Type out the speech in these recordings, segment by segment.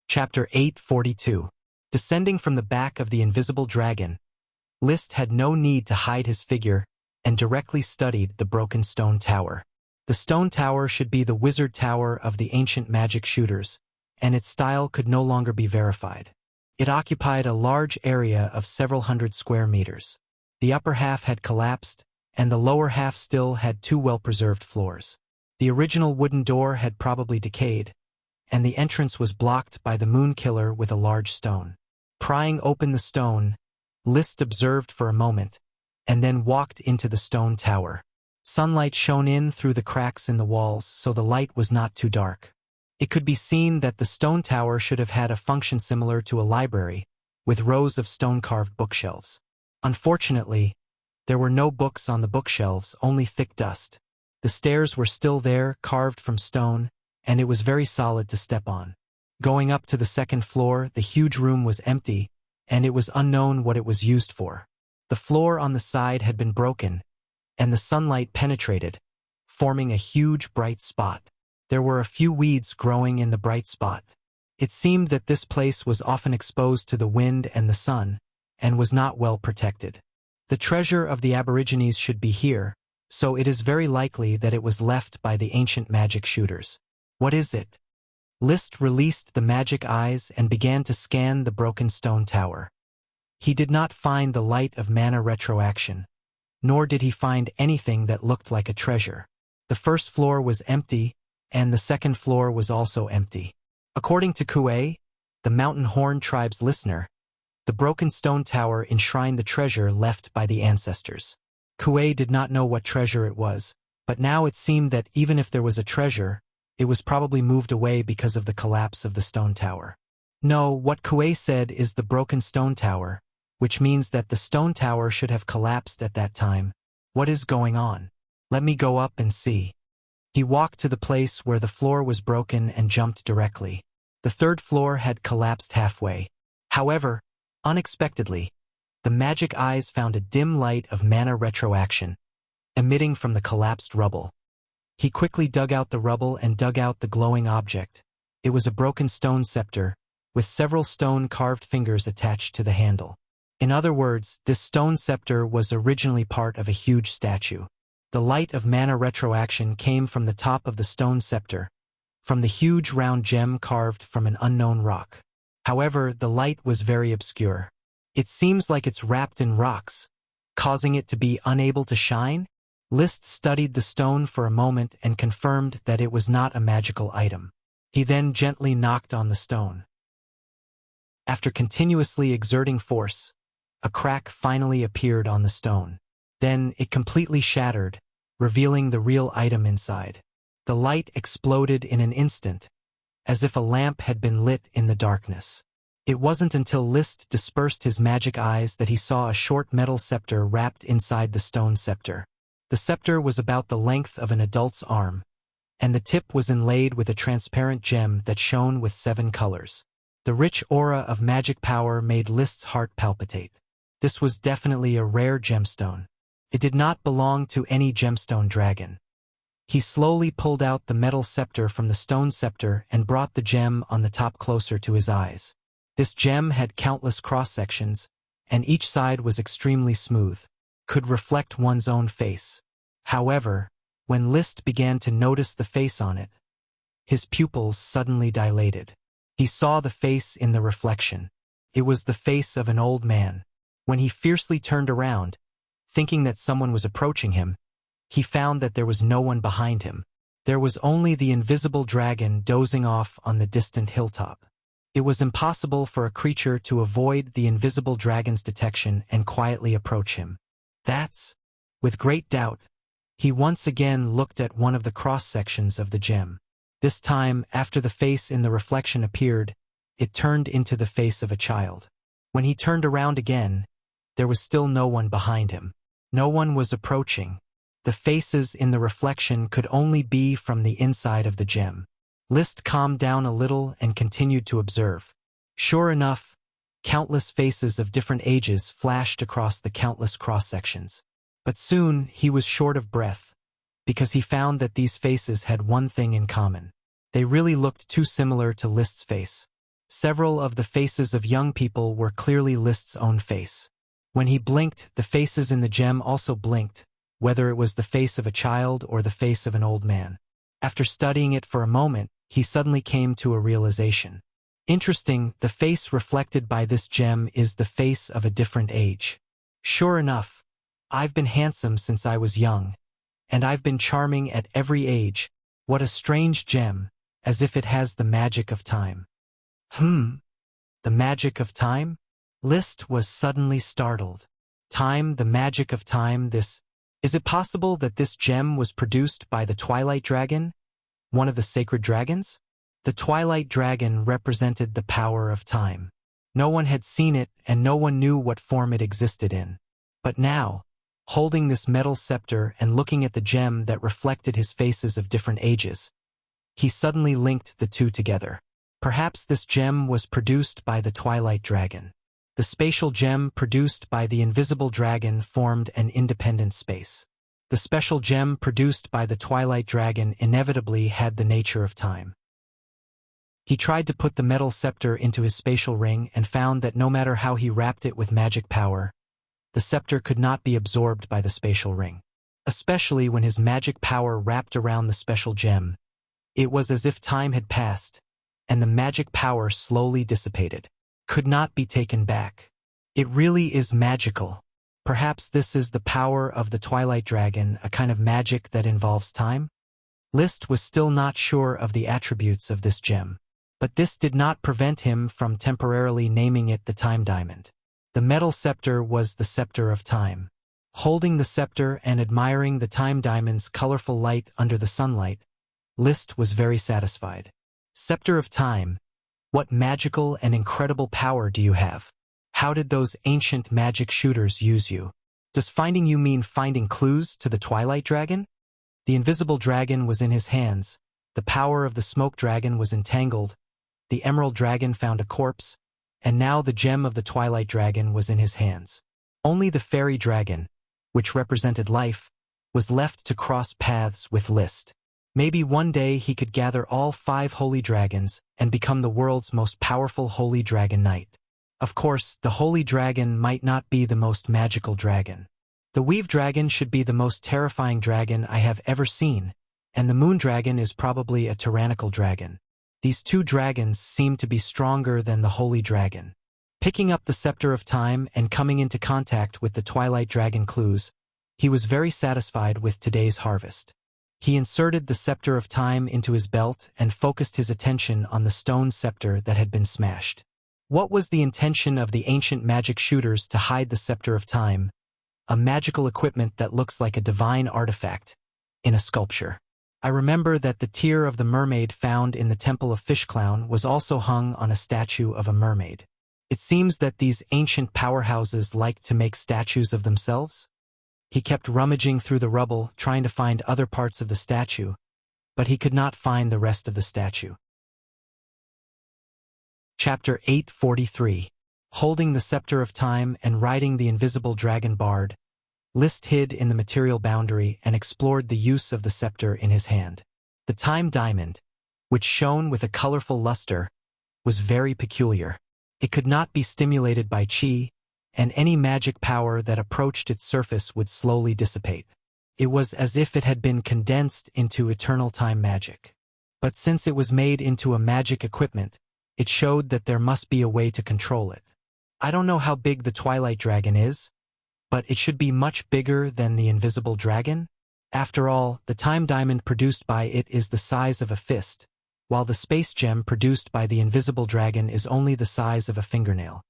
Chapter 842. Descending from the back of the invisible dragon, List had no need to hide his figure and directly studied the broken stone tower. The stone tower should be the wizard tower of the ancient magic shooters, and its style could no longer be verified. It occupied a large area of several hundred square meters. The upper half had collapsed, and the lower half still had two well-preserved floors. The original wooden door had probably decayed, and the entrance was blocked by the moon killer with a large stone. Prying open the stone, List observed for a moment, and then walked into the stone tower. Sunlight shone in through the cracks in the walls, so the light was not too dark. It could be seen that the stone tower should have had a function similar to a library, with rows of stone-carved bookshelves. Unfortunately, there were no books on the bookshelves, only thick dust. The stairs were still there, carved from stone, and it was very solid to step on. Going up to the second floor, the huge room was empty, and it was unknown what it was used for. The floor on the side had been broken, and the sunlight penetrated, forming a huge bright spot. There were a few weeds growing in the bright spot. It seemed that this place was often exposed to the wind and the sun, and was not well protected. The treasure of the Aborigines should be here, so it is very likely that it was left by the ancient magic shooters. What is it? List released the magic eyes and began to scan the broken stone tower. He did not find the light of mana retroaction, nor did he find anything that looked like a treasure. The first floor was empty, and the second floor was also empty. According to Kuei, the Mountain Horn tribe's listener, the broken stone tower enshrined the treasure left by the ancestors. Kuei did not know what treasure it was, but now it seemed that even if there was a treasure, it was probably moved away because of the collapse of the stone tower. No, what Kuei said is the broken stone tower, which means that the stone tower should have collapsed at that time. What is going on? Let me go up and see. He walked to the place where the floor was broken and jumped directly. The third floor had collapsed halfway. However, unexpectedly, the magic eyes found a dim light of mana retroaction, emitting from the collapsed rubble. He quickly dug out the rubble and dug out the glowing object. It was a broken stone scepter, with several stone-carved fingers attached to the handle. In other words, this stone scepter was originally part of a huge statue. The light of mana retroaction came from the top of the stone scepter, from the huge round gem carved from an unknown rock. However, the light was very obscure. It seems like it's wrapped in rocks, causing it to be unable to shine. List studied the stone for a moment and confirmed that it was not a magical item. He then gently knocked on the stone. After continuously exerting force, a crack finally appeared on the stone. Then it completely shattered, revealing the real item inside. The light exploded in an instant, as if a lamp had been lit in the darkness. It wasn't until List dispersed his magic eyes that he saw a short metal scepter wrapped inside the stone scepter. The scepter was about the length of an adult's arm, and the tip was inlaid with a transparent gem that shone with 7 colors. The rich aura of magic power made List's heart palpitate. This was definitely a rare gemstone. It did not belong to any gemstone dragon. He slowly pulled out the metal scepter from the stone scepter and brought the gem on the top closer to his eyes. This gem had countless cross-sections, and each side was extremely smooth, could reflect one's own face. However, when List began to notice the face on it, his pupils suddenly dilated. He saw the face in the reflection. It was the face of an old man. When he fiercely turned around, thinking that someone was approaching him, he found that there was no one behind him. There was only the invisible dragon dozing off on the distant hilltop. It was impossible for a creature to avoid the invisible dragon's detection and quietly approach him. With great doubt, he once again looked at one of the cross-sections of the gem. This time, after the face in the reflection appeared, it turned into the face of a child. When he turned around again, there was still no one behind him. No one was approaching. The faces in the reflection could only be from the inside of the gem. List calmed down a little and continued to observe. Sure enough, countless faces of different ages flashed across the countless cross-sections. But soon he was short of breath, because he found that these faces had one thing in common. They really looked too similar to List's face. Several of the faces of young people were clearly List's own face. When he blinked, the faces in the gem also blinked, whether it was the face of a child or the face of an old man. After studying it for a moment, he suddenly came to a realization. Interesting, the face reflected by this gem is the face of a different age. Sure enough, I've been handsome since I was young, and I've been charming at every age. What a strange gem, as if it has the magic of time. The magic of time? List was suddenly startled. Time, the magic of time, this... Is it possible that this gem was produced by the Twilight Dragon, one of the sacred dragons? The Twilight Dragon represented the power of time. No one had seen it, and no one knew what form it existed in. But now, holding this metal scepter and looking at the gem that reflected his faces of different ages, he suddenly linked the two together. Perhaps this gem was produced by the Twilight Dragon. The spatial gem produced by the invisible dragon formed an independent space. The special gem produced by the Twilight Dragon inevitably had the nature of time. He tried to put the metal scepter into his spatial ring and found that no matter how he wrapped it with magic power, the scepter could not be absorbed by the spatial ring. Especially when his magic power wrapped around the special gem, it was as if time had passed, and the magic power slowly dissipated. Could not be taken back. It really is magical. Perhaps this is the power of the Twilight Dragon, a kind of magic that involves time? List was still not sure of the attributes of this gem, but this did not prevent him from temporarily naming it the Time Diamond. The metal scepter was the scepter of time. Holding the scepter and admiring the Time Diamond's colorful light under the sunlight, List was very satisfied. Scepter of Time, what magical and incredible power do you have? How did those ancient magic shooters use you? Does finding you mean finding clues to the Twilight Dragon? The invisible dragon was in his hands, the power of the smoke dragon was entangled, the emerald dragon found a corpse, and now the gem of the Twilight Dragon was in his hands. Only the fairy dragon, which represented life, was left to cross paths with List. Maybe one day he could gather all 5 holy dragons and become the world's most powerful holy dragon knight. Of course, the holy dragon might not be the most magical dragon. The weave dragon should be the most terrifying dragon I have ever seen, and the moon dragon is probably a tyrannical dragon. These 2 dragons seem to be stronger than the holy dragon. Picking up the scepter of time and coming into contact with the Twilight Dragon clues, he was very satisfied with today's harvest. He inserted the scepter of time into his belt and focused his attention on the stone scepter that had been smashed. What was the intention of the ancient magic shooters to hide the scepter of time, a magical equipment that looks like a divine artifact, in a sculpture? I remember that the tear of the mermaid found in the Temple of Fish Clown was also hung on a statue of a mermaid. It seems that these ancient powerhouses liked to make statues of themselves. He kept rummaging through the rubble, trying to find other parts of the statue, but he could not find the rest of the statue. Chapter 843. Holding the Scepter of Time and riding the invisible dragon Bard, List hid in the material boundary and explored the use of the scepter in his hand. The Time Diamond, which shone with a colorful luster, was very peculiar. It could not be stimulated by chi, and any magic power that approached its surface would slowly dissipate. It was as if it had been condensed into eternal time magic. But since it was made into a magic equipment, it showed that there must be a way to control it. I don't know how big the Twilight Dragon is, but it should be much bigger than the invisible dragon. After all, the Time Diamond produced by it is the size of a fist, while the space gem produced by the invisible dragon is only the size of a fingernail.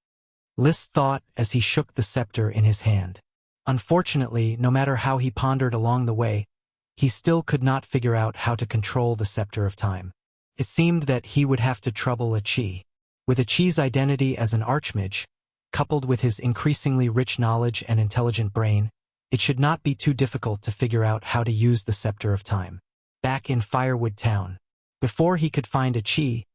List thought as he shook the scepter in his hand. Unfortunately, no matter how he pondered along the way, he still could not figure out how to control the scepter of time. It seemed that he would have to trouble a chi. With a chi's identity as an archmage, coupled with his increasingly rich knowledge and intelligent brain, it should not be too difficult to figure out how to use the scepter of time. Back in Firewood Town, before he could find a chi,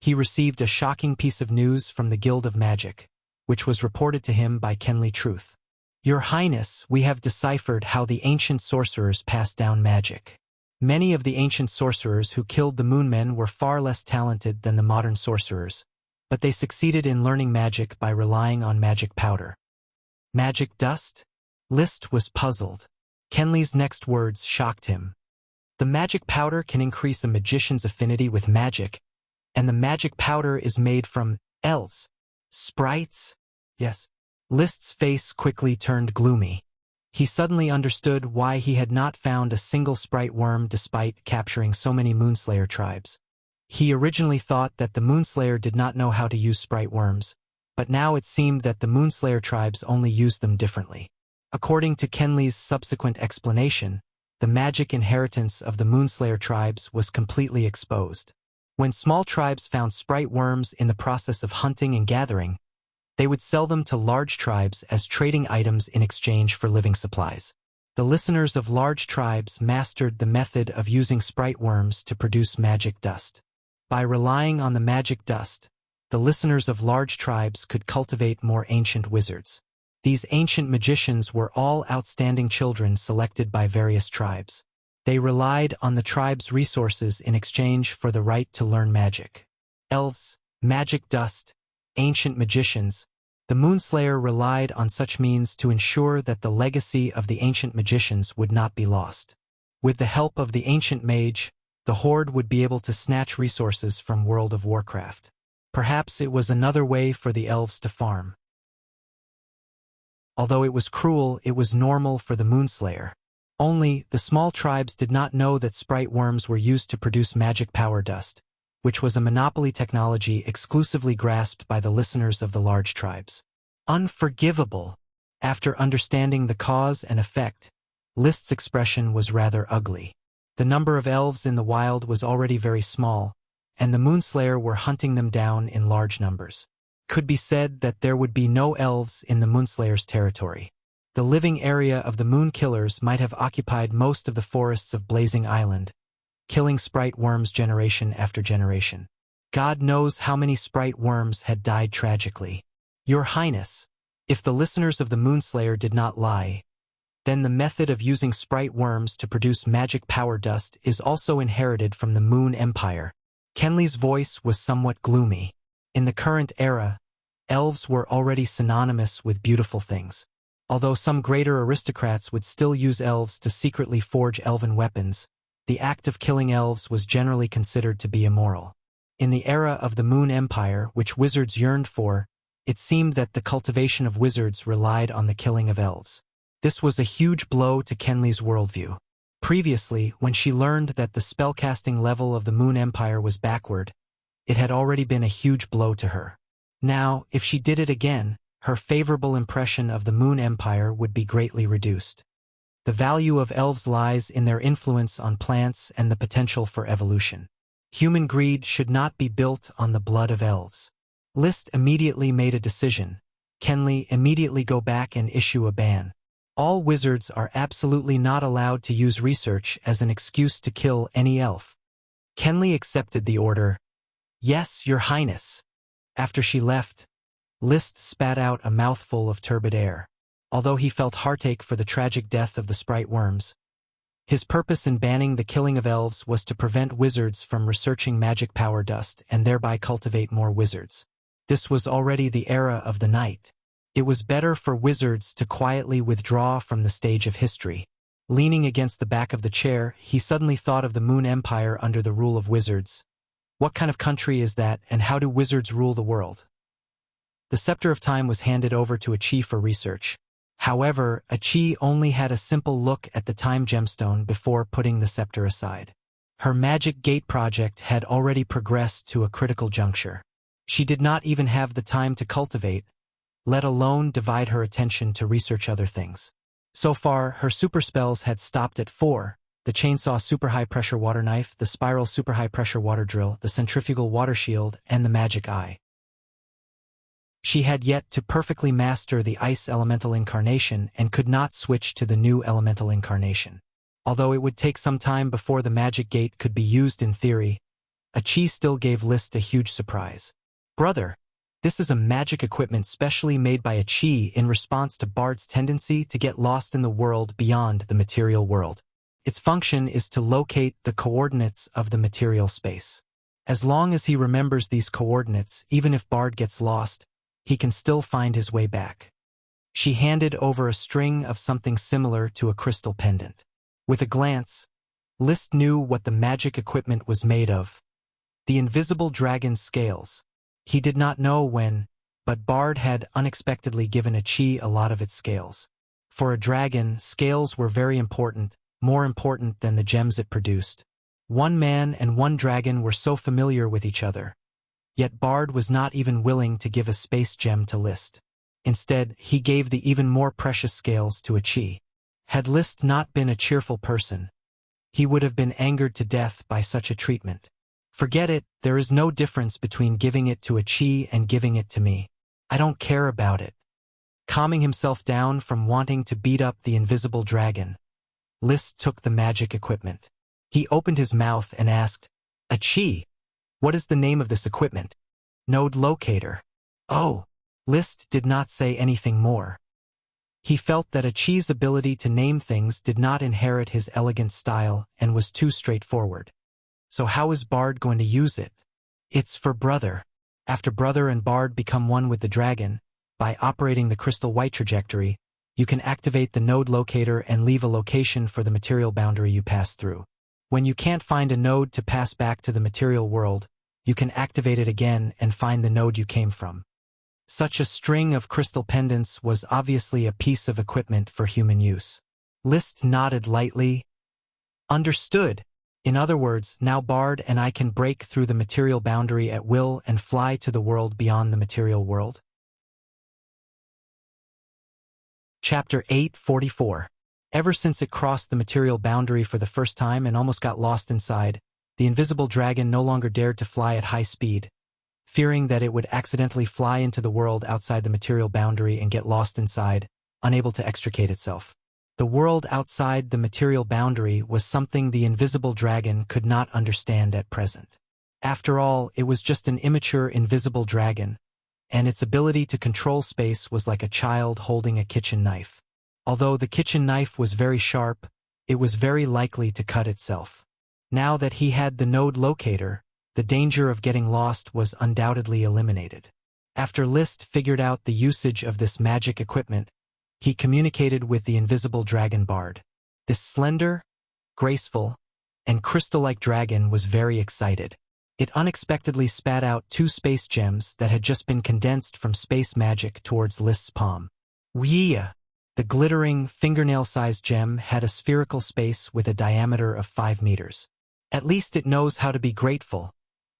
he received a shocking piece of news from the Guild of Magic, which was reported to him by Kenley Truth. Your Highness, we have deciphered how the ancient sorcerers passed down magic. Many of the ancient sorcerers who killed the Moon Men were far less talented than the modern sorcerers, but they succeeded in learning magic by relying on magic powder. Magic dust? List was puzzled. Kenley's next words shocked him. The magic powder can increase a magician's affinity with magic, and the magic powder is made from elves. Sprites? Yes. List's face quickly turned gloomy. He suddenly understood why he had not found a single sprite worm despite capturing so many Moonslayer tribes. He originally thought that the Moonslayer did not know how to use sprite worms, but now it seemed that the Moonslayer tribes only used them differently. According to Kenley's subsequent explanation, the magic inheritance of the Moonslayer tribes was completely exposed. When small tribes found sprite worms in the process of hunting and gathering, they would sell them to large tribes as trading items in exchange for living supplies. The listeners of large tribes mastered the method of using sprite worms to produce magic dust. By relying on the magic dust, the listeners of large tribes could cultivate more ancient wizards. These ancient magicians were all outstanding children selected by various tribes. They relied on the tribe's resources in exchange for the right to learn magic. Elves, magic dust, ancient magicians. The Moonslayer relied on such means to ensure that the legacy of the ancient magicians would not be lost. With the help of the ancient mage, the Horde would be able to snatch resources from World of Warcraft. Perhaps it was another way for the elves to farm. Although it was cruel, it was normal for the Moonslayer. Only, the small tribes did not know that sprite worms were used to produce magic power dust, which was a monopoly technology exclusively grasped by the listeners of the large tribes. Unforgivable! After understanding the cause and effect, List's expression was rather ugly. The number of elves in the wild was already very small, and the Moonslayer were hunting them down in large numbers. Could be said that there would be no elves in the Moonslayer's territory. The living area of the Moon Killers might have occupied most of the forests of Blazing Island, killing sprite worms generation after generation. God knows how many sprite worms had died tragically. Your Highness, if the listeners of the Moonslayer did not lie, then the method of using sprite worms to produce magic power dust is also inherited from the Moon Empire. Kenley's voice was somewhat gloomy. In the current era, elves were already synonymous with beautiful things. Although some greater aristocrats would still use elves to secretly forge elven weapons, the act of killing elves was generally considered to be immoral. In the era of the Moon Empire, which wizards yearned for, it seemed that the cultivation of wizards relied on the killing of elves. This was a huge blow to Kenley's worldview. Previously, when she learned that the spellcasting level of the Moon Empire was backward, it had already been a huge blow to her. Now, if she did it again, her favorable impression of the Moon Empire would be greatly reduced. The value of elves lies in their influence on plants and the potential for evolution. Human greed should not be built on the blood of elves. List immediately made a decision. Kenley, immediately go back and issue a ban. All wizards are absolutely not allowed to use research as an excuse to kill any elf. Kenley accepted the order. Yes, Your Highness. After she left, List spat out a mouthful of turbid air. Although he felt heartache for the tragic death of the sprite worms, his purpose in banning the killing of elves was to prevent wizards from researching magic power dust and thereby cultivate more wizards. This was already the era of the night. It was better for wizards to quietly withdraw from the stage of history. Leaning against the back of the chair, he suddenly thought of the Moon Empire under the rule of wizards. What kind of country is that, and how do wizards rule the world? The Scepter of Time was handed over to Achi for research. However, Achi only had a simple look at the time gemstone before putting the scepter aside. Her magic gate project had already progressed to a critical juncture. She did not even have the time to cultivate, let alone divide her attention to research other things. So far, her super spells had stopped at 4, the chainsaw super high pressure water knife, the spiral super high pressure water drill, the centrifugal water shield, and the magic eye. She had yet to perfectly master the ice elemental incarnation and could not switch to the new elemental incarnation. Although it would take some time before the magic gate could be used in theory, Achi still gave List a huge surprise. Brother, this is a magic equipment specially made by Achi in response to Bard's tendency to get lost in the world beyond the material world. Its function is to locate the coordinates of the material space. As long as he remembers these coordinates, even if Bard gets lost, he can still find his way back. She handed over a string of something similar to a crystal pendant. With a glance, Liszt knew what the magic equipment was made of. The invisible dragon's scales. He did not know when, but Bard had unexpectedly given Achi a lot of its scales. For a dragon, scales were very important, more important than the gems it produced. One man and one dragon were so familiar with each other. Yet Bard was not even willing to give a space gem to Liszt. Instead, he gave the even more precious scales to Achi. Had Liszt not been a cheerful person, he would have been angered to death by such a treatment. Forget it, there is no difference between giving it to Achi and giving it to me. I don't care about it. Calming himself down from wanting to beat up the invisible dragon, Liszt took the magic equipment. He opened his mouth and asked, Achi, what is the name of this equipment? Node locator. Oh. Liszt did not say anything more. He felt that Achi's ability to name things did not inherit his elegant style and was too straightforward. So how is Bard going to use it? It's for brother. After brother and Bard become one with the dragon, by operating the crystal white trajectory, you can activate the node locator and leave a location for the material boundary you pass through. When you can't find a node to pass back to the material world, you can activate it again and find the node you came from. Such a string of crystal pendants was obviously a piece of equipment for human use. Liszt nodded lightly. Understood. In other words, now Bard and I can break through the material boundary at will and fly to the world beyond the material world. Chapter 844. Ever since it crossed the material boundary for the first time and almost got lost inside, the invisible dragon no longer dared to fly at high speed, fearing that it would accidentally fly into the world outside the material boundary and get lost inside, unable to extricate itself. The world outside the material boundary was something the invisible dragon could not understand at present. After all, it was just an immature invisible dragon, and its ability to control space was like a child holding a kitchen knife. Although the kitchen knife was very sharp, it was very likely to cut itself. Now that he had the node locator, the danger of getting lost was undoubtedly eliminated. After Liszt figured out the usage of this magic equipment, he communicated with the invisible dragon Bard. This slender, graceful, and crystal-like dragon was very excited. It unexpectedly spat out 2 space gems that had just been condensed from space magic towards Liszt's palm. Wuxia! The glittering, fingernail-sized gem had a spherical space with a diameter of 5 meters. At least it knows how to be grateful.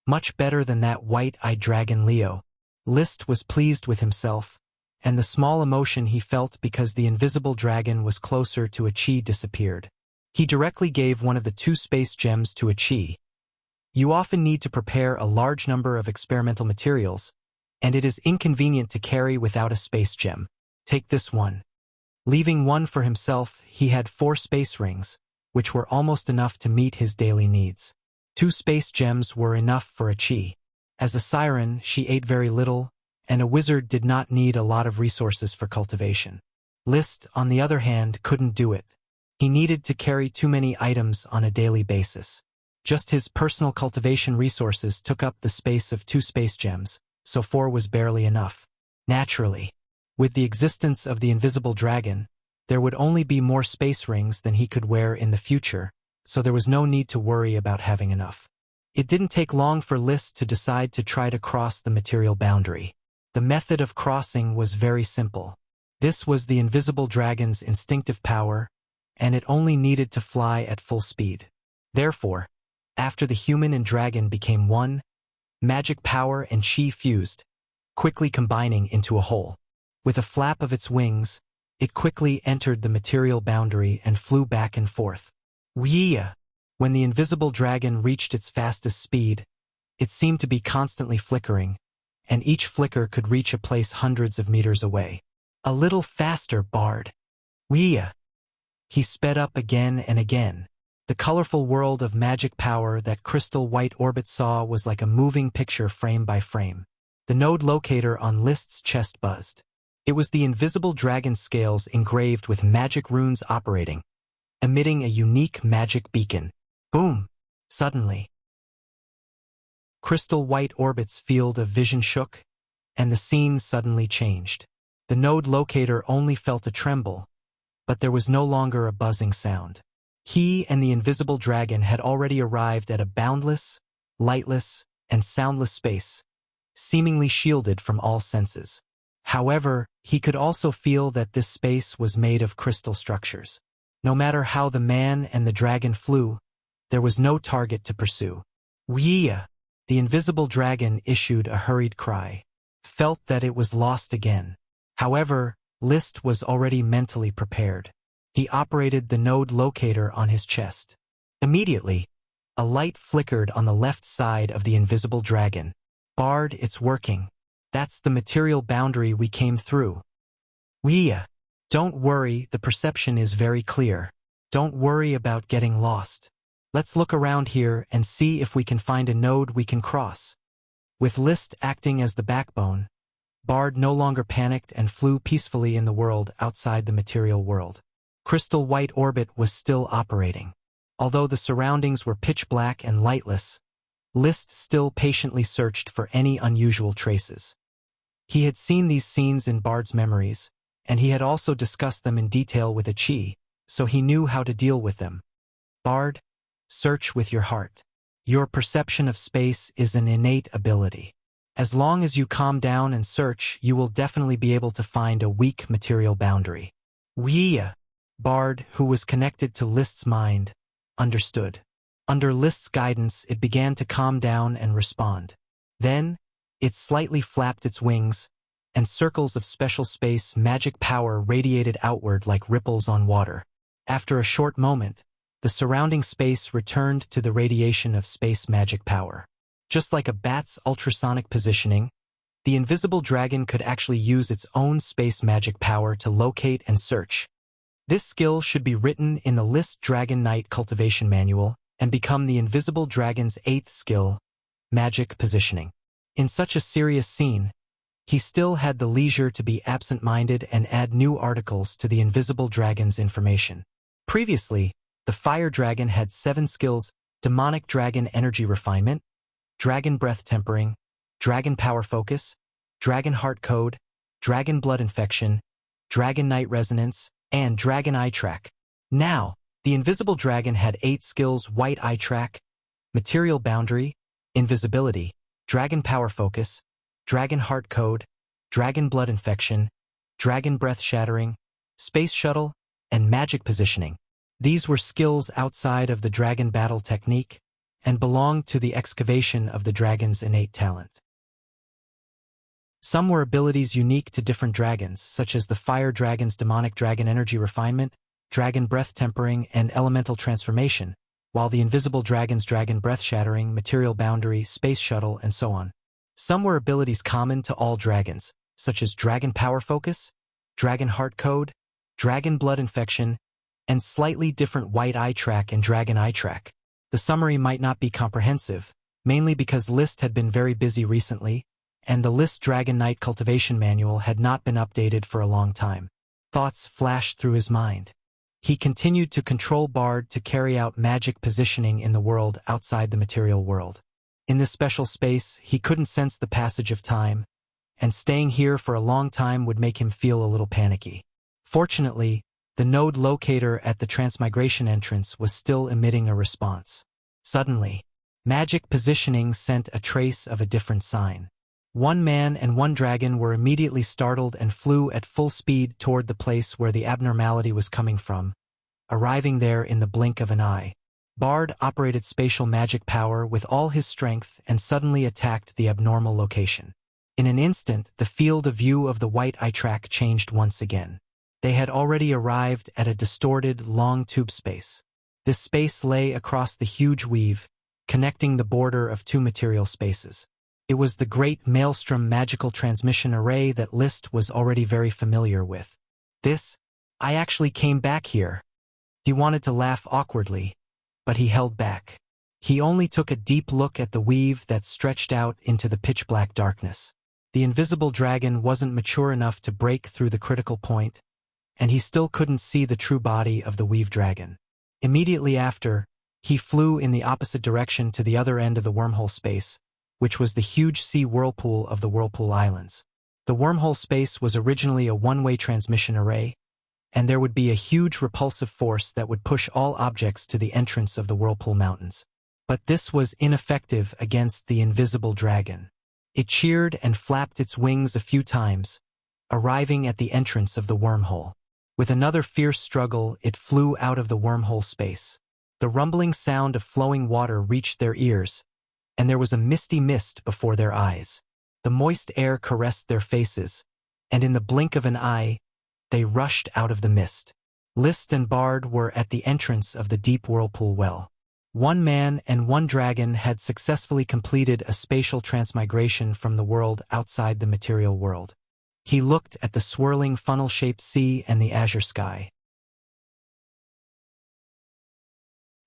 Much better than that white-eyed dragon Leo. Liszt was pleased with himself, and the small emotion he felt because the invisible dragon was closer to Achi disappeared. He directly gave one of the 2 space gems to Achi. You often need to prepare a large number of experimental materials, and it is inconvenient to carry without a space gem. Take this one. Leaving one for himself, he had 4 space rings, which were almost enough to meet his daily needs. 2 space gems were enough for Achi. As a siren, she ate very little, and a wizard did not need a lot of resources for cultivation. Liszt, on the other hand, couldn't do it. He needed to carry too many items on a daily basis. Just his personal cultivation resources took up the space of 2 space gems, so 4 was barely enough. Naturally, with the existence of the invisible dragon, there would only be more space rings than he could wear in the future, so there was no need to worry about having enough. It didn't take long for Liszt to decide to try to cross the material boundary. The method of crossing was very simple. This was the invisible dragon's instinctive power, and it only needed to fly at full speed. Therefore, after the human and dragon became one, magic power and chi fused, quickly combining into a whole. With a flap of its wings, it quickly entered the material boundary and flew back and forth. Wuxia! When the invisible dragon reached its fastest speed, it seemed to be constantly flickering, and each flicker could reach a place hundreds of meters away. A little faster, Bard. Wuxia! He sped up again and again. The colorful world of magic power that crystal white orbit saw was like a moving picture frame by frame. The node locator on Liszt's chest buzzed. It was the invisible dragon scales engraved with magic runes operating, emitting a unique magic beacon. Boom! Suddenly, Crystal white orbit's field of vision shook, and the scene suddenly changed. The node locator only felt a tremble, but there was no longer a buzzing sound. He and the invisible dragon had already arrived at a boundless, lightless, and soundless space, seemingly shielded from all senses. However, he could also feel that this space was made of crystal structures. No matter how the man and the dragon flew, there was no target to pursue. Wuxia, the invisible dragon, issued a hurried cry, felt that it was lost again. However, Liszt was already mentally prepared. He operated the node locator on his chest. Immediately, a light flickered on the left side of the invisible dragon. Bard, it's working. That's the material boundary we came through. Wuxia, don't worry, the perception is very clear. Don't worry about getting lost. Let's look around here and see if we can find a node we can cross. With Liszt acting as the backbone, Bard no longer panicked and flew peacefully in the world outside the material world. Crystal white orbit was still operating. Although the surroundings were pitch black and lightless, Liszt still patiently searched for any unusual traces. He had seen these scenes in Bard's memories, and he had also discussed them in detail with Achi, so he knew how to deal with them. Bard, search with your heart. Your perception of space is an innate ability. As long as you calm down and search, you will definitely be able to find a weak material boundary. Wuxia, Bard, who was connected to Liszt's mind, understood. Under Liszt's guidance, it began to calm down and respond. Then, it slightly flapped its wings, and circles of special space magic power radiated outward like ripples on water. After a short moment, the surrounding space returned to the radiation of space magic power. Just like a bat's ultrasonic positioning, the invisible dragon could actually use its own space magic power to locate and search. This skill should be written in the Liszt Dragon Knight Cultivation Manual and become the invisible dragon's 8th skill, magic positioning. In such a serious scene, he still had the leisure to be absent-minded and add new articles to the invisible dragon's information. Previously, the fire dragon had 7 skills: demonic dragon energy refinement, dragon breath tempering, dragon power focus, dragon heart code, dragon blood infection, dragon night resonance, and dragon eye track. Now, the invisible dragon had 8 skills: white eye track, material boundary, invisibility, dragon power focus, dragon heart code, dragon blood infection, dragon breath shattering, space shuttle, and magic positioning. These were skills outside of the dragon battle technique and belonged to the excavation of the dragon's innate talent. Some were abilities unique to different dragons, such as the fire dragon's demonic dragon energy refinement, dragon breath tempering, and elemental transformation, while the invisible dragon's dragon breath shattering, material boundary, space shuttle, and so on. Some were abilities common to all dragons, such as dragon power focus, dragon heart code, dragon blood infection, and slightly different white eye track and dragon eye track. The summary might not be comprehensive, mainly because Liszt had been very busy recently, and the Liszt Dragon Knight Cultivation Manual had not been updated for a long time. Thoughts flashed through his mind. He continued to control Bard to carry out magic positioning in the world outside the material world. In this special space, he couldn't sense the passage of time, and staying here for a long time would make him feel a little panicky. Fortunately, the node locator at the transmigration entrance was still emitting a response. Suddenly, magic positioning sent a trace of a different sign. One man and one dragon were immediately startled and flew at full speed toward the place where the abnormality was coming from, arriving there in the blink of an eye. Bard operated spatial magic power with all his strength and suddenly attacked the abnormal location. In an instant, the field of view of the white eye track changed once again. They had already arrived at a distorted, long tube space. This space lay across the huge weave, connecting the border of 2 material spaces. It was the great Maelstrom magical transmission array that Liszt was already very familiar with. I actually came back here. He wanted to laugh awkwardly, but he held back. He only took a deep look at the weave that stretched out into the pitch-black darkness. The invisible dragon wasn't mature enough to break through the critical point, and he still couldn't see the true body of the weave dragon. Immediately after, he flew in the opposite direction to the other end of the wormhole space, which was the huge sea whirlpool of the Whirlpool Islands. The wormhole space was originally a one-way transmission array, and there would be a huge repulsive force that would push all objects to the entrance of the Whirlpool Mountains. But this was ineffective against the invisible dragon. It cheered and flapped its wings a few times, arriving at the entrance of the wormhole. With another fierce struggle, it flew out of the wormhole space. The rumbling sound of flowing water reached their ears, and there was a misty mist before their eyes. The moist air caressed their faces, and in the blink of an eye, they rushed out of the mist. List and Bard were at the entrance of the deep whirlpool well. One man and one dragon had successfully completed a spatial transmigration from the world outside the material world. He looked at the swirling funnel-shaped sea and the azure sky.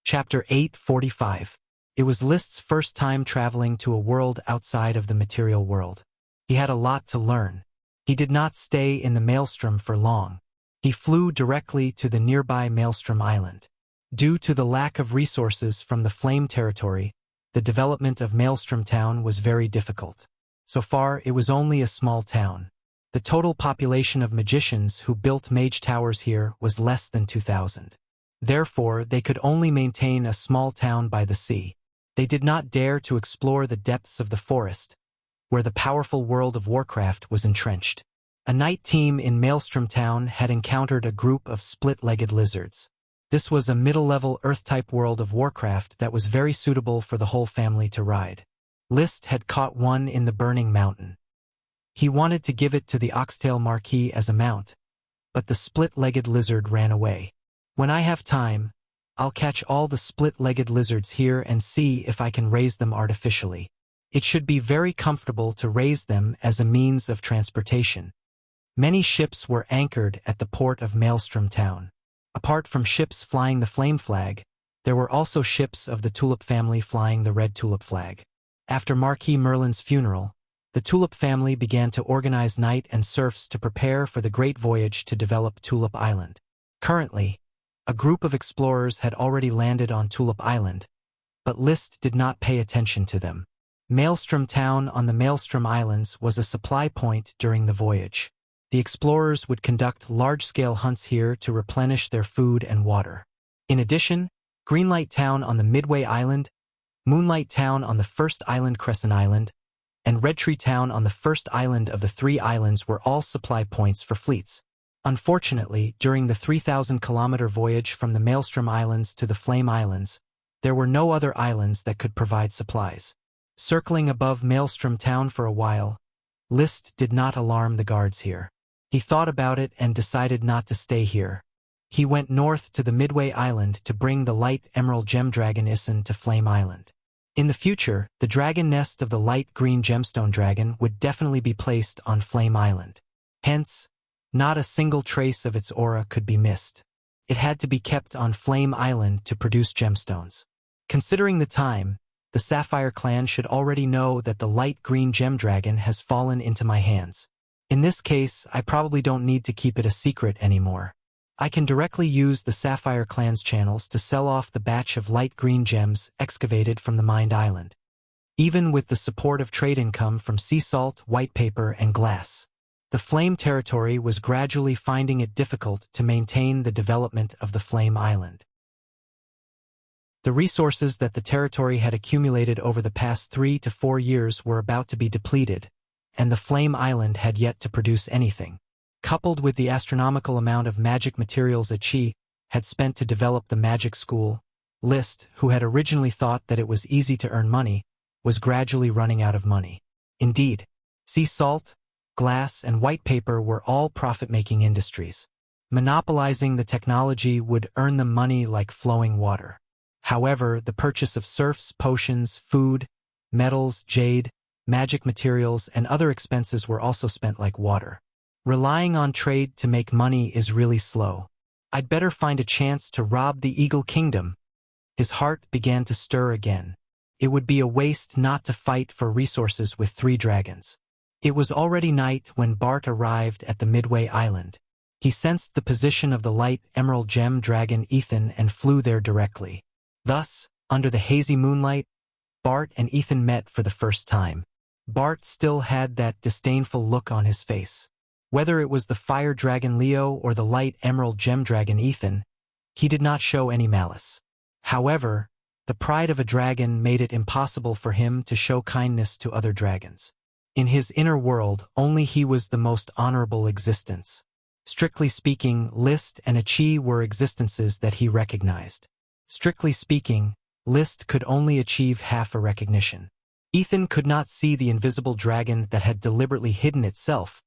Chapter 8:45. It was List's first time traveling to a world outside of the material world. He had a lot to learn. He did not stay in the Maelstrom for long. He flew directly to the nearby Maelstrom Island. Due to the lack of resources from the Flame Territory, the development of Maelstrom Town was very difficult. So far, it was only a small town. The total population of magicians who built mage towers here was less than 2,000. Therefore, they could only maintain a small town by the sea. They did not dare to explore the depths of the forest, where the powerful world of Warcraft was entrenched. A night team in Maelstrom Town had encountered a group of split-legged lizards. This was a middle-level Earth-type world of Warcraft that was very suitable for the whole family to ride. List had caught one in the Burning Mountain. He wanted to give it to the Oxtail Marquis as a mount, but the split-legged lizard ran away. When I have time, I'll catch all the split-legged lizards here and see if I can raise them artificially. It should be very comfortable to raise them as a means of transportation. Many ships were anchored at the port of Maelstrom Town. Apart from ships flying the flame flag, there were also ships of the Tulip family flying the red tulip flag. After Marquis Merlin's funeral, the Tulip family began to organize knight and serfs to prepare for the great voyage to develop Tulip Island. Currently, a group of explorers had already landed on Tulip Island, but List did not pay attention to them. Maelstrom Town on the Maelstrom Islands was a supply point during the voyage. The explorers would conduct large-scale hunts here to replenish their food and water. In addition, Greenlight Town on the Midway Island, Moonlight Town on the first island Crescent Island, and Red Tree Town on the first island of the 3 islands were all supply points for fleets. Unfortunately, during the 3,000-kilometer voyage from the Maelstrom Islands to the Flame Islands, there were no other islands that could provide supplies. Circling above Maelstrom Town for a while, List did not alarm the guards here. He thought about it and decided not to stay here. He went north to the Midway Island to bring the light emerald gem dragon Isin to Flame Island. In the future, the dragon nest of the light green gemstone dragon would definitely be placed on Flame Island. Hence, not a single trace of its aura could be missed. It had to be kept on Flame Island to produce gemstones. Considering the time, the Sapphire clan should already know that the light green gem dragon has fallen into my hands. In this case, I probably don't need to keep it a secret anymore. I can directly use the Sapphire clan's channels to sell off the batch of light green gems excavated from the mined island. Even with the support of trade income from sea salt, white paper, and glass, the Flame Territory was gradually finding it difficult to maintain the development of the Flame Island. The resources that the territory had accumulated over the past 3 to 4 years were about to be depleted, and the Flame Island had yet to produce anything. Coupled with the astronomical amount of magic materials that she had spent to develop the magic school, List, who had originally thought that it was easy to earn money, was gradually running out of money. Indeed, sea salt, glass, and white paper were all profit-making industries. Monopolizing the technology would earn them money like flowing water. However, the purchase of serfs, potions, food, metals, jade, magic materials, and other expenses were also spent like water. Relying on trade to make money is really slow. I'd better find a chance to rob the Eagle Kingdom. His heart began to stir again. It would be a waste not to fight for resources with 3 dragons. It was already night when Bart arrived at the Midway Island. He sensed the position of the light emerald gem dragon Ethan and flew there directly. Thus, under the hazy moonlight, Bart and Ethan met for the first time. Bart still had that disdainful look on his face. Whether it was the fire dragon Leo or the light emerald gem dragon Ethan, he did not show any malice. However, the pride of a dragon made it impossible for him to show kindness to other dragons. In his inner world, only he was the most honorable existence. Strictly speaking, List and Achi were existences that he recognized. Strictly speaking, List could only achieve half a recognition. Ethan could not see the invisible dragon that had deliberately hidden itself,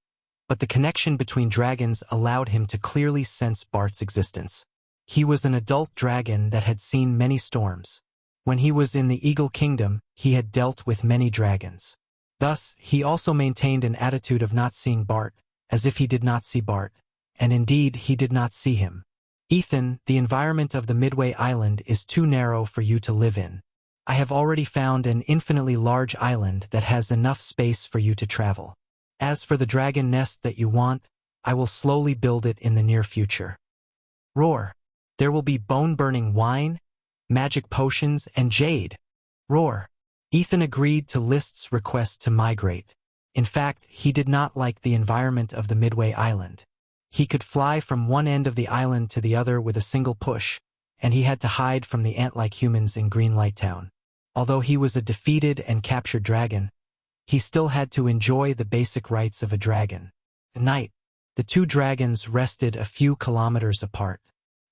but the connection between dragons allowed him to clearly sense Bart's existence. He was an adult dragon that had seen many storms. When he was in the Eagle Kingdom, he had dealt with many dragons. Thus, he also maintained an attitude of not seeing Bart, as if he did not see Bart, and indeed he did not see him. Ethan, the environment of the Midway Island is too narrow for you to live in. I have already found an infinitely large island that has enough space for you to travel. As for the dragon nest that you want, I will slowly build it in the near future. Roar. There will be bone-burning wine, magic potions, and jade. Roar. Ethan agreed to List's request to migrate. In fact, he did not like the environment of the Midway Island. He could fly from one end of the island to the other with a single push, and he had to hide from the ant-like humans in Greenlight Town. Although he was a defeated and captured dragon, he still had to enjoy the basic rights of a dragon. At night, the two dragons rested a few kilometers apart.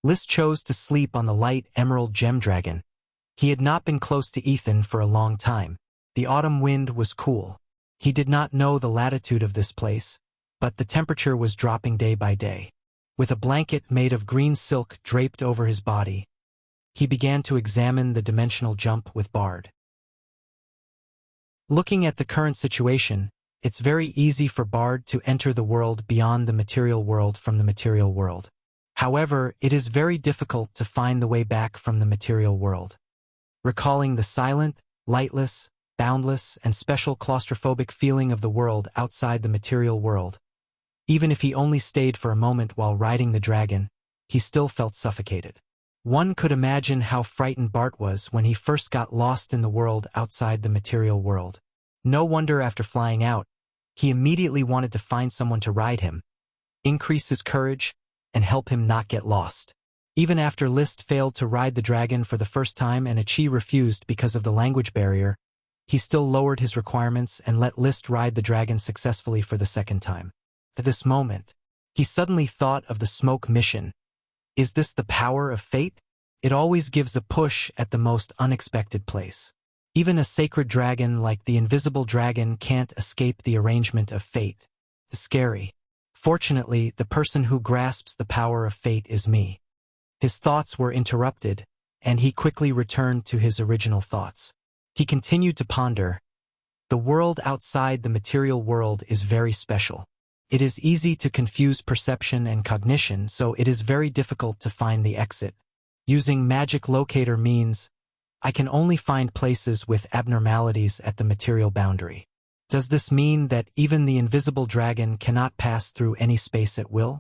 List chose to sleep on the light emerald gem dragon. He had not been close to Ethan for a long time. The autumn wind was cool. He did not know the latitude of this place, but the temperature was dropping day by day. With a blanket made of green silk draped over his body, he began to examine the dimensional jump with Bard. Looking at the current situation, it's very easy for Bard to enter the world beyond the material world from the material world. However, it is very difficult to find the way back from the material world. Recalling the silent, lightless, boundless, and special claustrophobic feeling of the world outside the material world, even if he only stayed for a moment while riding the dragon, he still felt suffocated. One could imagine how frightened Bart was when he first got lost in the world outside the material world. No wonder after flying out, he immediately wanted to find someone to ride him, increase his courage, and help him not get lost. Even after List failed to ride the dragon for the first time and Achi refused because of the language barrier, he still lowered his requirements and let List ride the dragon successfully for the second time. At this moment, he suddenly thought of the smoke mission. Is this the power of fate? It always gives a push at the most unexpected place. Even a sacred dragon like the invisible dragon can't escape the arrangement of fate. It's scary. Fortunately, the person who grasps the power of fate is me. His thoughts were interrupted, and he quickly returned to his original thoughts. He continued to ponder. The world outside the material world is very special. It is easy to confuse perception and cognition, so it is very difficult to find the exit. Using magic locator means I can only find places with abnormalities at the material boundary. Does this mean that even the invisible dragon cannot pass through any space at will?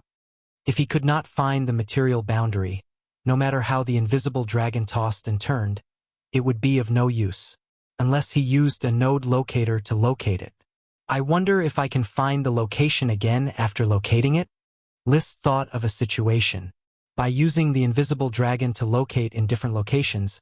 If he could not find the material boundary, no matter how the invisible dragon tossed and turned, it would be of no use, unless he used a node locator to locate it. I wonder if I can find the location again after locating it? List thought of a situation. By using the invisible dragon to locate in different locations,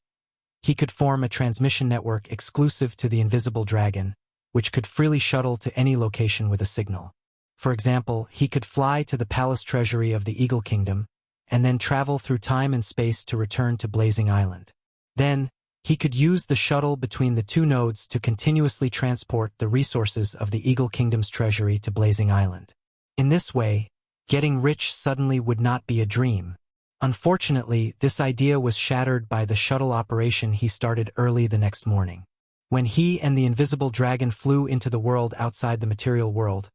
he could form a transmission network exclusive to the invisible dragon, which could freely shuttle to any location with a signal. For example, he could fly to the palace treasury of the Eagle Kingdom, and then travel through time and space to return to Blazing Island. Then, he could use the shuttle between the two nodes to continuously transport the resources of the Eagle Kingdom's treasury to Blazing Island. In this way, getting rich suddenly would not be a dream. Unfortunately, this idea was shattered by the shuttle operation he started early the next morning. When he and the invisible dragon flew into the world outside the material world,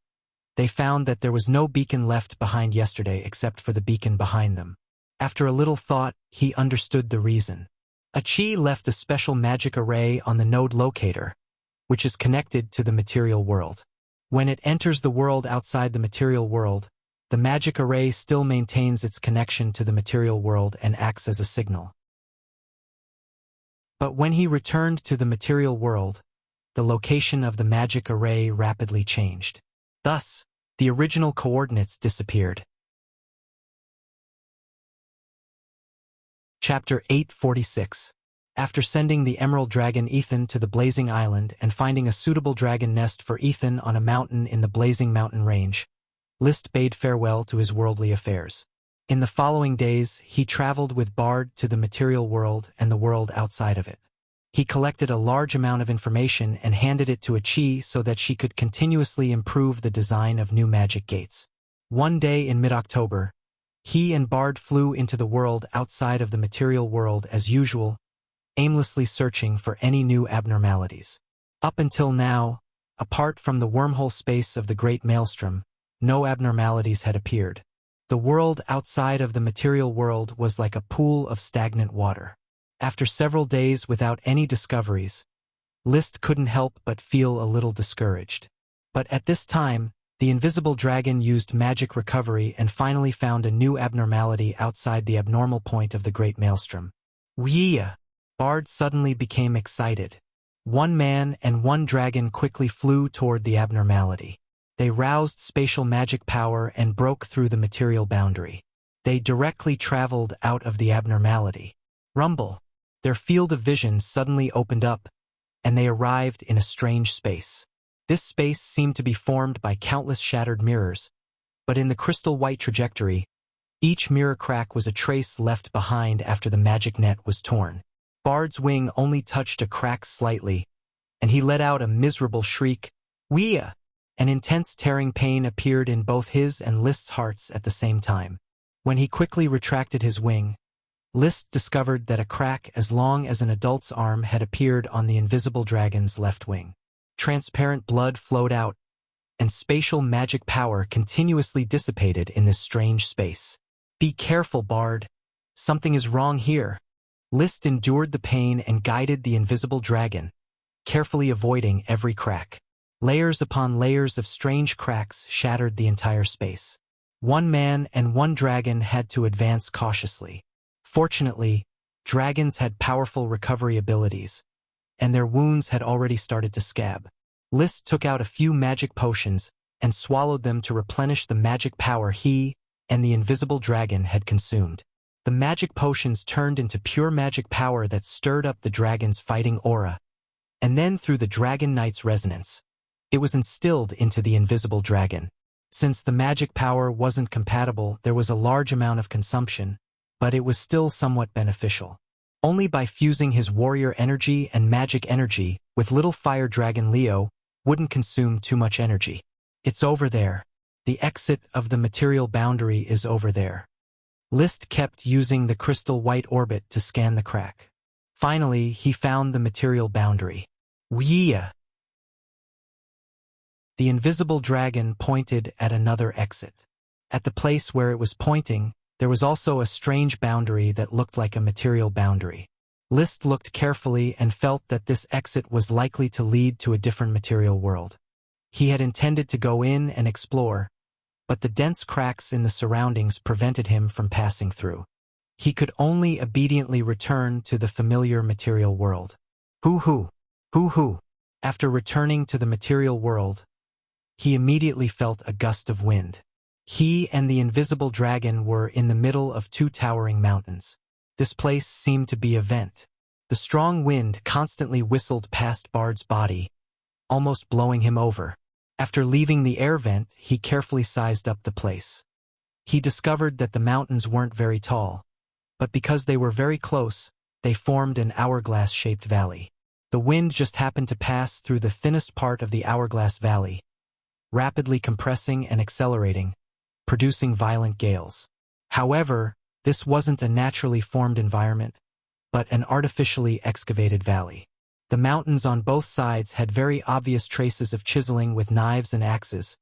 they found that there was no beacon left behind yesterday except for the beacon behind them. After a little thought, he understood the reason. Achi left a special magic array on the node locator, which is connected to the material world. When it enters the world outside the material world, the magic array still maintains its connection to the material world and acts as a signal. But when he returned to the material world, the location of the magic array rapidly changed. Thus, the original coordinates disappeared. Chapter 846. After sending the emerald dragon Ethan to the Blazing Island and finding a suitable dragon nest for Ethan on a mountain in the Blazing Mountain Range, List bade farewell to his worldly affairs. In the following days, he traveled with Bard to the material world and the world outside of it. He collected a large amount of information and handed it to Chi so that she could continuously improve the design of new magic gates. One day in mid-October, he and Bard flew into the world outside of the material world as usual, aimlessly searching for any new abnormalities. Up until now, apart from the wormhole space of the Great Maelstrom, no abnormalities had appeared. The world outside of the material world was like a pool of stagnant water. After several days without any discoveries, List couldn't help but feel a little discouraged. But at this time, the invisible dragon used magic recovery and finally found a new abnormality outside the abnormal point of the Great Maelstrom. Wuxia! Bard suddenly became excited. One man and one dragon quickly flew toward the abnormality. They roused spatial magic power and broke through the material boundary. They directly traveled out of the abnormality. Rumble! Their field of vision suddenly opened up, and they arrived in a strange space. This space seemed to be formed by countless shattered mirrors, but in the crystal white trajectory, each mirror crack was a trace left behind after the magic net was torn. Bard's wing only touched a crack slightly, and he let out a miserable shriek, Wuxia! An intense tearing pain appeared in both his and List's hearts at the same time. When he quickly retracted his wing, List discovered that a crack as long as an adult's arm had appeared on the invisible dragon's left wing. Transparent blood flowed out, and spatial magic power continuously dissipated in this strange space. Be careful, Bard. Something is wrong here. List endured the pain and guided the invisible dragon, carefully avoiding every crack. Layers upon layers of strange cracks shattered the entire space. One man and one dragon had to advance cautiously. Fortunately, dragons had powerful recovery abilities, and their wounds had already started to scab. List took out a few magic potions and swallowed them to replenish the magic power he and the invisible dragon had consumed. The magic potions turned into pure magic power that stirred up the dragon's fighting aura, and then through the Dragon Knight's resonance, it was instilled into the invisible dragon. Since the magic power wasn't compatible, there was a large amount of consumption, but it was still somewhat beneficial. Only by fusing his warrior energy and magic energy with little fire dragon Leo wouldn't consume too much energy. It's over there. The exit of the material boundary is over there. List kept using the crystal white orbit to scan the crack. Finally, he found the material boundary. Wuxia! The invisible dragon pointed at another exit. At the place where it was pointing, there was also a strange boundary that looked like a material boundary. List looked carefully and felt that this exit was likely to lead to a different material world. He had intended to go in and explore, but the dense cracks in the surroundings prevented him from passing through. He could only obediently return to the familiar material world. Hoo-hoo! Hoo-hoo! After returning to the material world, he immediately felt a gust of wind. He and the invisible dragon were in the middle of two towering mountains. This place seemed to be a vent. The strong wind constantly whistled past Bard's body, almost blowing him over. After leaving the air vent, he carefully sized up the place. He discovered that the mountains weren't very tall, but because they were very close, they formed an hourglass-shaped valley. The wind just happened to pass through the thinnest part of the hourglass valley, rapidly compressing and accelerating, producing violent gales. However, this wasn't a naturally formed environment, but an artificially excavated valley. The mountains on both sides had very obvious traces of chiseling with knives and axes,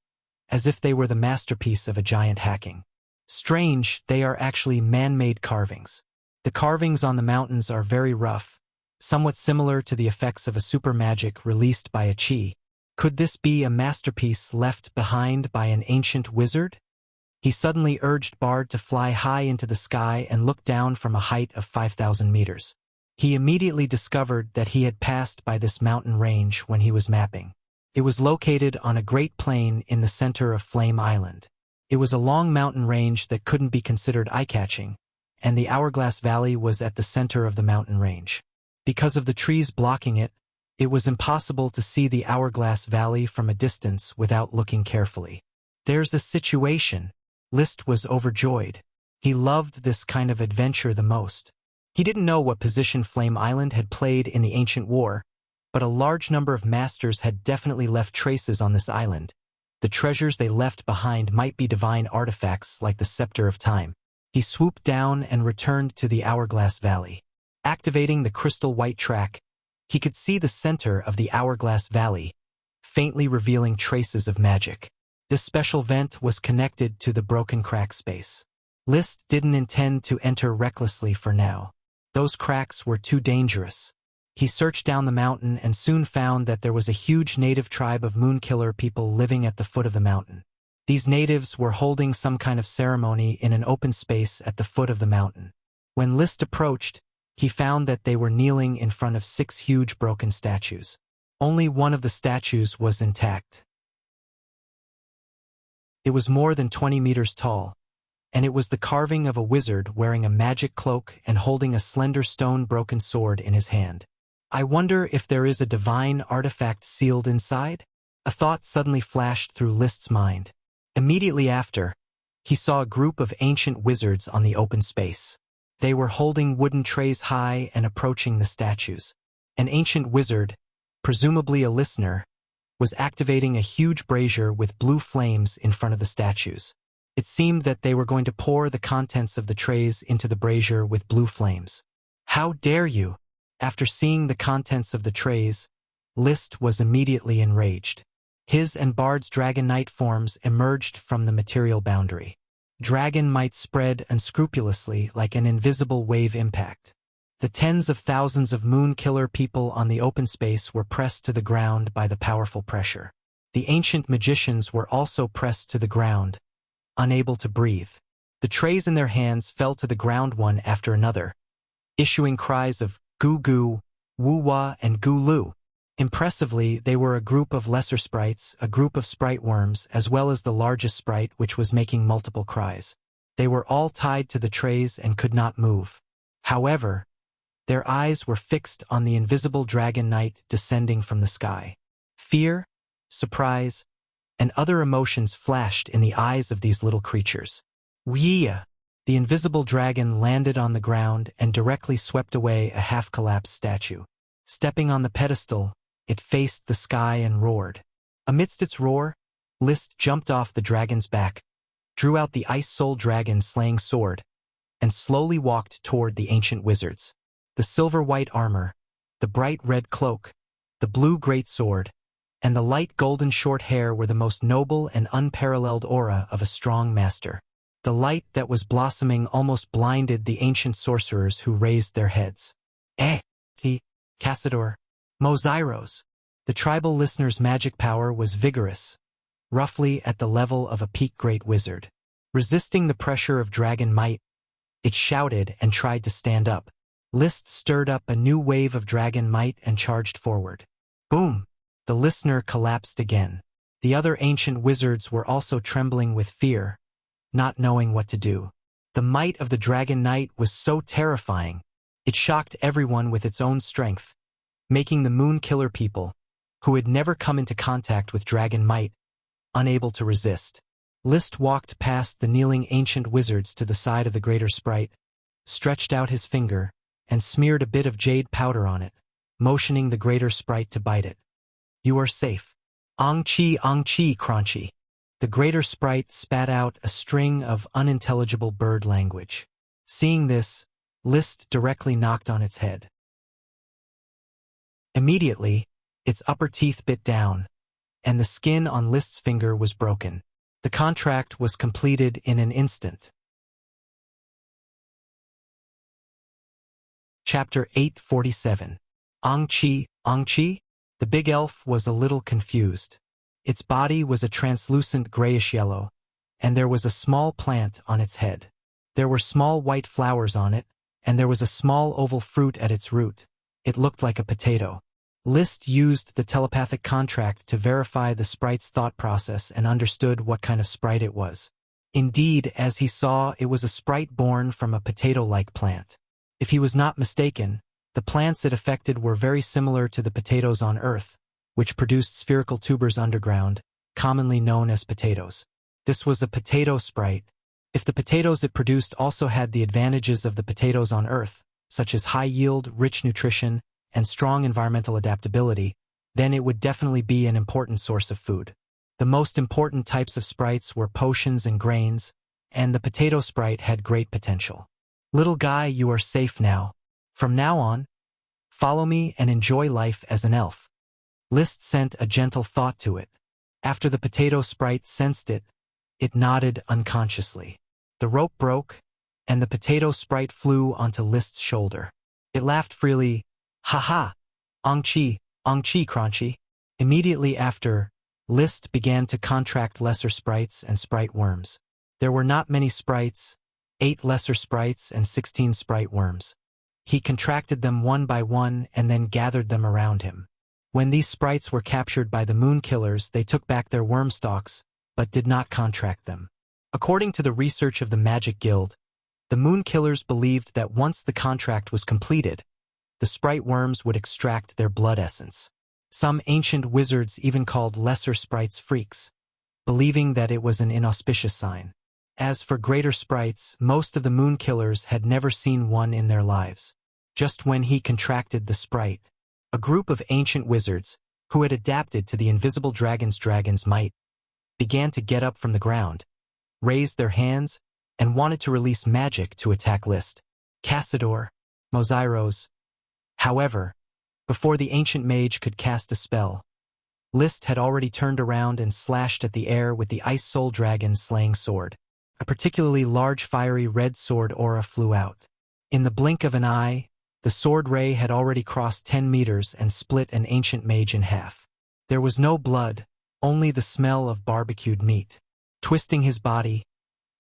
as if they were the masterpiece of a giant hacking. Strange, they are actually man-made carvings. The carvings on the mountains are very rough, somewhat similar to the effects of a super magic released by a chi. Could this be a masterpiece left behind by an ancient wizard? He suddenly urged Bard to fly high into the sky and look down from a height of 5,000 meters. He immediately discovered that he had passed by this mountain range when he was mapping. It was located on a great plain in the center of Flame Island. It was a long mountain range that couldn't be considered eye-catching, and the Hourglass Valley was at the center of the mountain range. Because of the trees blocking it, it was impossible to see the Hourglass Valley from a distance without looking carefully. "There's a situation." List was overjoyed. He loved this kind of adventure the most. He didn't know what position Flame Island had played in the ancient war, but a large number of masters had definitely left traces on this island. The treasures they left behind might be divine artifacts like the Scepter of Time. He swooped down and returned to the Hourglass Valley. Activating the crystal white track, he could see the center of the Hourglass Valley, faintly revealing traces of magic. This special vent was connected to the broken crack space. List didn't intend to enter recklessly for now. Those cracks were too dangerous. He searched down the mountain and soon found that there was a huge native tribe of Moonkiller people living at the foot of the mountain. These natives were holding some kind of ceremony in an open space at the foot of the mountain. When List approached, he found that they were kneeling in front of 6 huge broken statues. Only one of the statues was intact. It was more than 20 meters tall, and it was the carving of a wizard wearing a magic cloak and holding a slender stone-broken sword in his hand. "I wonder if there is a divine artifact sealed inside?" A thought suddenly flashed through List's mind. Immediately after, he saw a group of ancient wizards on the open space. They were holding wooden trays high and approaching the statues. An ancient wizard, presumably a listener, was activating a huge brazier with blue flames in front of the statues. It seemed that they were going to pour the contents of the trays into the brazier with blue flames. "How dare you!" After seeing the contents of the trays, List was immediately enraged. His and Bard's Dragon Knight forms emerged from the material boundary. Dragon might spread unscrupulously like an invisible wave impact. The tens of thousands of Moonkiller people on the open space were pressed to the ground by the powerful pressure. The ancient magicians were also pressed to the ground, unable to breathe. The trays in their hands fell to the ground one after another, issuing cries of "Goo Goo," "Woo-Wah," and "Goo-Loo." Impressively, they were a group of lesser sprites, a group of sprite worms, as well as the largest sprite which was making multiple cries. They were all tied to the trays and could not move. However, their eyes were fixed on the invisible Dragon Knight descending from the sky. Fear, surprise, and other emotions flashed in the eyes of these little creatures. Wuxia! The invisible dragon landed on the ground and directly swept away a half-collapsed statue. Stepping on the pedestal, it faced the sky and roared. Amidst its roar, List jumped off the dragon's back, drew out the Ice Soul Dragon slaying sword, and slowly walked toward the ancient wizards. The silver-white armor, the bright red cloak, the blue greatsword, and the light golden short hair were the most noble and unparalleled aura of a strong master. The light that was blossoming almost blinded the ancient sorcerers who raised their heads. The Cassador, Mozyros. The tribal listener's magic power was vigorous, roughly at the level of a peak great wizard. Resisting the pressure of dragon might, it shouted and tried to stand up. List stirred up a new wave of dragon might and charged forward. Boom! The listener collapsed again. The other ancient wizards were also trembling with fear, not knowing what to do. The might of the Dragon Knight was so terrifying, it shocked everyone with its own strength, making the Moonkiller people, who had never come into contact with dragon might, unable to resist. List walked past the kneeling ancient wizards to the side of the greater sprite, stretched out his finger, and smeared a bit of jade powder on it, motioning the greater sprite to bite it. "You are safe. Ong chi, crunchy." The greater sprite spat out a string of unintelligible bird language. Seeing this, List directly knocked on its head. Immediately, its upper teeth bit down, and the skin on List's finger was broken. The contract was completed in an instant. Chapter 847. Ong chi? The big elf was a little confused. Its body was a translucent grayish-yellow, and there was a small plant on its head. There were small white flowers on it, and there was a small oval fruit at its root. It looked like a potato. Liszt used the telepathic contract to verify the sprite's thought process and understood what kind of sprite it was. Indeed, as he saw, it was a sprite born from a potato-like plant. If he was not mistaken, the plants it affected were very similar to the potatoes on Earth, which produced spherical tubers underground, commonly known as potatoes. This was a potato sprite. If the potatoes it produced also had the advantages of the potatoes on Earth, such as high yield, rich nutrition, and strong environmental adaptability, then it would definitely be an important source of food. The most important types of sprites were potions and grains, and the potato sprite had great potential. Little guy, you are safe now. From now on, follow me and enjoy life as an elf. Liszt sent a gentle thought to it. After the potato sprite sensed it, it nodded unconsciously. The rope broke, and the potato sprite flew onto Liszt's shoulder. It laughed freely, "Ha-ha! Ong-chi, crunchy." Immediately after, Liszt began to contract lesser sprites and sprite worms. There were not many sprites, 8 lesser sprites and 16 sprite worms. He contracted them one by one and then gathered them around him. When these sprites were captured by the moon killers, they took back their worm stalks, but did not contract them. According to the research of the Magic Guild, the moon killers believed that once the contract was completed, the sprite worms would extract their blood essence. Some ancient wizards even called lesser sprites freaks, believing that it was an inauspicious sign. As for greater sprites, most of the moon killers had never seen one in their lives. Just when he contracted the sprite, a group of ancient wizards, who had adapted to the invisible dragon's might, began to get up from the ground, raised their hands, and wanted to release magic to attack Liszt, Cassador, Mozairos. However, before the ancient mage could cast a spell, Liszt had already turned around and slashed at the air with the Ice Soul Dragon's slaying sword. A particularly large fiery red sword aura flew out. In the blink of an eye, the sword ray had already crossed 10 meters and split an ancient mage in half. There was no blood, only the smell of barbecued meat. Twisting his body,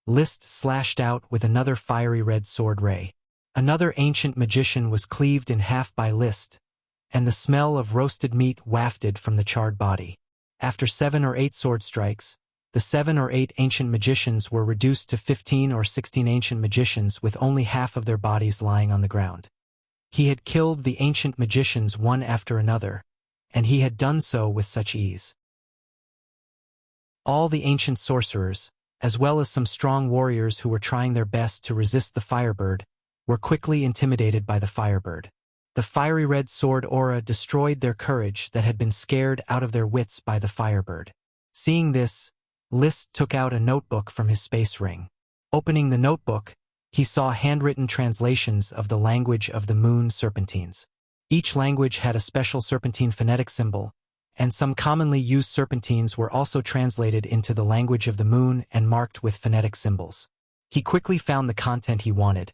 Liszt slashed out with another fiery red sword ray. Another ancient magician was cleaved in half by Liszt, and the smell of roasted meat wafted from the charred body. After 7 or 8 sword strikes, the 7 or 8 ancient magicians were reduced to 15 or 16 ancient magicians with only half of their bodies lying on the ground. He had killed the ancient magicians one after another, and he had done so with such ease. All the ancient sorcerers, as well as some strong warriors who were trying their best to resist the Firebird, were quickly intimidated by the Firebird. The fiery red sword aura destroyed their courage that had been scared out of their wits by the Firebird. Seeing this, Liszt took out a notebook from his space ring. Opening the notebook, he saw handwritten translations of the language of the moon serpentines. Each language had a special serpentine phonetic symbol, and some commonly used serpentines were also translated into the language of the moon and marked with phonetic symbols. He quickly found the content he wanted,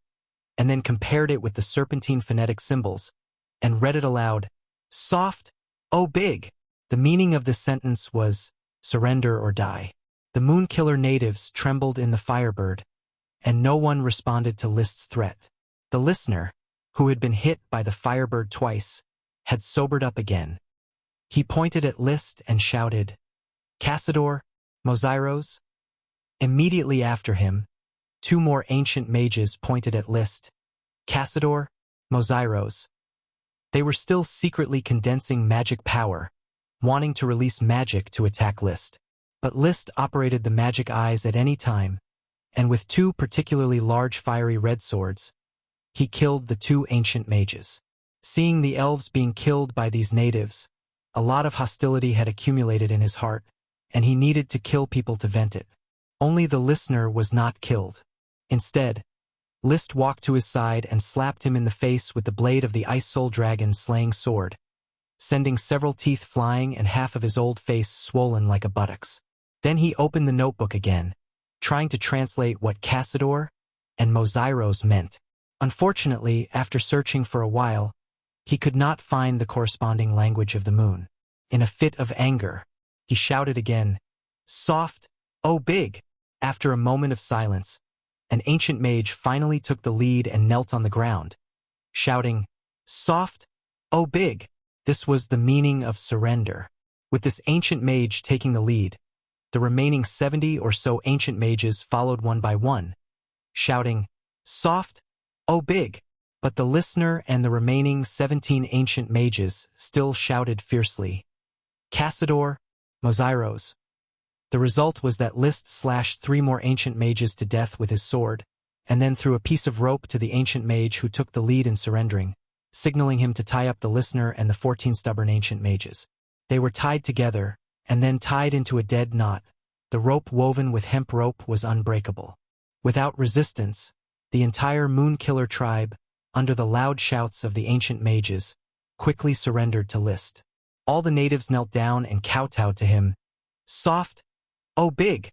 and then compared it with the serpentine phonetic symbols, and read it aloud. "Soft, oh big." The meaning of this sentence was, "Surrender or die." The Moonkiller natives trembled in the Firebird, and no one responded to Liszt's threat. The listener, who had been hit by the Firebird twice, had sobered up again. He pointed at Liszt and shouted, "Cassador, Mozairos?" Immediately after him, 2 more ancient mages pointed at Liszt, "Cassador, Mozairos." They were still secretly condensing magic power, wanting to release magic to attack Liszt. But Liszt operated the magic eyes at any time, and with 2 particularly large fiery red swords, he killed the 2 ancient mages. Seeing the elves being killed by these natives, a lot of hostility had accumulated in his heart, and he needed to kill people to vent it. Only the listener was not killed. Instead, Liszt walked to his side and slapped him in the face with the blade of the Ice Soul Dragon's slaying sword, sending several teeth flying and half of his old face swollen like a buttock's. Then he opened the notebook again, trying to translate what Cassador and Mozairos meant. Unfortunately, after searching for a while, he could not find the corresponding language of the moon. In a fit of anger, he shouted again, "Soft, oh big!" After a moment of silence, an ancient mage finally took the lead and knelt on the ground, shouting, "Soft, oh big!" This was the meaning of surrender. With this ancient mage taking the lead, the remaining 70 or so ancient mages followed one by one, shouting, "Soft, oh big!" But the listener and the remaining 17 ancient mages still shouted fiercely, "Cassador, Mozairos." The result was that Liszt slashed 3 more ancient mages to death with his sword, and then threw a piece of rope to the ancient mage who took the lead in surrendering, signaling him to tie up the listener and the 14 stubborn ancient mages. They were tied together, and then tied into a dead knot. The rope woven with hemp rope was unbreakable. Without resistance, the entire Moonkiller tribe, under the loud shouts of the ancient mages, quickly surrendered to Liszt. All the natives knelt down and kowtowed to him, "Soft, oh big!"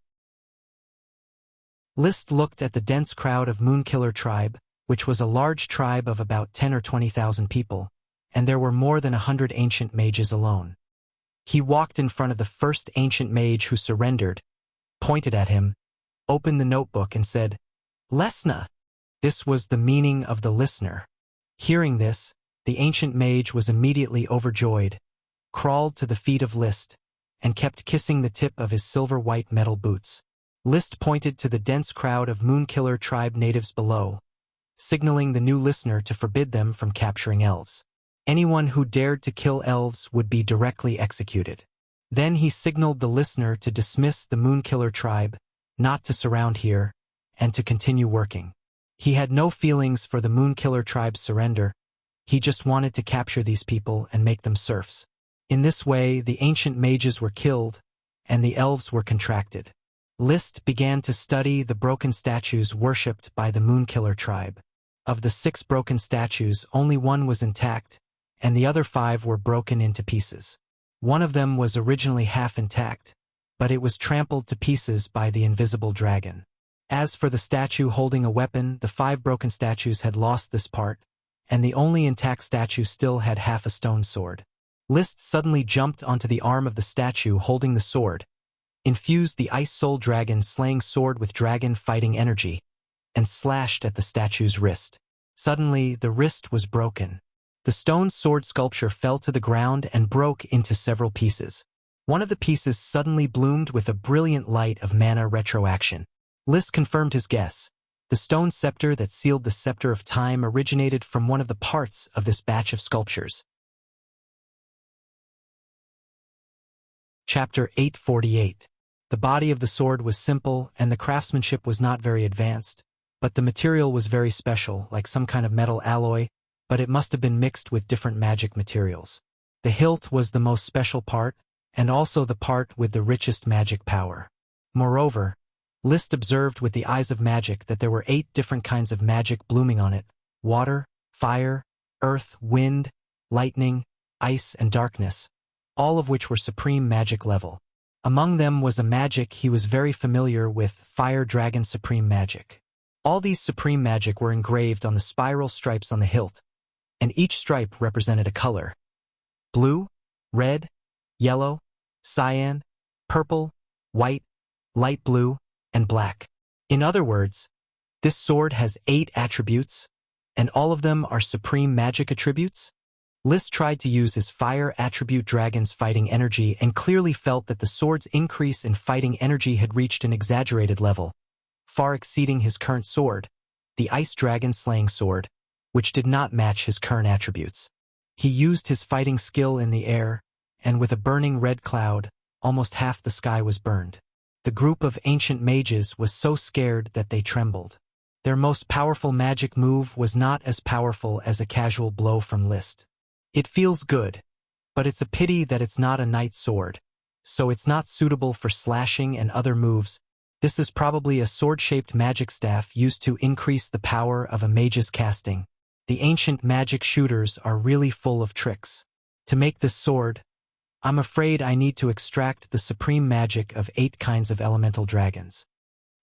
Liszt looked at the dense crowd of Moonkiller tribe, which was a large tribe of about 10 or 20,000 people, and there were more than 100 ancient mages alone. He walked in front of the first ancient mage who surrendered, pointed at him, opened the notebook and said, "Lesna." This was the meaning of the listener. Hearing this, the ancient mage was immediately overjoyed, crawled to the feet of Liszt, and kept kissing the tip of his silver-white metal boots. Liszt pointed to the dense crowd of Moonkiller tribe natives below, signaling the new listener to forbid them from capturing elves. Anyone who dared to kill elves would be directly executed. Then he signaled the listener to dismiss the Moonkiller tribe, not to surround here, and to continue working. He had no feelings for the Moonkiller tribe's surrender. He just wanted to capture these people and make them serfs. In this way, the ancient mages were killed, and the elves were contracted. Liszt began to study the broken statues worshipped by the Moonkiller tribe. Of the 6 broken statues, only 1 was intact, and the other 5 were broken into pieces. One of them was originally half intact, but it was trampled to pieces by the invisible dragon. As for the statue holding a weapon, the 5 broken statues had lost this part, and the only intact statue still had half a stone sword. Liszt suddenly jumped onto the arm of the statue holding the sword, infused the Ice Soul Dragon slaying sword with dragon fighting energy, and slashed at the statue's wrist. Suddenly, the wrist was broken. The stone sword sculpture fell to the ground and broke into several pieces. One of the pieces suddenly bloomed with a brilliant light of mana retroaction. Liszt confirmed his guess. The stone scepter that sealed the scepter of time originated from one of the parts of this batch of sculptures. Chapter 848. The body of the sword was simple and the craftsmanship was not very advanced, but the material was very special, like some kind of metal alloy, but it must have been mixed with different magic materials. The hilt was the most special part, and also the part with the richest magic power. Moreover, Liszt observed with the eyes of magic that there were 8 different kinds of magic blooming on it: water, fire, earth, wind, lightning, ice, and darkness, all of which were supreme magic level. Among them was a magic he was very familiar with, Fire Dragon Supreme Magic. All these supreme magic were engraved on the spiral stripes on the hilt, and each stripe represented a color: blue, red, yellow, cyan, purple, white, light blue, and black. In other words, this sword has 8 attributes, and all of them are supreme magic attributes? Liszt tried to use his fire attribute dragon's fighting energy and clearly felt that the sword's increase in fighting energy had reached an exaggerated level, far exceeding his current sword, the ice dragon slaying sword, which did not match his current attributes. He used his fighting skill in the air, and with a burning red cloud, almost half the sky was burned. The group of ancient mages was so scared that they trembled. Their most powerful magic move was not as powerful as a casual blow from Liszt. It feels good, but it's a pity that it's not a knight's sword, so it's not suitable for slashing and other moves. This is probably a sword-shaped magic staff used to increase the power of a mage's casting. The ancient magic shooters are really full of tricks. To make this sword, I'm afraid I need to extract the supreme magic of 8 kinds of elemental dragons.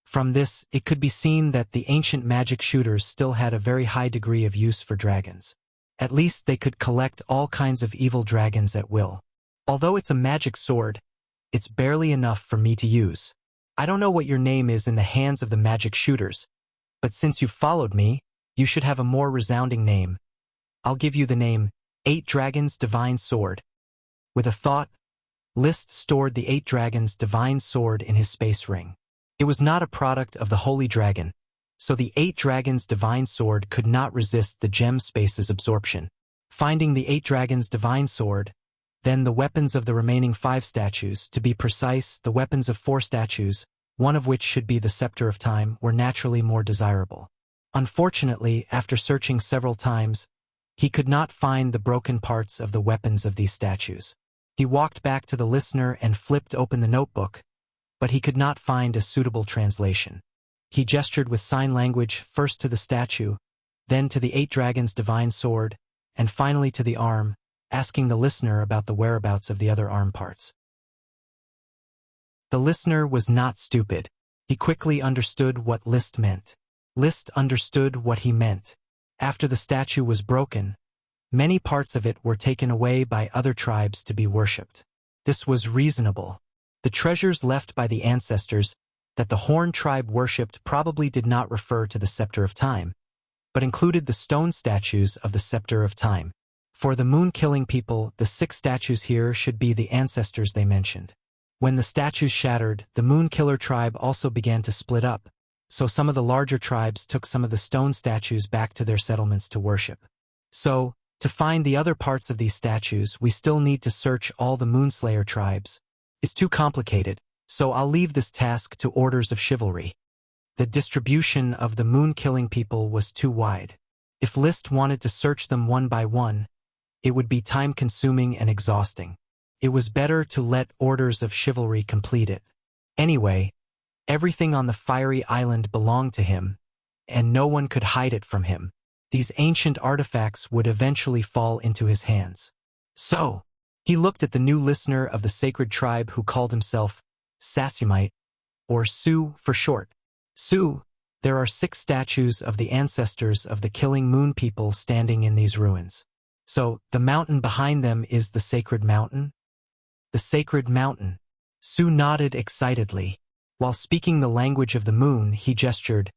From this, it could be seen that the ancient magic shooters still had a very high degree of use for dragons. At least they could collect all kinds of evil dragons at will. Although it's a magic sword, it's barely enough for me to use. I don't know what your name is in the hands of the magic shooters, But since you've followed me, you should have a more resounding name. I'll give you the name, 8 Dragons Divine Sword. With a thought, List stored the 8 Dragons Divine Sword in his space ring. It was not a product of the Holy Dragon, so the 8 Dragons Divine Sword could not resist the gem space's absorption. Finding the 8 Dragons Divine Sword, then the weapons of the remaining 5 statues, to be precise, the weapons of 4 statues, one of which should be the Scepter of Time, were naturally more desirable. Unfortunately, after searching several times, he could not find the broken parts of the weapons of these statues. He walked back to the listener and flipped open the notebook, but he could not find a suitable translation. He gestured with sign language first to the statue, then to the 8 Dragons Divine Sword, and finally to the arm, asking the listener about the whereabouts of the other arm parts. The listener was not stupid. He quickly understood what List meant. List understood what he meant. After the statue was broken, many parts of it were taken away by other tribes to be worshipped. This was reasonable. The treasures left by the ancestors that the Horn tribe worshipped probably did not refer to the Scepter of Time, but included the stone statues of the Scepter of Time. For the moon-killing people, the 6 statues here should be the ancestors they mentioned. When the statues shattered, the Moon-Killer tribe also began to split up, so some of the larger tribes took some of the stone statues back to their settlements to worship. So, to find the other parts of these statues, we still need to search all the Moonslayer tribes. It's too complicated, so I'll leave this task to orders of chivalry. The distribution of the moon-killing people was too wide. If List wanted to search them one by one, it would be time-consuming and exhausting. It was better to let orders of chivalry complete it. Anyway, everything on the fiery island belonged to him, and no one could hide it from him. These ancient artifacts would eventually fall into his hands. So, he looked at the new listener of the sacred tribe who called himself Sasumite, or Su for short. Su, there are 6 statues of the ancestors of the killing moon people standing in these ruins. So, the mountain behind them is the sacred mountain? The sacred mountain. Su nodded excitedly. While speaking the language of the moon, he gestured.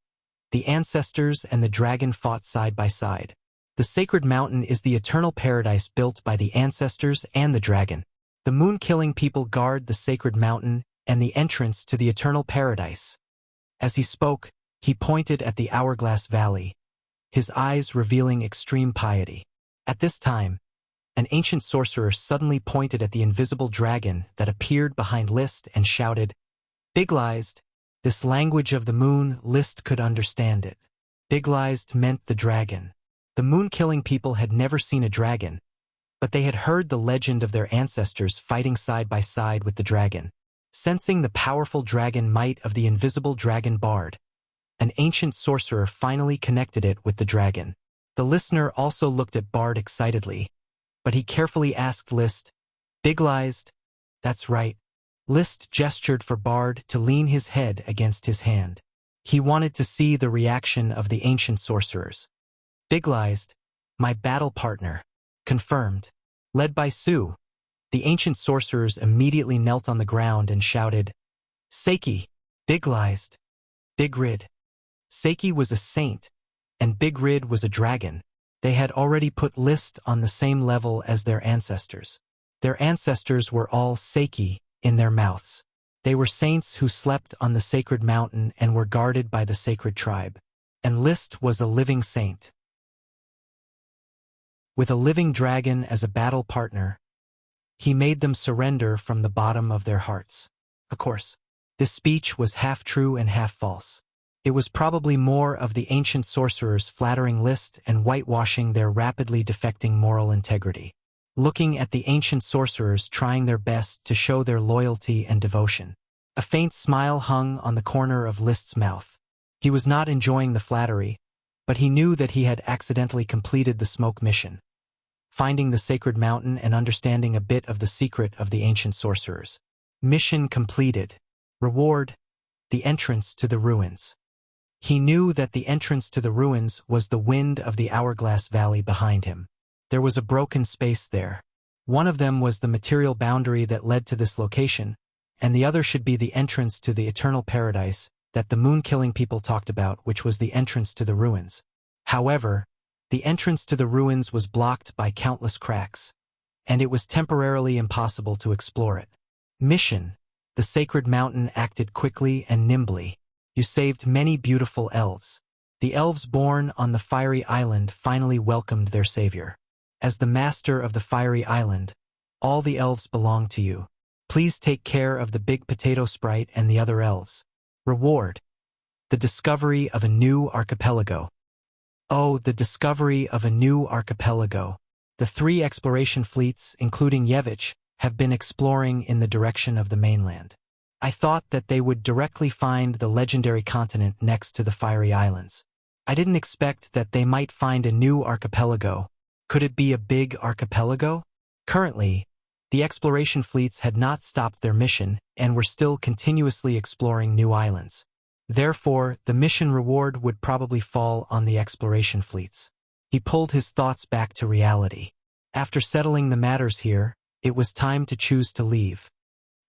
The ancestors and the dragon fought side by side. The sacred mountain is the eternal paradise built by the ancestors and the dragon. The moon-killing people guard the sacred mountain and the entrance to the eternal paradise. As he spoke, he pointed at the Hourglass Valley, his eyes revealing extreme piety. At this time, an ancient sorcerer suddenly pointed at the invisible dragon that appeared behind List and shouted, Biglised. This language of the moon, List could understand it. Biglised meant the dragon. The moon-killing people had never seen a dragon, but they had heard the legend of their ancestors fighting side by side with the dragon. Sensing the powerful dragon might of the invisible dragon Bard, an ancient sorcerer finally connected it with the dragon. The listener also looked at Bard excitedly, but he carefully asked List, Biglised? That's right. List gestured for Bard to lean his head against his hand. He wanted to see the reaction of the ancient sorcerers. Biglised, my battle partner. Confirmed. Led by Su, the ancient sorcerers immediately knelt on the ground and shouted, Seiki, Biglised, Bigrid. Seiki was a saint, and Bigrid was a dragon. They had already put List on the same level as their ancestors. Their ancestors were all Seiki in their mouths. They were saints who slept on the sacred mountain and were guarded by the sacred tribe. And List was a living saint. With a living dragon as a battle partner, he made them surrender from the bottom of their hearts. Of course, this speech was half true and half false. It was probably more of the ancient sorcerers flattering List and whitewashing their rapidly defecting moral integrity. Looking at the ancient sorcerers trying their best to show their loyalty and devotion. A faint smile hung on the corner of List's mouth. He was not enjoying the flattery, but he knew that he had accidentally completed the smoke mission, finding the sacred mountain and understanding a bit of the secret of the ancient sorcerers. Mission completed. Reward, the entrance to the ruins. He knew that the entrance to the ruins was the wind of the Hourglass Valley behind him. There was a broken space there. One of them was the material boundary that led to this location, and the other should be the entrance to the eternal paradise that the moon-killing people talked about, which was the entrance to the ruins. However, the entrance to the ruins was blocked by countless cracks, and it was temporarily impossible to explore it. Mission: the sacred mountain acted quickly and nimbly. You saved many beautiful elves. The elves born on the fiery island finally welcomed their savior. As the master of the fiery island, all the elves belong to you. Please take care of the big potato sprite and the other elves. Reward: the discovery of a new archipelago. Oh, the discovery of a new archipelago. The 3 exploration fleets, including Yevich, have been exploring in the direction of the mainland. I thought that they would directly find the legendary continent next to the fiery islands. I didn't expect that they might find a new archipelago. Could it be a big archipelago? Currently, the exploration fleets had not stopped their mission and were still continuously exploring new islands. Therefore, the mission reward would probably fall on the exploration fleets. He pulled his thoughts back to reality. After settling the matters here, it was time to choose to leave.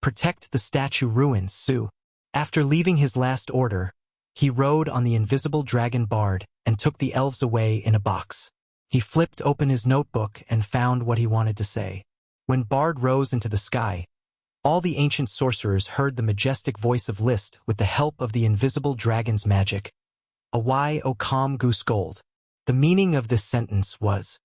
Protect the statue ruins, Sue. After leaving his last order, he rode on the invisible dragon Bard and took the elves away in a box. He flipped open his notebook and found what he wanted to say. When Bard rose into the sky, all the ancient sorcerers heard the majestic voice of Liszt with the help of the invisible dragon's magic. Away, O calm goose gold. The meaning of this sentence was: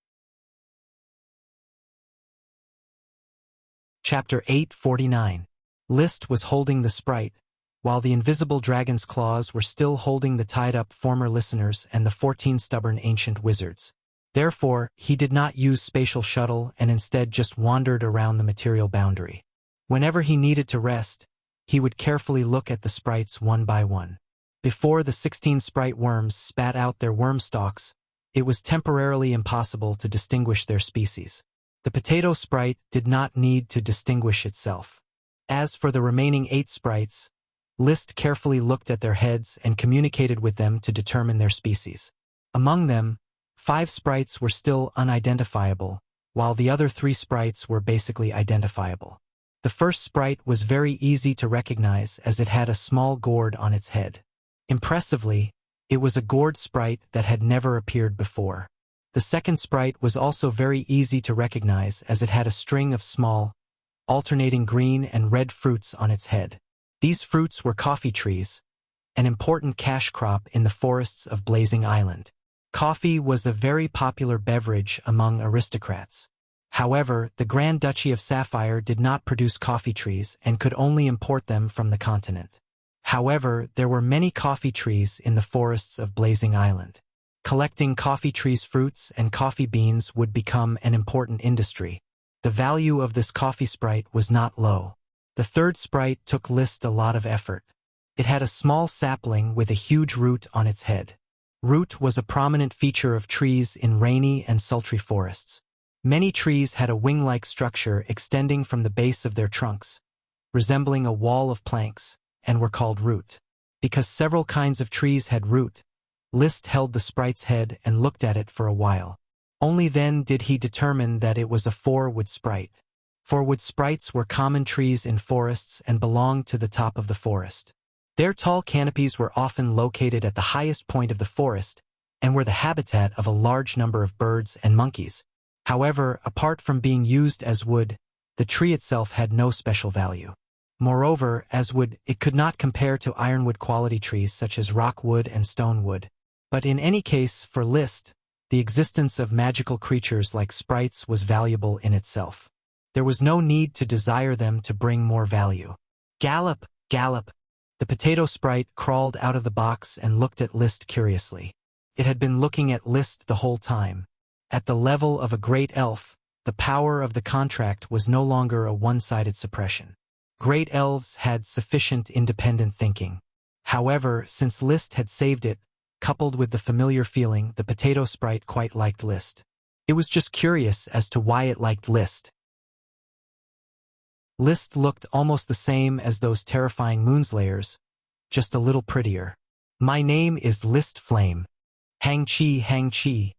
Chapter 849. Liszt was holding the sprite, while the invisible dragon's claws were still holding the tied-up former listeners and the 14 stubborn ancient wizards. Therefore, he did not use spatial shuttle and instead just wandered around the material boundary. Whenever he needed to rest, he would carefully look at the sprites one by one. Before the 16 sprite worms spat out their worm stalks, it was temporarily impossible to distinguish their species. The potato sprite did not need to distinguish itself. As for the remaining 8 sprites, Liszt carefully looked at their heads and communicated with them to determine their species. Among them, 5 sprites were still unidentifiable, while the other 3 sprites were basically identifiable. The first sprite was very easy to recognize as it had a small gourd on its head. Impressively, it was a gourd sprite that had never appeared before. The second sprite was also very easy to recognize as it had a string of small, alternating green and red fruits on its head. These fruits were coffee trees, an important cash crop in the forests of Blazing Island. Coffee was a very popular beverage among aristocrats. However, the Grand Duchy of Sapphire did not produce coffee trees and could only import them from the continent. However, there were many coffee trees in the forests of Blazing Island. Collecting coffee trees' fruits and coffee beans would become an important industry. The value of this coffee sprite was not low. The third sprite took Liszt a lot of effort. It had a small sapling with a huge root on its head. Root was a prominent feature of trees in rainy and sultry forests. Many trees had a wing-like structure extending from the base of their trunks, resembling a wall of planks, and were called root. Because several kinds of trees had root, Liszt held the sprite's head and looked at it for a while. Only then did he determine that it was a 4-wood sprite. 4-wood sprites were common trees in forests and belonged to the top of the forest. Their tall canopies were often located at the highest point of the forest and were the habitat of a large number of birds and monkeys. However, apart from being used as wood, the tree itself had no special value. Moreover, as wood, it could not compare to ironwood quality trees such as rockwood and stonewood. But in any case, for Liszt, the existence of magical creatures like sprites was valuable in itself. There was no need to desire them to bring more value. Gallop, gallop! The potato sprite crawled out of the box and looked at Liszt curiously. It had been looking at Liszt the whole time. At the level of a great elf, the power of the contract was no longer a one-sided suppression. Great elves had sufficient independent thinking. However, since Liszt had saved it, coupled with the familiar feeling, the potato sprite quite liked Liszt. It was just curious as to why it liked Liszt. Liszt looked almost the same as those terrifying moonslayers, just a little prettier. My name is Liszt Flame. Hang Chi, Hang Chi.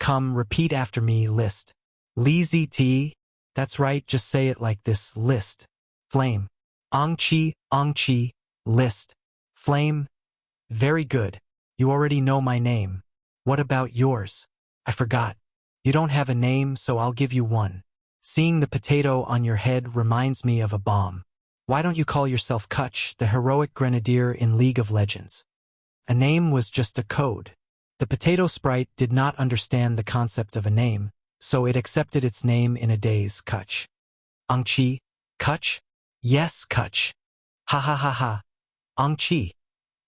Come, repeat after me, Liszt. Li T. That's right, just say it like this, Liszt. Flame. Ong Chi, Liszt. Flame? Very good. You already know my name. What about yours? I forgot. You don't have a name, so I'll give you one. Seeing the potato on your head reminds me of a bomb. Why don't you call yourself Kutch, the heroic grenadier in League of Legends? A name was just a code. The potato sprite did not understand the concept of a name, so it accepted its name in a daze. Kutch. Angchi? Kutch? Yes, Kutch. Ha ha ha ha. Angchi.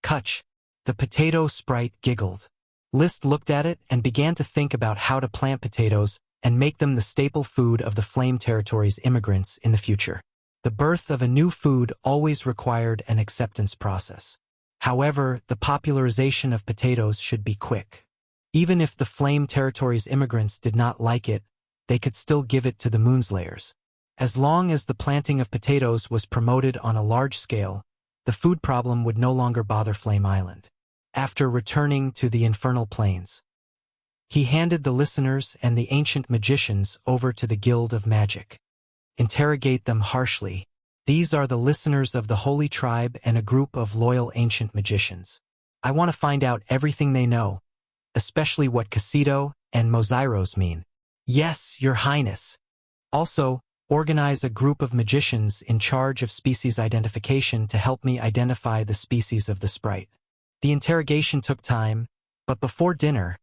Kutch. The potato sprite giggled. List looked at it and began to think about how to plant potatoes and make them the staple food of the Flame Territory's immigrants in the future. The birth of a new food always required an acceptance process. However, the popularization of potatoes should be quick. Even if the Flame Territory's immigrants did not like it, they could still give it to the Moonslayers. As long as the planting of potatoes was promoted on a large scale, the food problem would no longer bother Flame Island. After returning to the Infernal Plains, he handed the listeners and the ancient magicians over to the Guild of Magic. Interrogate them harshly. These are the listeners of the Holy Tribe and a group of loyal ancient magicians. I want to find out everything they know, especially what Casito and Mozairos mean. Yes, Your Highness. Also, organize a group of magicians in charge of species identification to help me identify the species of the sprite. The interrogation took time, but before dinner,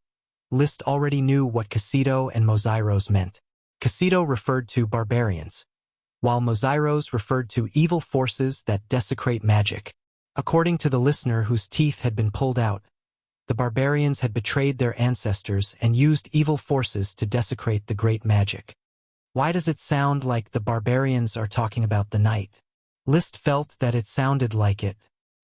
List already knew what Casito and Mozairos meant. Casito referred to barbarians, while Mozairos referred to evil forces that desecrate magic. According to the listener whose teeth had been pulled out, the barbarians had betrayed their ancestors and used evil forces to desecrate the great magic. Why does it sound like the barbarians are talking about the night? List felt that it sounded like it.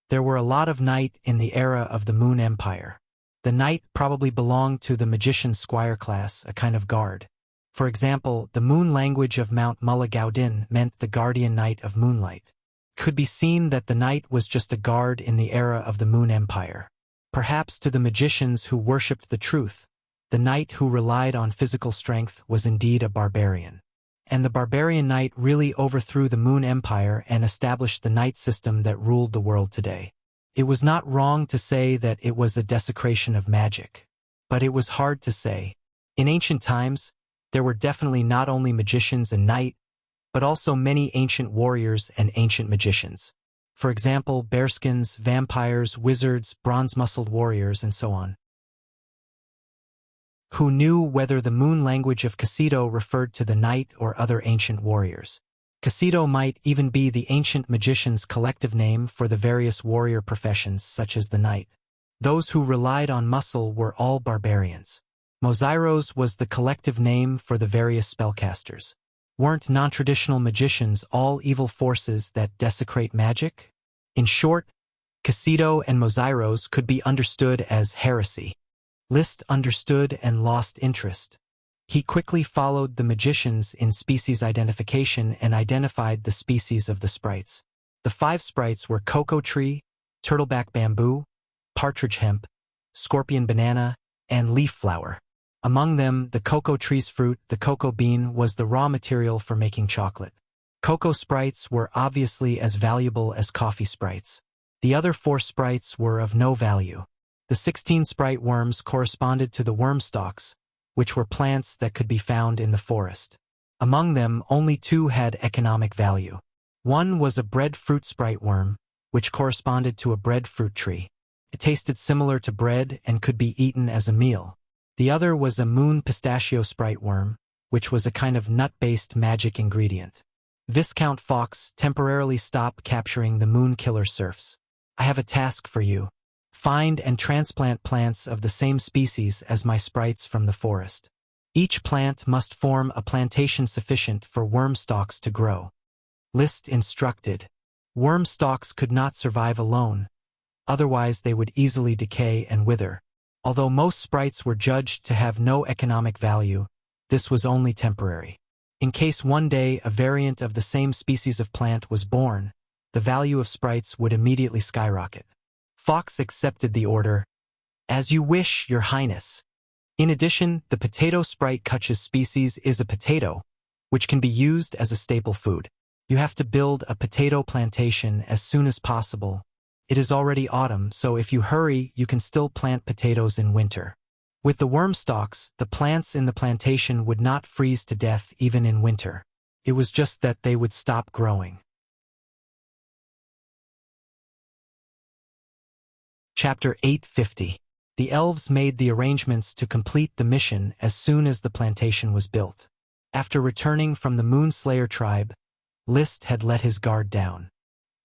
There were a lot of night in the era of the Moon Empire. The night probably belonged to the magician squire class, a kind of guard. For example, the moon language of Mount Mulligaudin meant the guardian knight of moonlight. Could be seen that the knight was just a guard in the era of the Moon Empire. Perhaps to the magicians who worshipped the truth, the knight who relied on physical strength was indeed a barbarian. And the barbarian knight really overthrew the Moon Empire and established the knight system that ruled the world today. It was not wrong to say that it was a desecration of magic. But it was hard to say. In ancient times, there were definitely not only magicians and knight, but also many ancient warriors and ancient magicians. For example, bearskins, vampires, wizards, bronze-muscled warriors, and so on, who knew whether the moon language of Casito referred to the knight or other ancient warriors. Casito might even be the ancient magician's collective name for the various warrior professions such as the knight. Those who relied on muscle were all barbarians. Mozairos was the collective name for the various spellcasters. Weren't non-traditional magicians all evil forces that desecrate magic? In short, Casito and Mozairos could be understood as heresy. List understood and lost interest. He quickly followed the magicians in species identification and identified the species of the sprites. The 5 sprites were cocoa tree, turtleback bamboo, partridge hemp, scorpion banana, and leaf flower. Among them, the cocoa tree's fruit, the cocoa bean, was the raw material for making chocolate. Cocoa sprites were obviously as valuable as coffee sprites. The other 4 sprites were of no value. The 16 sprite worms corresponded to the worm stalks, which were plants that could be found in the forest. Among them, only 2 had economic value. One was a breadfruit sprite worm, which corresponded to a breadfruit tree. It tasted similar to bread and could be eaten as a meal. The other was a moon pistachio sprite worm, which was a kind of nut-based magic ingredient. Viscount Fox temporarily stopped capturing the moon killer serfs. I have a task for you. Find and transplant plants of the same species as my sprites from the forest. Each plant must form a plantation sufficient for worm stalks to grow. List instructed. Worm stalks could not survive alone, otherwise they would easily decay and wither. Although most sprites were judged to have no economic value, this was only temporary. In case one day a variant of the same species of plant was born, the value of sprites would immediately skyrocket. Fox accepted the order. As you wish, Your Highness. In addition, the potato sprite Kutch's species is a potato, which can be used as a staple food. You have to build a potato plantation as soon as possible. It is already autumn, so if you hurry, you can still plant potatoes in winter. With the worm stalks, the plants in the plantation would not freeze to death even in winter. It was just that they would stop growing. Chapter 850. The elves made the arrangements to complete the mission as soon as the plantation was built. After returning from the Moonslayer tribe, List had let his guard down.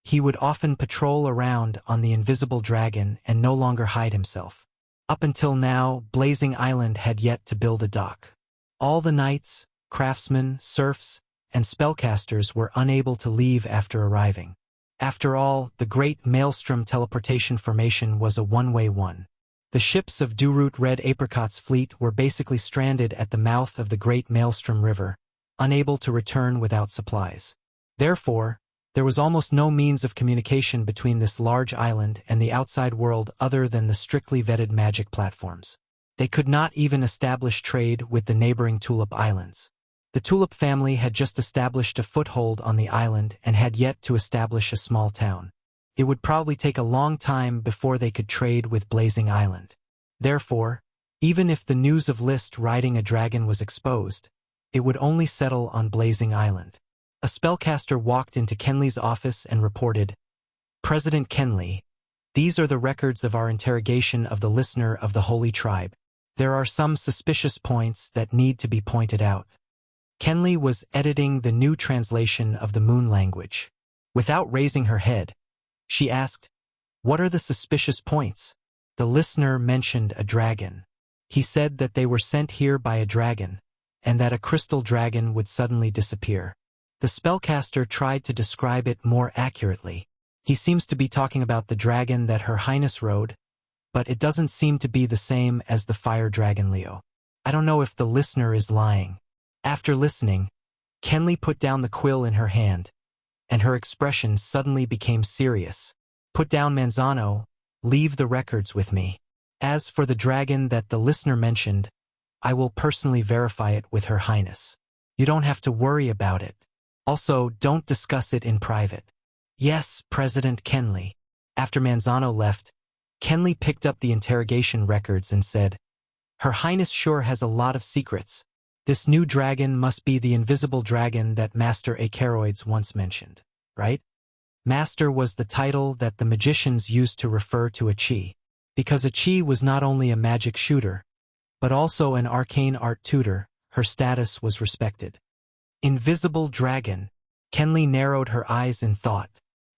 He would often patrol around on the invisible dragon and no longer hide himself. Up until now, Blazing Island had yet to build a dock. All the knights, craftsmen, serfs, and spellcasters were unable to leave after arriving. After all, the Great Maelstrom teleportation formation was a one-way one. The ships of Durut Red Apricot's fleet were basically stranded at the mouth of the Great Maelstrom River, unable to return without supplies. Therefore, there was almost no means of communication between this large island and the outside world other than the strictly vetted magic platforms. They could not even establish trade with the neighboring Tulip Islands. The Tulip family had just established a foothold on the island and had yet to establish a small town. It would probably take a long time before they could trade with Blazing Island. Therefore, even if the news of List riding a dragon was exposed, it would only settle on Blazing Island. A spellcaster walked into Kenley's office and reported, "President Kenley, these are the records of our interrogation of the listener of the Holy Tribe. There are some suspicious points that need to be pointed out." Kenley was editing the new translation of the Moon language. Without raising her head, she asked, "What are the suspicious points?" The listener mentioned a dragon. He said that they were sent here by a dragon, and that a crystal dragon would suddenly disappear. The spellcaster tried to describe it more accurately. He seems to be talking about the dragon that Her Highness rode, but it doesn't seem to be the same as the fire dragon Leo. I don't know if the listener is lying. After listening, Kenley put down the quill in her hand, and her expression suddenly became serious. "Put down Manzano, leave the records with me. As for the dragon that the listener mentioned, I will personally verify it with Her Highness. You don't have to worry about it. Also, don't discuss it in private." "Yes, President Kenley." After Manzano left, Kenley picked up the interrogation records and said, "Her Highness sure has a lot of secrets. This new dragon must be the invisible dragon that Master Acaroids once mentioned, right?" Master was the title that the magicians used to refer to a chi, because a chi was not only a magic shooter, but also an arcane art tutor. Her status was respected. Invisible dragon. Kenley narrowed her eyes in thought.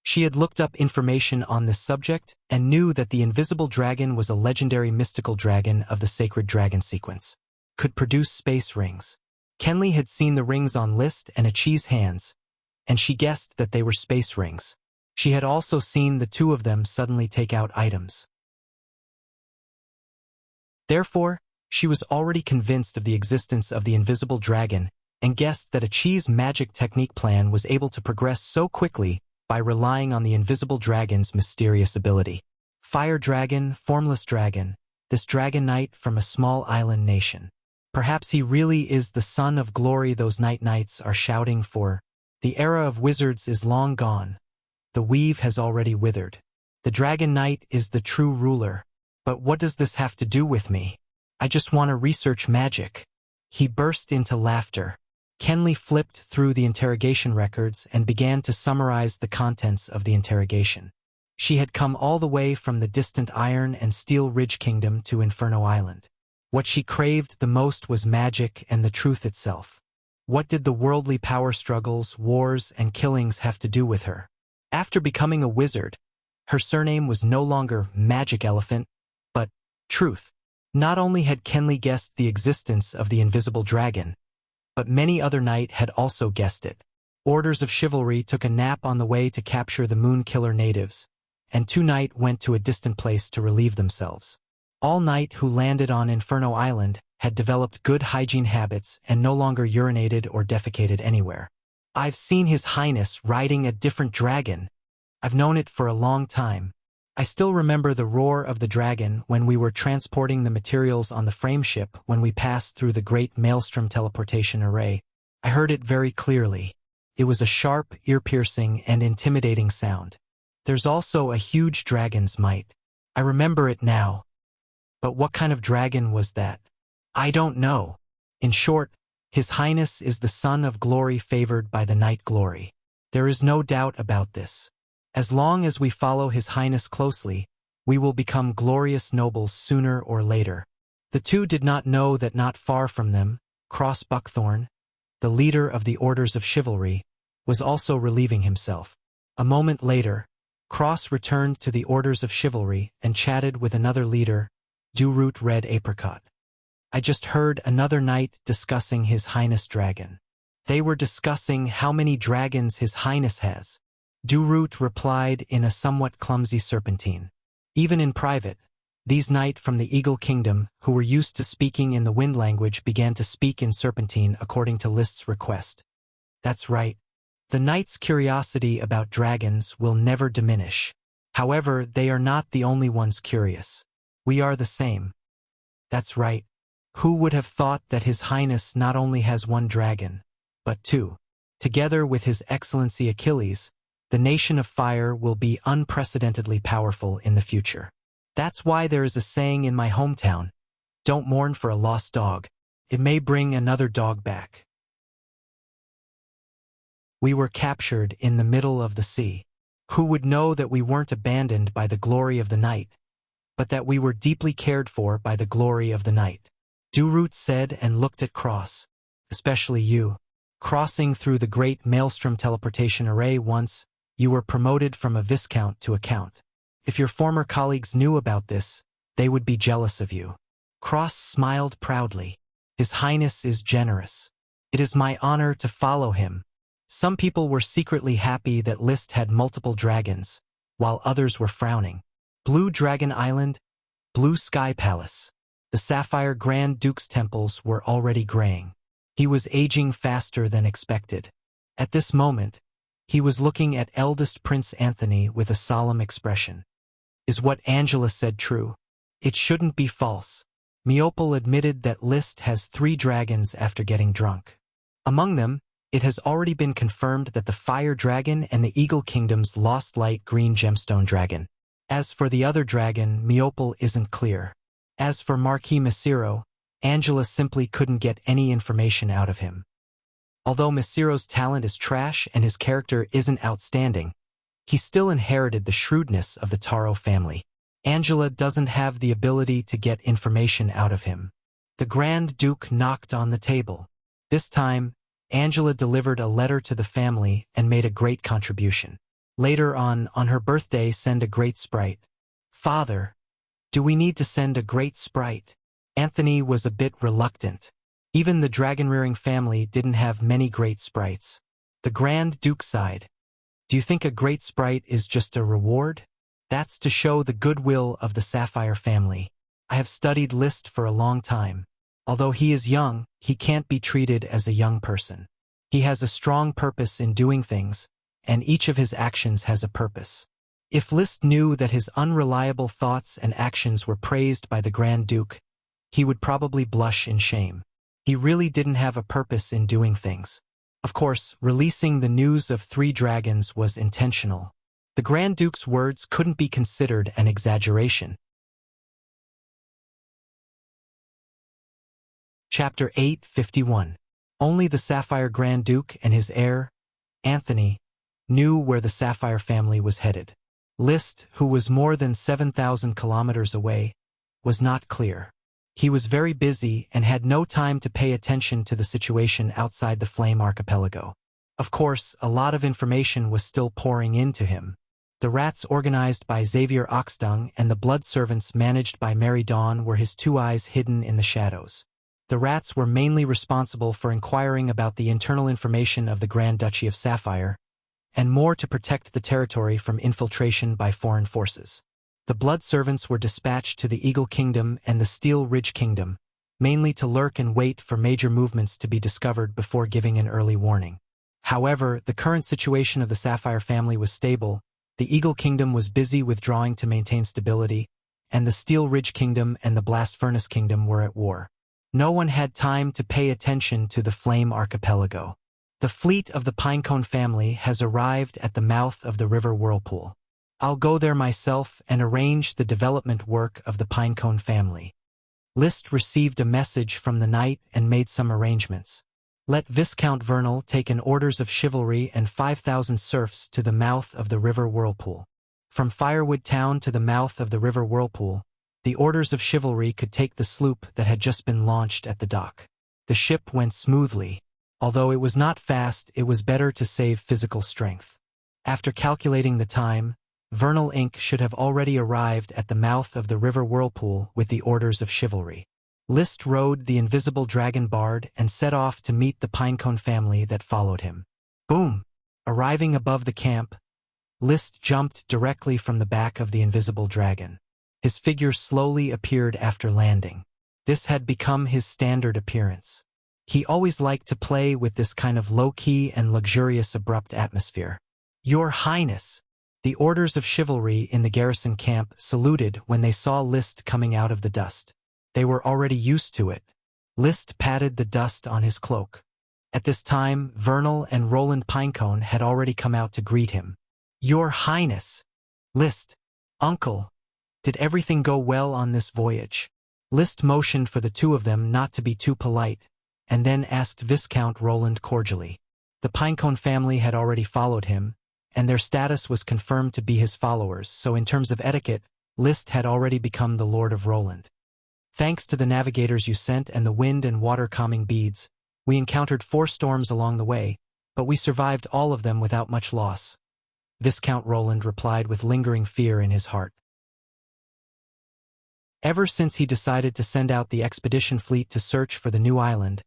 She had looked up information on this subject and knew that the invisible dragon was a legendary mystical dragon of the sacred dragon sequence. Could produce space rings. Kenley had seen the rings on List and Achi's hands, and she guessed that they were space rings. She had also seen the two of them suddenly take out items. Therefore, she was already convinced of the existence of the invisible dragon and guessed that Achi's magic technique plan was able to progress so quickly by relying on the invisible dragon's mysterious ability. Fire dragon, formless dragon, this dragon knight from a small island nation. Perhaps he really is the son of glory those night knights are shouting for. The era of wizards is long gone. The weave has already withered. The dragon knight is the true ruler. But what does this have to do with me? I just want to research magic. He burst into laughter. Kenley flipped through the interrogation records and began to summarize the contents of the interrogation. She had come all the way from the distant Iron and Steel Ridge Kingdom to Inferno Island. What she craved the most was magic and the truth itself. What did the worldly power struggles, wars, and killings have to do with her? After becoming a wizard, her surname was no longer Magic Elephant, but Truth. Not only had Kenley guessed the existence of the invisible dragon, but many other knights had also guessed it. Orders of Chivalry took a nap on the way to capture the Moon Killer natives, and 2 knights went to a distant place to relieve themselves. All knights who landed on Inferno Island had developed good hygiene habits and no longer urinated or defecated anywhere. I've seen His Highness riding a different dragon. I've known it for a long time. I still remember the roar of the dragon when we were transporting the materials on the frameship when we passed through the Great Maelstrom teleportation array. I heard it very clearly. It was a sharp, ear-piercing, and intimidating sound. There's also a huge dragon's might. I remember it now. But what kind of dragon was that? I don't know. In short, His Highness is the son of glory favored by the night glory. There is no doubt about this. As long as we follow His Highness closely, we will become glorious nobles sooner or later. The two did not know that not far from them, Cross Buckthorn, the leader of the Orders of Chivalry, was also relieving himself. A moment later, Cross returned to the Orders of Chivalry and chatted with another leader, Dewroot Red Apricot. I just heard another knight discussing His Highness Dragon. They were discussing how many dragons His Highness has. Dewroot replied in a somewhat clumsy serpentine. Even in private, these knights from the Eagle Kingdom, who were used to speaking in the wind language, began to speak in serpentine according to List's request. That's right. The knights' curiosity about dragons will never diminish. However, they are not the only ones curious. We are the same. That's right. Who would have thought that His Highness not only has one dragon, but two? Together with His Excellency Achilles, the nation of fire will be unprecedentedly powerful in the future. That's why there is a saying in my hometown, don't mourn for a lost dog. It may bring another dog back. We were captured in the middle of the sea. Who would know that we weren't abandoned by the glory of the night, but that we were deeply cared for by the glory of the night? Dewroot said and looked at Cross. Especially you. Crossing through the great Maelstrom teleportation array once, you were promoted from a viscount to a count. If your former colleagues knew about this, they would be jealous of you. Cross smiled proudly. His Highness is generous. It is my honor to follow him. Some people were secretly happy that List had multiple dragons, while others were frowning. Blue Dragon Island, Blue Sky Palace. The Sapphire Grand Duke's temples were already graying. He was aging faster than expected. At this moment, he was looking at eldest Prince Anthony with a solemn expression. Is what Angela said true? It shouldn't be false. Meopel admitted that List has 3 dragons after getting drunk. Among them, it has already been confirmed that the Fire Dragon and the Eagle Kingdom's lost light green gemstone dragon. As for the other dragon, Meopel isn't clear. As for Marquis Messiro, Angela simply couldn't get any information out of him. Although Messiro's talent is trash and his character isn't outstanding, he still inherited the shrewdness of the Taro family. Angela doesn't have the ability to get information out of him. The Grand Duke knocked on the table. This time, Angela delivered a letter to the family and made a great contribution. Later on her birthday, send a great sprite. Father, do we need to send a great sprite? Anthony was a bit reluctant. Even the dragon-rearing family didn't have many great sprites. The Grand Duke sighed. Do you think a great sprite is just a reward? That's to show the goodwill of the Sapphire family. I have studied List for a long time. Although he is young, he can't be treated as a young person. He has a strong purpose in doing things, and each of his actions has a purpose. If List knew that his unreliable thoughts and actions were praised by the Grand Duke, he would probably blush in shame. He really didn't have a purpose in doing things. Of course, releasing the news of 3 dragons was intentional. The Grand Duke's words couldn't be considered an exaggeration. Chapter 851. Only the Sapphire Grand Duke and his heir, Anthony, knew where the Sapphire family was headed. List, who was more than 7,000 kilometers away, was not clear. He was very busy and had no time to pay attention to the situation outside the Flame Archipelago. Of course, a lot of information was still pouring into him. The rats organized by Xavier Oxdung and the blood servants managed by Mary Dawn were his 2 eyes hidden in the shadows. The rats were mainly responsible for inquiring about the internal information of the Grand Duchy of Sapphire, and more to protect the territory from infiltration by foreign forces. The blood servants were dispatched to the Eagle Kingdom and the Steel Ridge Kingdom, mainly to lurk and wait for major movements to be discovered before giving an early warning. However, the current situation of the Sapphire family was stable, the Eagle Kingdom was busy withdrawing to maintain stability, and the Steel Ridge Kingdom and the Blast Furnace Kingdom were at war. No one had time to pay attention to the Flame Archipelago. The fleet of the Pinecone family has arrived at the mouth of the River Whirlpool. I'll go there myself and arrange the development work of the Pinecone family. List received a message from the knight and made some arrangements. Let Viscount Vernal take an orders of chivalry and 5,000 serfs to the mouth of the river Whirlpool. From Firewood Town to the mouth of the river Whirlpool, the orders of chivalry could take the sloop that had just been launched at the dock. The ship went smoothly. Although it was not fast, it was better to save physical strength. After calculating the time, Vernal Inc. should have already arrived at the mouth of the river Whirlpool with the orders of chivalry. List rode the invisible dragon bard and set off to meet the Pinecone family that followed him. Boom! Arriving above the camp, List jumped directly from the back of the invisible dragon. His figure slowly appeared after landing. This had become his standard appearance. He always liked to play with this kind of low-key and luxurious abrupt atmosphere. Your Highness! The orders of chivalry in the garrison camp saluted when they saw List coming out of the dust. They were already used to it. List patted the dust on his cloak. At this time, Vernal and Roland Pinecone had already come out to greet him. Your Highness! List! Uncle! Did everything go well on this voyage? List motioned for the two of them not to be too polite, and then asked Viscount Roland cordially. The Pinecone family had already followed him, and their status was confirmed to be his followers, so in terms of etiquette, List had already become the Lord of Roland. Thanks to the navigators you sent and the wind and water calming beads, we encountered 4 storms along the way, but we survived all of them without much loss. Viscount Roland replied with lingering fear in his heart. Ever since he decided to send out the expedition fleet to search for the new island,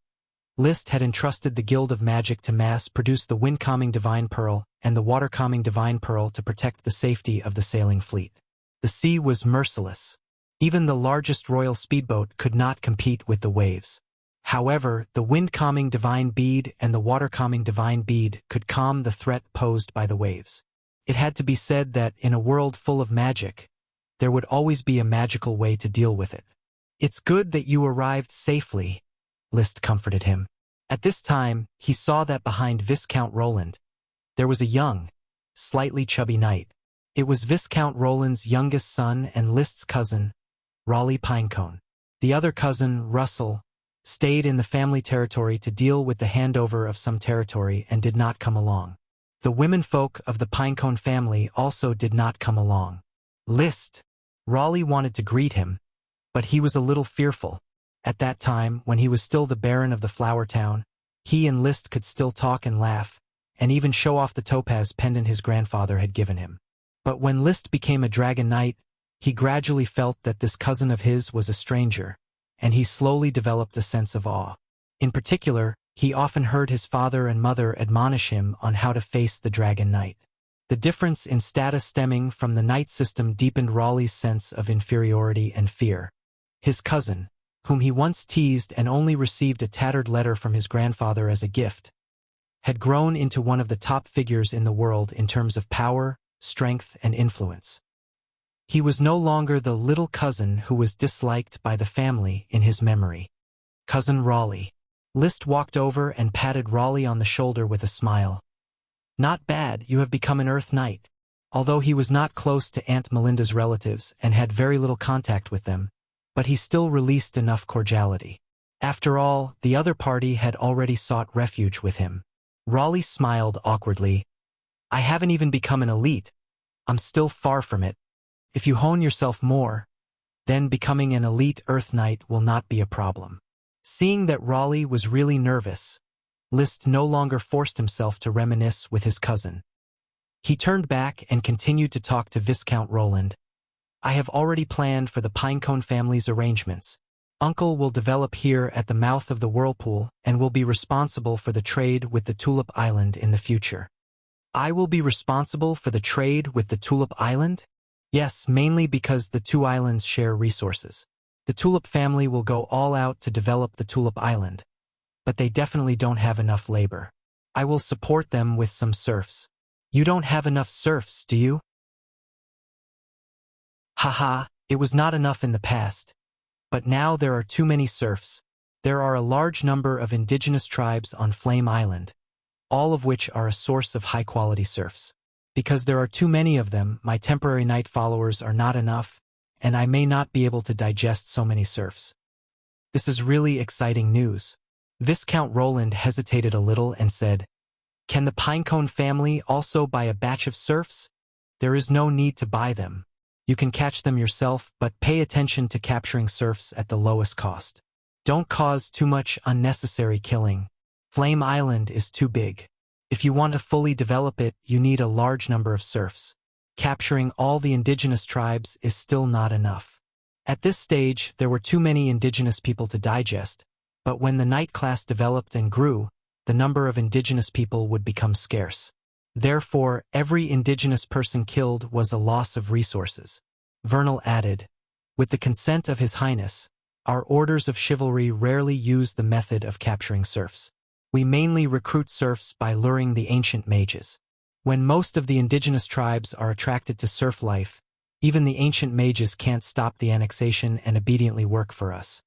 List had entrusted the Guild of Magic to mass-produce the wind-calming Divine Pearl and the water-calming Divine Pearl to protect the safety of the sailing fleet. The sea was merciless. Even the largest royal speedboat could not compete with the waves. However, the wind-calming Divine Bead and the water-calming Divine Bead could calm the threat posed by the waves. It had to be said that in a world full of magic, there would always be a magical way to deal with it. It's good that you arrived safely, List comforted him. At this time, he saw that behind Viscount Roland, there was a young, slightly chubby knight. It was Viscount Roland's youngest son and List's cousin, Raleigh Pinecone. The other cousin, Russell, stayed in the family territory to deal with the handover of some territory and did not come along. The womenfolk of the Pinecone family also did not come along. List! Raleigh wanted to greet him, but he was a little fearful. At that time, when he was still the Baron of the Flower Town, he and List could still talk and laugh, and even show off the topaz pendant his grandfather had given him. But when List became a dragon knight, he gradually felt that this cousin of his was a stranger, and he slowly developed a sense of awe. In particular, he often heard his father and mother admonish him on how to face the dragon knight. The difference in status stemming from the knight system deepened Raleigh's sense of inferiority and fear. His cousin, whom he once teased and only received a tattered letter from his grandfather as a gift, had grown into one of the top figures in the world in terms of power, strength, and influence. He was no longer the little cousin who was disliked by the family in his memory. Cousin Raleigh. List walked over and patted Raleigh on the shoulder with a smile. Not bad, you have become an Earth Knight. Although he was not close to Aunt Melinda's relatives and had very little contact with them, but he still released enough cordiality. After all, the other party had already sought refuge with him. Raleigh smiled awkwardly. I haven't even become an elite. I'm still far from it. If you hone yourself more, then becoming an elite Earth Knight will not be a problem. Seeing that Raleigh was really nervous, List no longer forced himself to reminisce with his cousin. He turned back and continued to talk to Viscount Roland. I have already planned for the Pinecone family's arrangements. Uncle will develop here at the mouth of the Whirlpool and will be responsible for the trade with the Tulip Island in the future. I will be responsible for the trade with the Tulip Island? Yes, mainly because the 2 islands share resources. The Tulip family will go all out to develop the Tulip Island, but they definitely don't have enough labor. I will support them with some serfs. You don't have enough serfs, do you? Haha, it was not enough in the past. But now there are too many serfs. There are a large number of indigenous tribes on Flame Island, all of which are a source of high-quality serfs. Because there are too many of them, my temporary night followers are not enough, and I may not be able to digest so many serfs. This is really exciting news. Viscount Roland hesitated a little and said, "Can the Pinecone family also buy a batch of serfs? There is no need to buy them. You can catch them yourself, but pay attention to capturing serfs at the lowest cost. Don't cause too much unnecessary killing. Flame Island is too big. If you want to fully develop it, you need a large number of serfs. Capturing all the indigenous tribes is still not enough." At this stage, there were too many indigenous people to digest, but when the night class developed and grew, the number of indigenous people would become scarce. Therefore, every indigenous person killed was a loss of resources. Vernal added, "With the consent of His Highness, our orders of chivalry rarely use the method of capturing serfs. We mainly recruit serfs by luring the ancient mages. When most of the indigenous tribes are attracted to serf life, even the ancient mages can't stop the annexation and obediently work for us."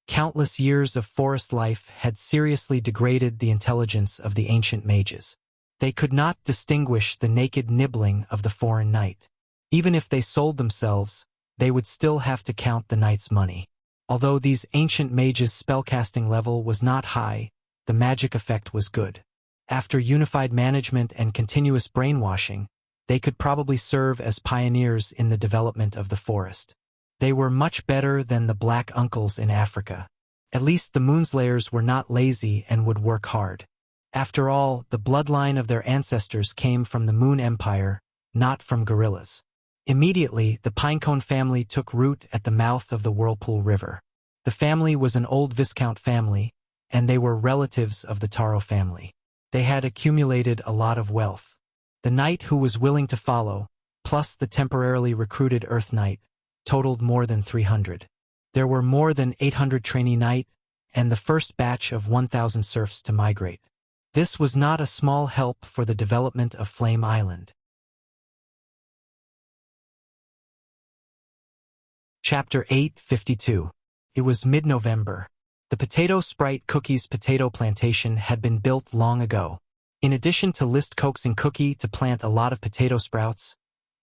Countless years of forest life had seriously degraded the intelligence of the ancient mages. They could not distinguish the naked nibbling of the foreign knight. Even if they sold themselves, they would still have to count the knight's money. Although these ancient mages' spellcasting level was not high, the magic effect was good. After unified management and continuous brainwashing, they could probably serve as pioneers in the development of the forest. They were much better than the black uncles in Africa. At least the Moonslayers were not lazy and would work hard. After all, the bloodline of their ancestors came from the Moon Empire, not from gorillas. Immediately, the Pinecone family took root at the mouth of the Whirlpool River. The family was an old Viscount family, and they were relatives of the Taro family. They had accumulated a lot of wealth. The knight who was willing to follow, plus the temporarily recruited Earth Knight, totaled more than 300. There were more than 800 trainee knight, and the first batch of 1,000 serfs to migrate. This was not a small help for the development of Flame Island. Chapter 852. It was mid-November. The Potato Sprite Cookie's potato plantation had been built long ago. In addition to List coaxing Cookie to plant a lot of potato sprouts,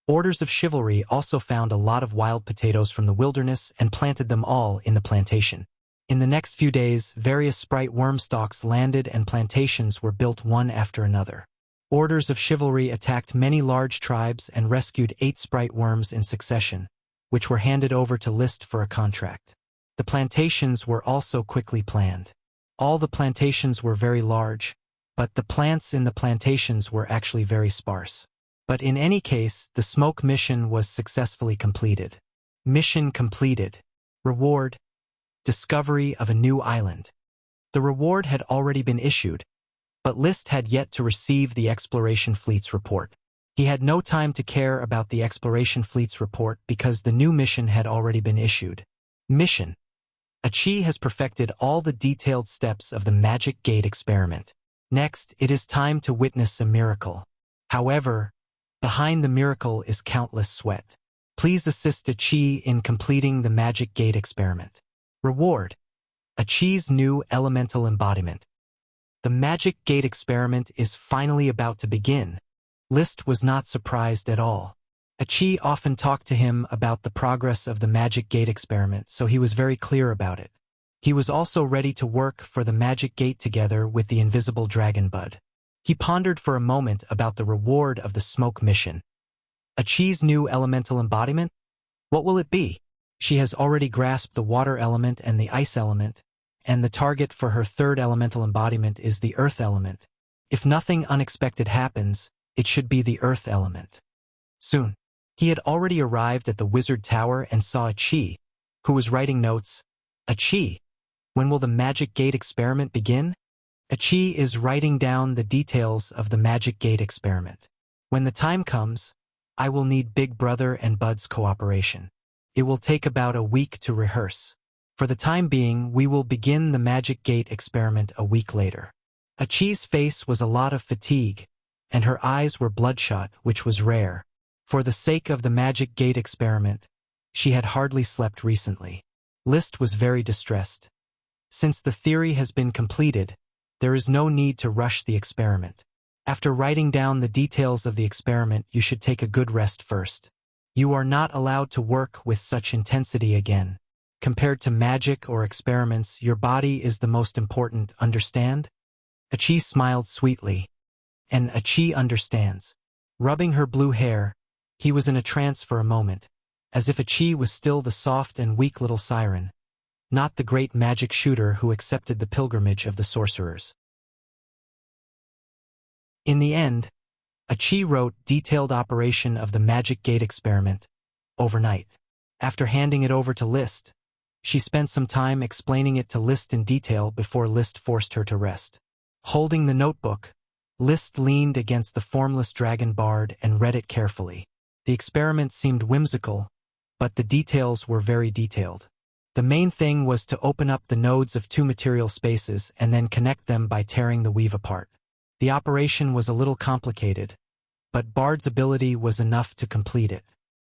Orders of Chivalry also found a lot of wild potatoes from the wilderness and planted them all in the plantation. In the next few days, various Sprite worm stalks landed and plantations were built one after another. Orders of Chivalry attacked many large tribes and rescued 8 Sprite worms in succession, which were handed over to List for a contract. The plantations were also quickly planned. All the plantations were very large, but the plants in the plantations were actually very sparse. But in any case, the smoke mission was successfully completed. Mission completed. Reward: discovery of a new island. The reward had already been issued, but List had yet to receive the exploration fleet's report. He had no time to care about the exploration fleet's report because the new mission had already been issued. Mission: Achi has perfected all the detailed steps of the Magic Gate experiment. Next, it is time to witness a miracle. However, behind the miracle is countless sweat. Please assist Achi in completing the Magic Gate experiment. Reward: Achi's new elemental embodiment. The Magic Gate experiment is finally about to begin. List was not surprised at all. Achi often talked to him about the progress of the Magic Gate experiment, so he was very clear about it. He was also ready to work for the Magic Gate together with the invisible dragon bud. He pondered for a moment about the reward of the smoke mission. Achi's new elemental embodiment? What will it be? She has already grasped the water element and the ice element, and the target for her third elemental embodiment is the earth element. If nothing unexpected happens, it should be the earth element. Soon. He had already arrived at the wizard tower and saw Achi, who was writing notes. Achi, when will the Magic Gate experiment begin? Achi is writing down the details of the Magic Gate experiment. When the time comes, I will need Big Brother and Bud's cooperation. It will take about a week to rehearse. For the time being, we will begin the Magic Gate experiment a week later. Achi's face was a lot of fatigue, and her eyes were bloodshot, which was rare. For the sake of the Magic Gate experiment, she had hardly slept recently. List was very distressed. Since the theory has been completed, there is no need to rush the experiment. After writing down the details of the experiment, you should take a good rest first. You are not allowed to work with such intensity again. Compared to magic or experiments, your body is the most important, understand? Achi smiled sweetly. And Achi understands. Rubbing her blue hair, he was in a trance for a moment, as if Achi was still the soft and weak little siren, not the great magic shooter who accepted the pilgrimage of the sorcerers. In the end, Achi wrote detailed operation of the magic gate experiment overnight. After handing it over to List, she spent some time explaining it to List in detail before List forced her to rest. Holding the notebook, List leaned against the formless dragon bard and read it carefully. The experiment seemed whimsical, but the details were very detailed. The main thing was to open up the nodes of two material spaces and then connect them by tearing the weave apart. The operation was a little complicated, but Bard's ability was enough to complete it.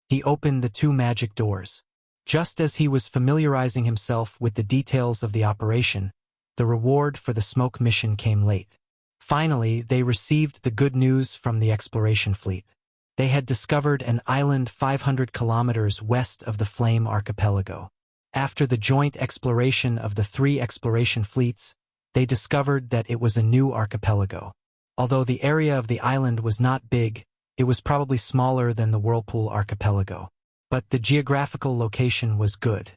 He opened the two magic doors. Just as he was familiarizing himself with the details of the operation, the reward for the smoke mission came late. Finally, they received the good news from the exploration fleet. They had discovered an island 500 kilometers west of the Flame Archipelago. After the joint exploration of the three exploration fleets, they discovered that it was a new archipelago. Although the area of the island was not big, it was probably smaller than the Whirlpool Archipelago. But the geographical location was good.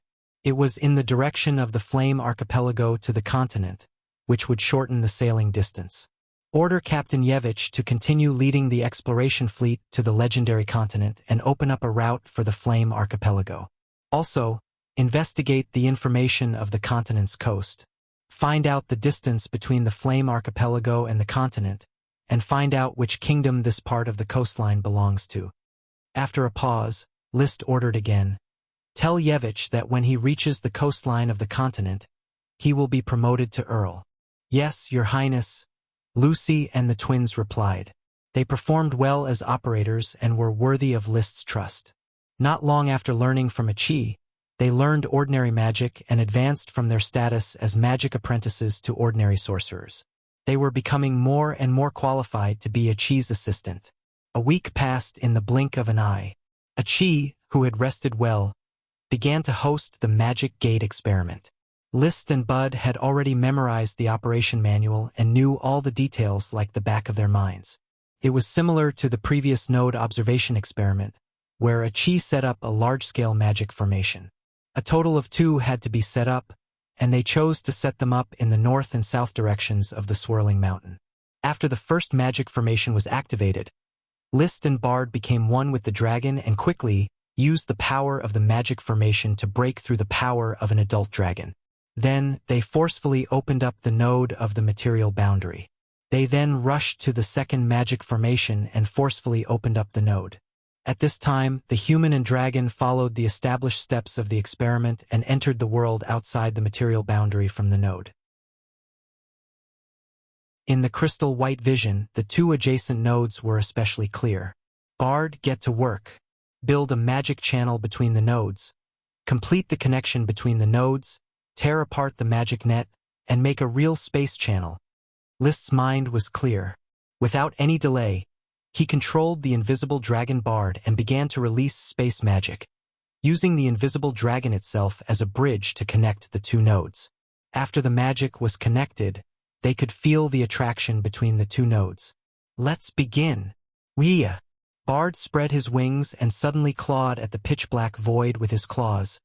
It was in the direction of the Flame Archipelago to the continent, which would shorten the sailing distance. Order Captain Yevich to continue leading the exploration fleet to the legendary continent and open up a route for the Flame Archipelago. Also, investigate the information of the continent's coast. Find out the distance between the Flame Archipelago and the continent, and find out which kingdom this part of the coastline belongs to. After a pause, List ordered again. Tell Yevich that when he reaches the coastline of the continent, he will be promoted to Earl. Yes, Your Highness, Lucy and the twins replied. They performed well as operators and were worthy of List's trust. Not long after learning from Achi, they learned ordinary magic and advanced from their status as magic apprentices to ordinary sorcerers. They were becoming more and more qualified to be Achi's assistant. A week passed in the blink of an eye. Achi, who had rested well, began to host the Magic Gate experiment. List and Bud had already memorized the operation manual and knew all the details like the back of their minds. It was similar to the previous node observation experiment, where Achi set up a large-scale magic formation. A total of 2 had to be set up, and they chose to set them up in the north and south directions of the swirling mountain. After the first magic formation was activated, List and Bard became one with the dragon and quickly used the power of the magic formation to break through the power of an adult dragon. Then, they forcefully opened up the node of the material boundary. They then rushed to the second magic formation and forcefully opened up the node. At this time, the human and dragon followed the established steps of the experiment and entered the world outside the material boundary from the node. In the crystal white vision, the 2 adjacent nodes were especially clear. Bard, get to work. Build a magic channel between the nodes. Complete the connection between the nodes, tear apart the magic net, and make a real space channel. List's mind was clear. Without any delay, he controlled the invisible dragon Bard and began to release space magic, using the invisible dragon itself as a bridge to connect the 2 nodes. After the magic was connected, they could feel the attraction between the 2 nodes. Let's begin. Wuxia. Bard spread his wings and suddenly clawed at the pitch-black void with his claws,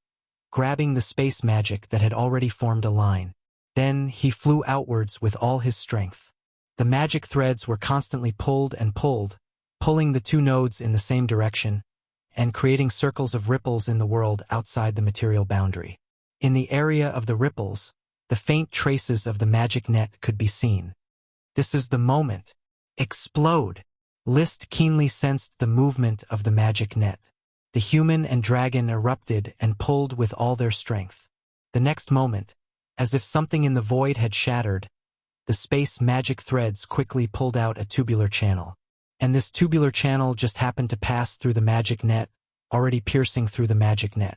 grabbing the space magic that had already formed a line. Then he flew outwards with all his strength. The magic threads were constantly pulled and pulled, pulling the 2 nodes in the same direction, and creating circles of ripples in the world outside the material boundary. In the area of the ripples, the faint traces of the magic net could be seen. This is the moment. Explode! List keenly sensed the movement of the magic net. The human and dragon erupted and pulled with all their strength. The next moment, as if something in the void had shattered, the space magic threads quickly pulled out a tubular channel. And this tubular channel just happened to pass through the magic net, already piercing through the magic net.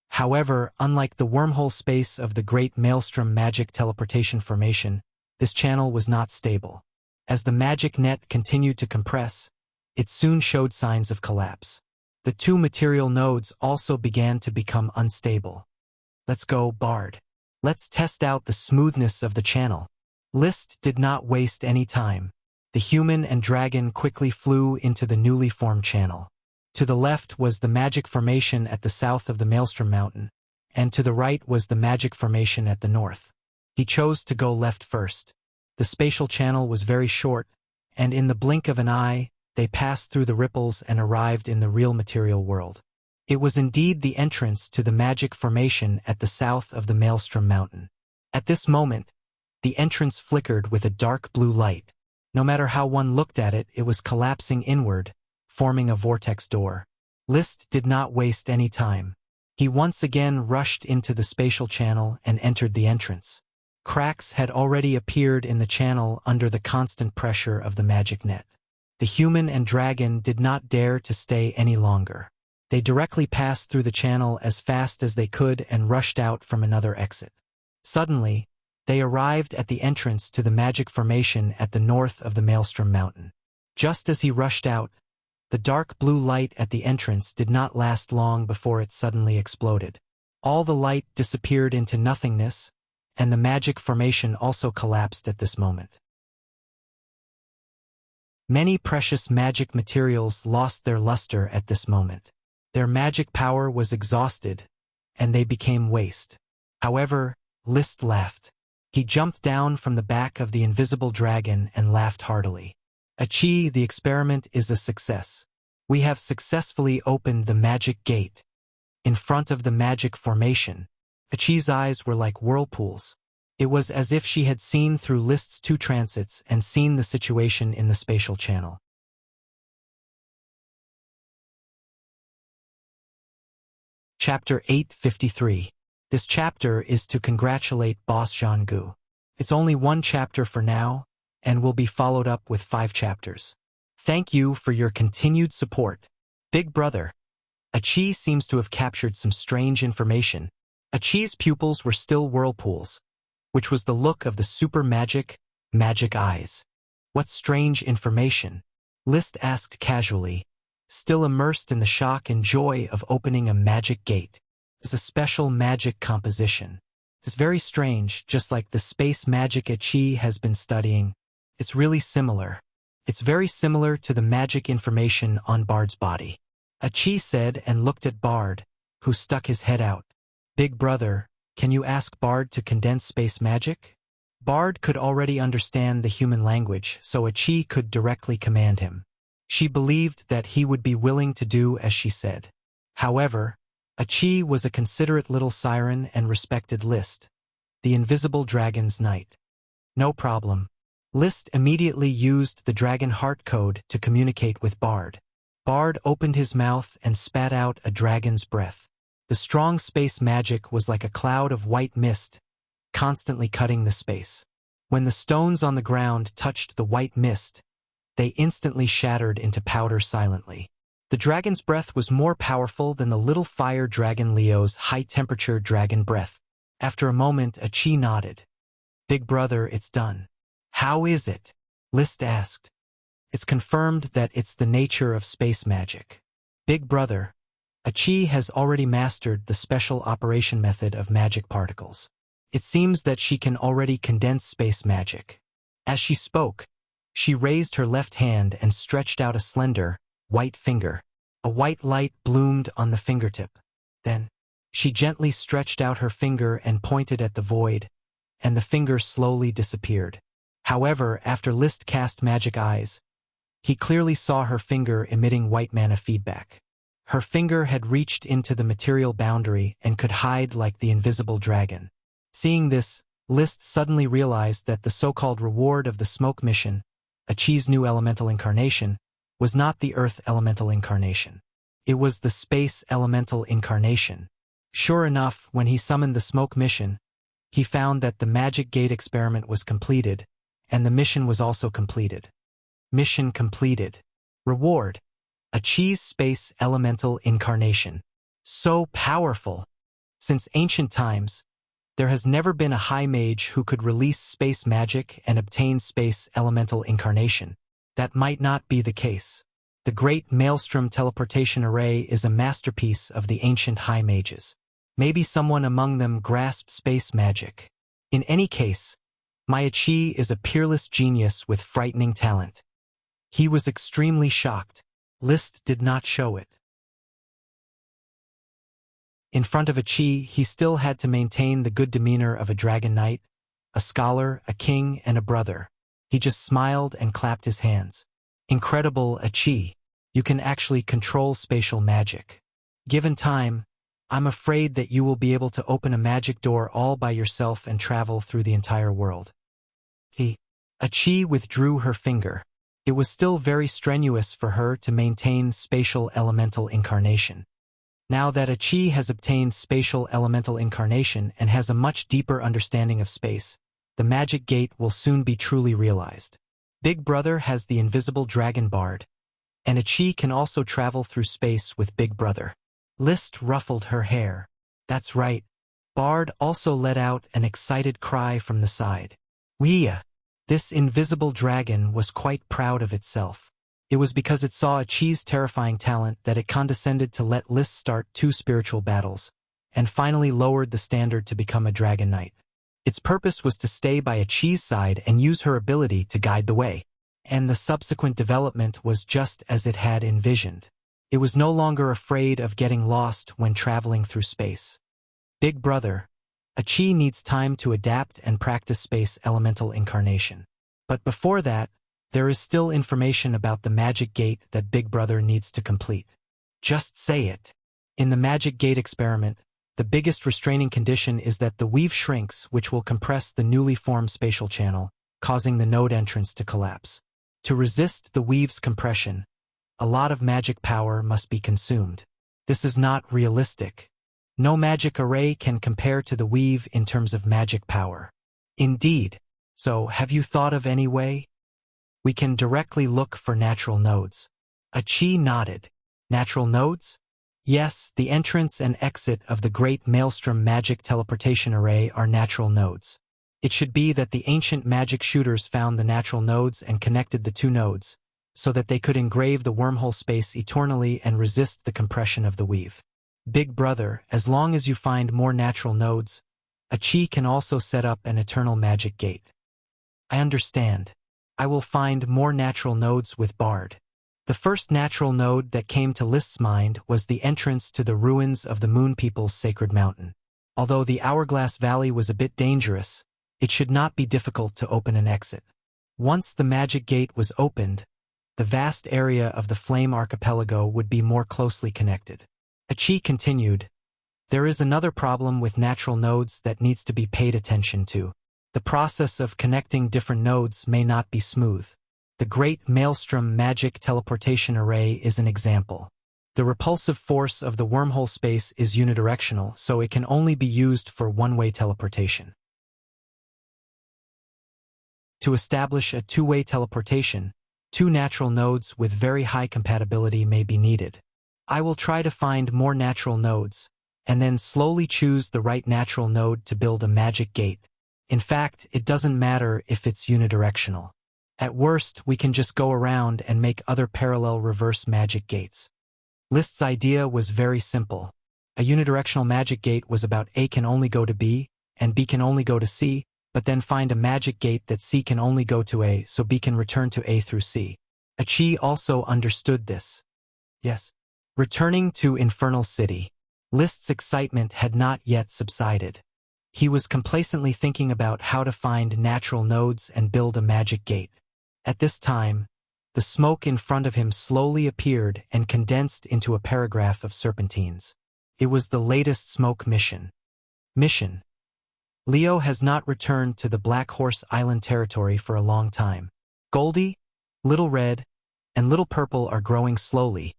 However, unlike the wormhole space of the Great Maelstrom magic teleportation formation, this channel was not stable. As the magic net continued to compress, it soon showed signs of collapse. The two material nodes also began to become unstable. Let's go, Bard. Let's test out the smoothness of the channel. Liszt did not waste any time. The human and dragon quickly flew into the newly formed channel. To the left was the magic formation at the south of the Maelstrom Mountain, and to the right was the magic formation at the north. He chose to go left first. The spatial channel was very short, and in the blink of an eye, they passed through the ripples and arrived in the real material world. It was indeed the entrance to the magic formation at the south of the Maelstrom Mountain. At this moment, the entrance flickered with a dark blue light. No matter how one looked at it, it was collapsing inward, forming a vortex door. Liszt did not waste any time. He once again rushed into the spatial channel and entered the entrance. Cracks had already appeared in the channel under the constant pressure of the magic net. The human and dragon did not dare to stay any longer. They directly passed through the channel as fast as they could and rushed out from another exit. Suddenly, they arrived at the entrance to the magic formation at the north of the Maelstrom Mountain. Just as he rushed out, the dark blue light at the entrance did not last long before it suddenly exploded. All the light disappeared into nothingness, and the magic formation also collapsed at this moment. Many precious magic materials lost their luster at this moment. Their magic power was exhausted, and they became waste. However, Liszt laughed. He jumped down from the back of the invisible dragon and laughed heartily. Achi, the experiment is a success. We have successfully opened the magic gate. In front of the magic formation, Achi's eyes were like whirlpools. It was as if she had seen through Liszt's two transits and seen the situation in the spatial channel. Chapter 853. This chapter is to congratulate Boss Zhanggu. It's only one chapter for now, and will be followed up with 5 chapters. Thank you for your continued support. Big brother. Achi seems to have captured some strange information. Achi's pupils were still whirlpools, which was the look of the super magic eyes. What strange information? Liszt asked casually, still immersed in the shock and joy of opening a magic gate. It's a special magic composition. It's very strange, just like the space magic Achi has been studying. It's really similar. It's very similar to the magic information on Bard's body. Achi said and looked at Bard, who stuck his head out. Big brother, can you ask Bard to condense space magic? Bard could already understand the human language, so Achi could directly command him. She believed that he would be willing to do as she said. However, Achi was a considerate little siren and respected Liszt, the invisible dragon's knight. No problem. Liszt immediately used the dragon heart code to communicate with Bard. Bard opened his mouth and spat out a dragon's breath. The strong space magic was like a cloud of white mist, constantly cutting the space. When the stones on the ground touched the white mist, they instantly shattered into powder silently. The dragon's breath was more powerful than the little fire dragon Leo's high-temperature dragon breath. After a moment, Achi nodded. Big brother, it's done. How is it? Liszt asked. It's confirmed that it's the nature of space magic. Big brother, Achi has already mastered the special operation method of magic particles. It seems that she can already condense space magic. As she spoke, she raised her left hand and stretched out a slender, white finger. A white light bloomed on the fingertip. Then, she gently stretched out her finger and pointed at the void, and the finger slowly disappeared. However, after Liszt cast magic eyes, he clearly saw her finger emitting white mana feedback. Her finger had reached into the material boundary and could hide like the invisible dragon. Seeing this, Liszt suddenly realized that the so-called reward of the smoke mission, Achi's new elemental incarnation, was not the Earth elemental incarnation. It was the space elemental incarnation. Sure enough, when he summoned the smoke mission, he found that the magic gate experiment was completed, and the mission was also completed. Mission completed. Reward: Achi's space elemental incarnation. So powerful! Since ancient times, There has never been a high mage who could release space magic and obtain space elemental incarnation. That might not be the case. The Great Maelstrom Teleportation Array is a masterpiece of the ancient high mages. Maybe someone among them grasped space magic. In any case, Maichi is a peerless genius with frightening talent. He was extremely shocked. List did not show it. In front of Achi, he still had to maintain the good demeanor of a dragon knight, a scholar, a king, and a brother. He just smiled and clapped his hands. Incredible, Achi. You can actually control spatial magic. Given time, I'm afraid that you will be able to open a magic door all by yourself and travel through the entire world. Achi withdrew her finger. It was still very strenuous for her to maintain spatial elemental incarnation. Now that Achi has obtained spatial elemental incarnation and has a much deeper understanding of space, the magic gate will soon be truly realized. Big Brother has the invisible dragon bard, and Achi can also travel through space with Big Brother. List ruffled her hair. That's right. Bard also let out an excited cry from the side. Wuxia! This invisible dragon was quite proud of itself. It was because it saw Achi's terrifying talent that it condescended to let List start 2 spiritual battles, and finally lowered the standard to become a dragon knight. Its purpose was to stay by Achi's side and use her ability to guide the way. And the subsequent development was just as it had envisioned. It was no longer afraid of getting lost when traveling through space. Big Brother, Achi needs time to adapt and practice space elemental incarnation. But before that, there is still information about the magic gate that Big Brother needs to complete. Just say it. In the magic gate experiment, the biggest restraining condition is that the weave shrinks, which will compress the newly formed spatial channel, causing the node entrance to collapse. To resist the weave's compression, a lot of magic power must be consumed. This is not realistic. No magic array can compare to the weave in terms of magic power. Indeed. So, have you thought of any way? We can directly look for natural nodes. Achi nodded. Natural nodes? Yes, the entrance and exit of the Great Maelstrom Magic Teleportation Array are natural nodes. It should be that the ancient magic shooters found the natural nodes and connected the 2 nodes, so that they could engrave the wormhole space eternally and resist the compression of the weave. Big Brother, as long as you find more natural nodes, Achi can also set up an eternal magic gate. I understand. I will find more natural nodes with Bard. The first natural node that came to List's mind was the entrance to the ruins of the Moon People's sacred mountain. Although the Hourglass Valley was a bit dangerous, it should not be difficult to open an exit. Once the magic gate was opened, the vast area of the Flame Archipelago would be more closely connected. Achi continued, there is another problem with natural nodes that needs to be paid attention to. The process of connecting different nodes may not be smooth. The Great Maelstrom Magic Teleportation Array is an example. The repulsive force of the wormhole space is unidirectional, so it can only be used for one-way teleportation. To establish a 2-way teleportation, 2 natural nodes with very high compatibility may be needed. I will try to find more natural nodes, and then slowly choose the right natural node to build a magic gate. In fact, it doesn't matter if it's unidirectional. At worst, we can just go around and make other parallel reverse magic gates. List's idea was very simple. A unidirectional magic gate was about A can only go to B, and B can only go to C, but then find a magic gate that C can only go to A, so B can return to A through C. Achi also understood this. Yes. Returning to Infernal City, List's excitement had not yet subsided. He was complacently thinking about how to find natural nodes and build a magic gate. At this time, the smoke in front of him slowly appeared and condensed into a paragraph of serpentines. It was the latest smoke mission. Mission. Leo has not returned to the Black Horse Island territory for a long time. Goldie, Little Red, and Little Purple are growing slowly,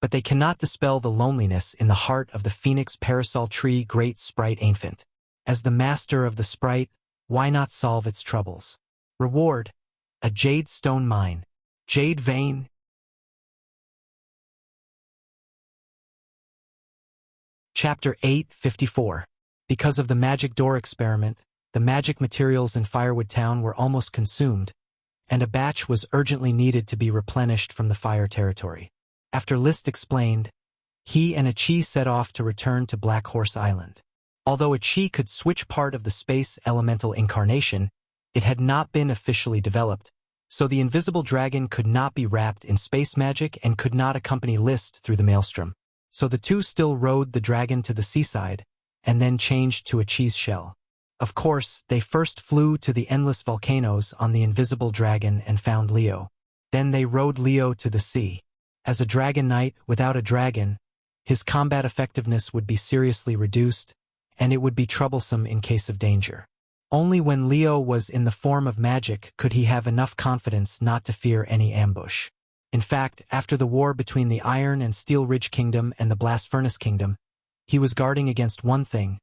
but they cannot dispel the loneliness in the heart of the Phoenix Parasol Tree Great Sprite Infant. As the master of the sprite, why not solve its troubles? Reward: a jade stone mine. Jade vein. Chapter 854. Because of the magic door experiment, the magic materials in Firewood Town were almost consumed, and a batch was urgently needed to be replenished from the fire territory. After List explained, he and Achi set off to return to Black Horse Island. Although Achi could switch part of the space elemental incarnation, it had not been officially developed, so the invisible dragon could not be wrapped in space magic and could not accompany List through the maelstrom. So the two still rode the dragon to the seaside, and then changed to Achi's shell. Of course, they first flew to the endless volcanoes on the invisible dragon and found Leo. Then they rode Leo to the sea. As a dragon knight without a dragon, his combat effectiveness would be seriously reduced, and it would be troublesome in case of danger. Only when Leo was in the form of magic could he have enough confidence not to fear any ambush. In fact, after the war between the Iron and Steel Ridge Kingdom and the Blast Furnace Kingdom, he was guarding against one thing.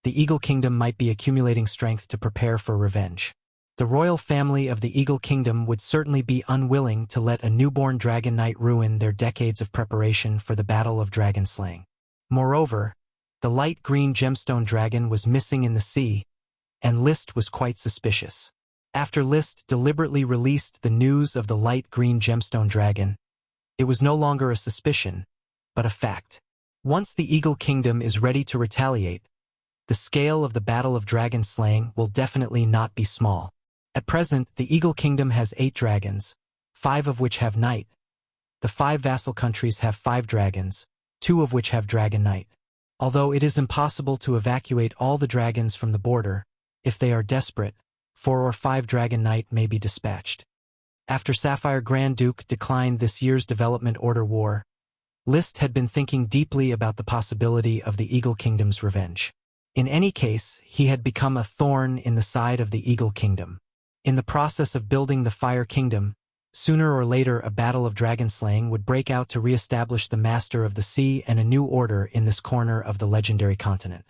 The Eagle Kingdom might be accumulating strength to prepare for revenge. The royal family of the Eagle Kingdom would certainly be unwilling to let a newborn dragon knight ruin their decades of preparation for the battle of dragon slaying. Moreover, the light green gemstone dragon was missing in the sea, and List was quite suspicious. After List deliberately released the news of the light green gemstone dragon, it was no longer a suspicion, but a fact. Once the Eagle Kingdom is ready to retaliate, the scale of the battle of dragon slaying will definitely not be small. At present, the Eagle Kingdom has 8 dragons, 5 of which have Knight. The 5 vassal countries have 5 dragons, 2 of which have Dragon Knight. Although it is impossible to evacuate all the dragons from the border, if they are desperate, 4 or 5 Dragon Knight may be dispatched. After Sapphire Grand Duke declined this year's Development Order War, List had been thinking deeply about the possibility of the Eagle Kingdom's revenge. In any case, he had become a thorn in the side of the Eagle Kingdom. In the process of building the Fire Kingdom, sooner or later a battle of dragon slaying would break out to re-establish the Master of the Sea and a new order in this corner of the legendary continent.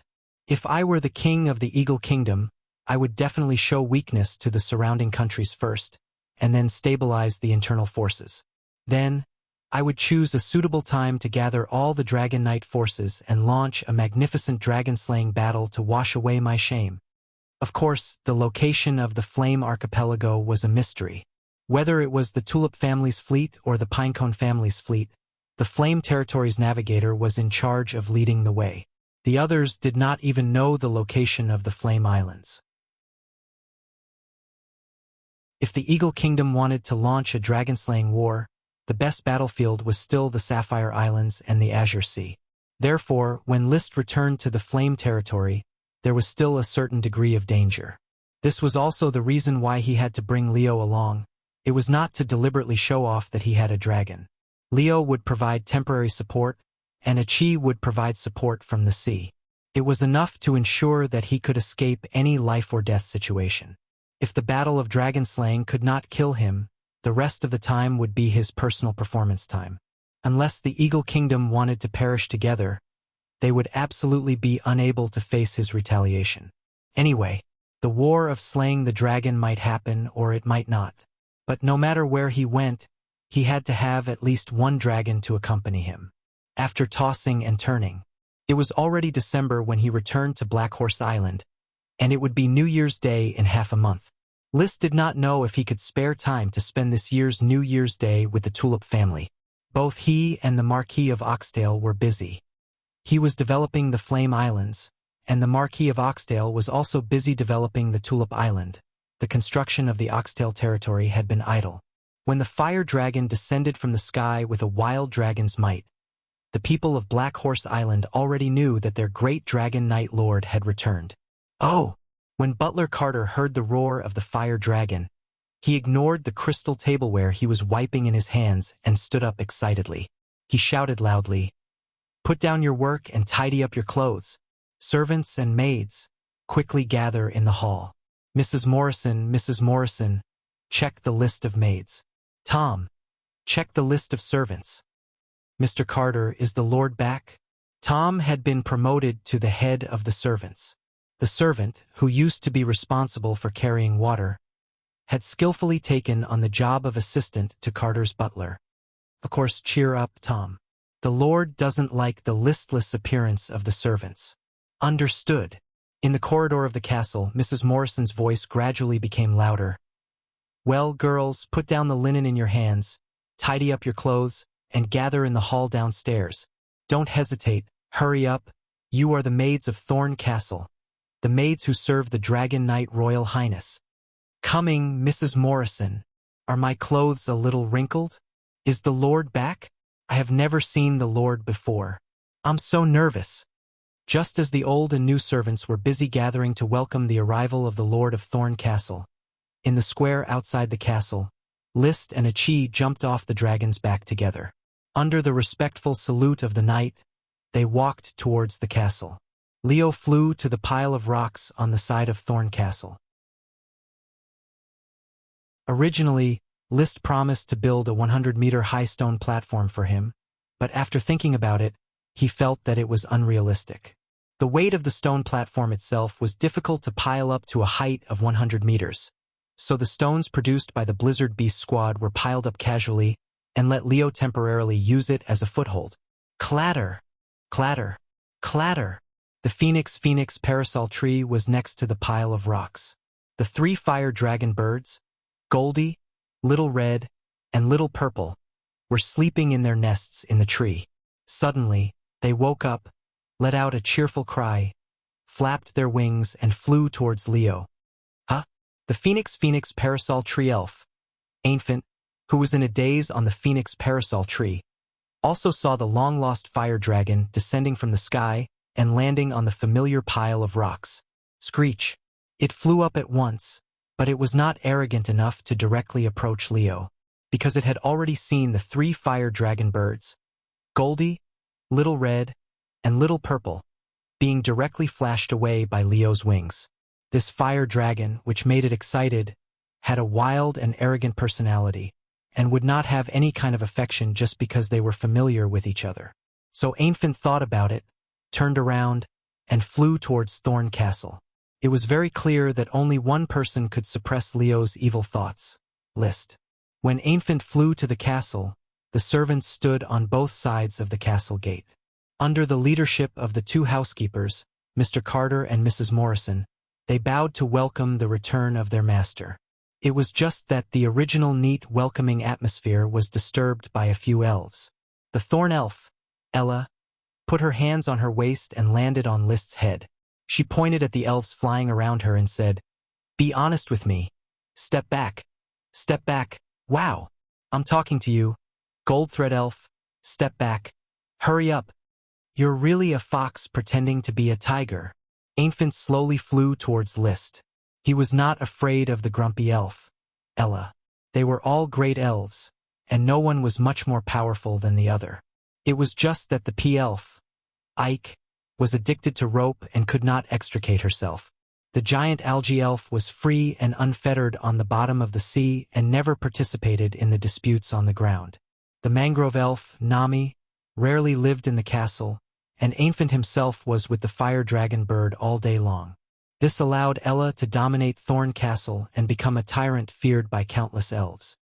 If I were the king of the Eagle Kingdom, I would definitely show weakness to the surrounding countries first, and then stabilize the internal forces. Then, I would choose a suitable time to gather all the Dragon Knight forces and launch a magnificent dragon-slaying battle to wash away my shame. Of course, the location of the Flame Archipelago was a mystery. Whether it was the Tulip family's fleet or the Pinecone family's fleet, the Flame Territory's navigator was in charge of leading the way. The others did not even know the location of the Flame Islands. If the Eagle Kingdom wanted to launch a dragon-slaying war, the best battlefield was still the Sapphire Islands and the Azure Sea. Therefore, when List returned to the Flame Territory, there was still a certain degree of danger. This was also the reason why he had to bring Leo along. It was not to deliberately show off that he had a dragon. Leo would provide temporary support, and Achi would provide support from the sea. It was enough to ensure that he could escape any life-or-death situation. If the battle of dragon slaying could not kill him, the rest of the time would be his personal performance time. Unless the Eagle Kingdom wanted to perish together, they would absolutely be unable to face his retaliation. Anyway, the war of slaying the dragon might happen or it might not. But no matter where he went, he had to have at least one dragon to accompany him. After tossing and turning, it was already December when he returned to Black Horse Island, and it would be New Year's Day in half a month. List did not know if he could spare time to spend this year's New Year's Day with the Tulip family. Both he and the Marquis of Oxdale were busy. He was developing the Flame Islands, and the Marquis of Oxdale was also busy developing the Tulip Island. The construction of the Oxdale territory had been idle. When the fire dragon descended from the sky with a wild dragon's might, the people of Black Horse Island already knew that their great dragon knight lord had returned. Oh! When Butler Carter heard the roar of the fire dragon, he ignored the crystal tableware he was wiping in his hands and stood up excitedly. He shouted loudly, "Put down your work and tidy up your clothes. Servants and maids, quickly gather in the hall. Mrs. Morrison, check the list of maids. Tom, check the list of servants. Mr. Carter, is the Lord back?" Tom had been promoted to the head of the servants. The servant, who used to be responsible for carrying water, had skillfully taken on the job of assistant to Carter's butler. Of course, cheer up, Tom. The Lord doesn't like the listless appearance of the servants. Understood. In the corridor of the castle, Mrs. Morrison's voice gradually became louder. "Well, girls, put down the linen in your hands, tidy up your clothes, and gather in the hall downstairs. Don't hesitate, hurry up. You are the maids of Thorn Castle, the maids who serve the Dragon Knight Royal Highness." "Coming, Mrs. Morrison. Are my clothes a little wrinkled? Is the Lord back? I have never seen the Lord before. I'm so nervous." Just as the old and new servants were busy gathering to welcome the arrival of the Lord of Thorn Castle, in the square outside the castle, List and Achi jumped off the dragon's back together. Under the respectful salute of the knight, they walked towards the castle. Leo flew to the pile of rocks on the side of Thorn Castle. Originally, List promised to build a 100-meter high stone platform for him, but after thinking about it, he felt that it was unrealistic. The weight of the stone platform itself was difficult to pile up to a height of 100 meters, so the stones produced by the Blizzard Beast squad were piled up casually and let Leo temporarily use it as a foothold. Clatter! Clatter! Clatter! The Phoenix parasol tree was next to the pile of rocks. The 3 fire dragon birds, Goldie, Little Red, and Little Purple, were sleeping in their nests in the tree. Suddenly, they woke up, let out a cheerful cry, flapped their wings, and flew towards Leo. Huh? The Phoenix parasol tree elf, Infant, who was in a daze on the Phoenix parasol tree, also saw the long-lost fire dragon descending from the sky and landing on the familiar pile of rocks. Screech! It flew up at once, but it was not arrogant enough to directly approach Leo, because it had already seen the 3 fire dragon birds, Goldie, Little Red, and Little Purple, being directly flashed away by Leo's wings. This fire dragon, which made it excited, had a wild and arrogant personality, and would not have any kind of affection just because they were familiar with each other. So Infant thought about it, turned around, and flew towards Thorn Castle. It was very clear that only one person could suppress Leo's evil thoughts, List. When Infant flew to the castle, the servants stood on both sides of the castle gate. Under the leadership of the 2 housekeepers, Mr. Carter and Mrs. Morrison, they bowed to welcome the return of their master. It was just that the original neat, welcoming atmosphere was disturbed by a few elves. The thorn elf, Ella, put her hands on her waist and landed on List's head. She pointed at the elves flying around her and said, "Be honest with me. Step back. Step back. Wow. I'm talking to you. Goldthread elf, step back. Hurry up. You're really a fox pretending to be a tiger." Infant slowly flew towards List. He was not afraid of the grumpy elf, Ella. They were all great elves, and no one was much more powerful than the other. It was just that the elf, Ike, was addicted to rope and could not extricate herself. The giant algae elf was free and unfettered on the bottom of the sea and never participated in the disputes on the ground. The mangrove elf, Nami, rarely lived in the castle, and Infant himself was with the fire dragon bird all day long. This allowed Ella to dominate Thorn Castle and become a tyrant feared by countless elves.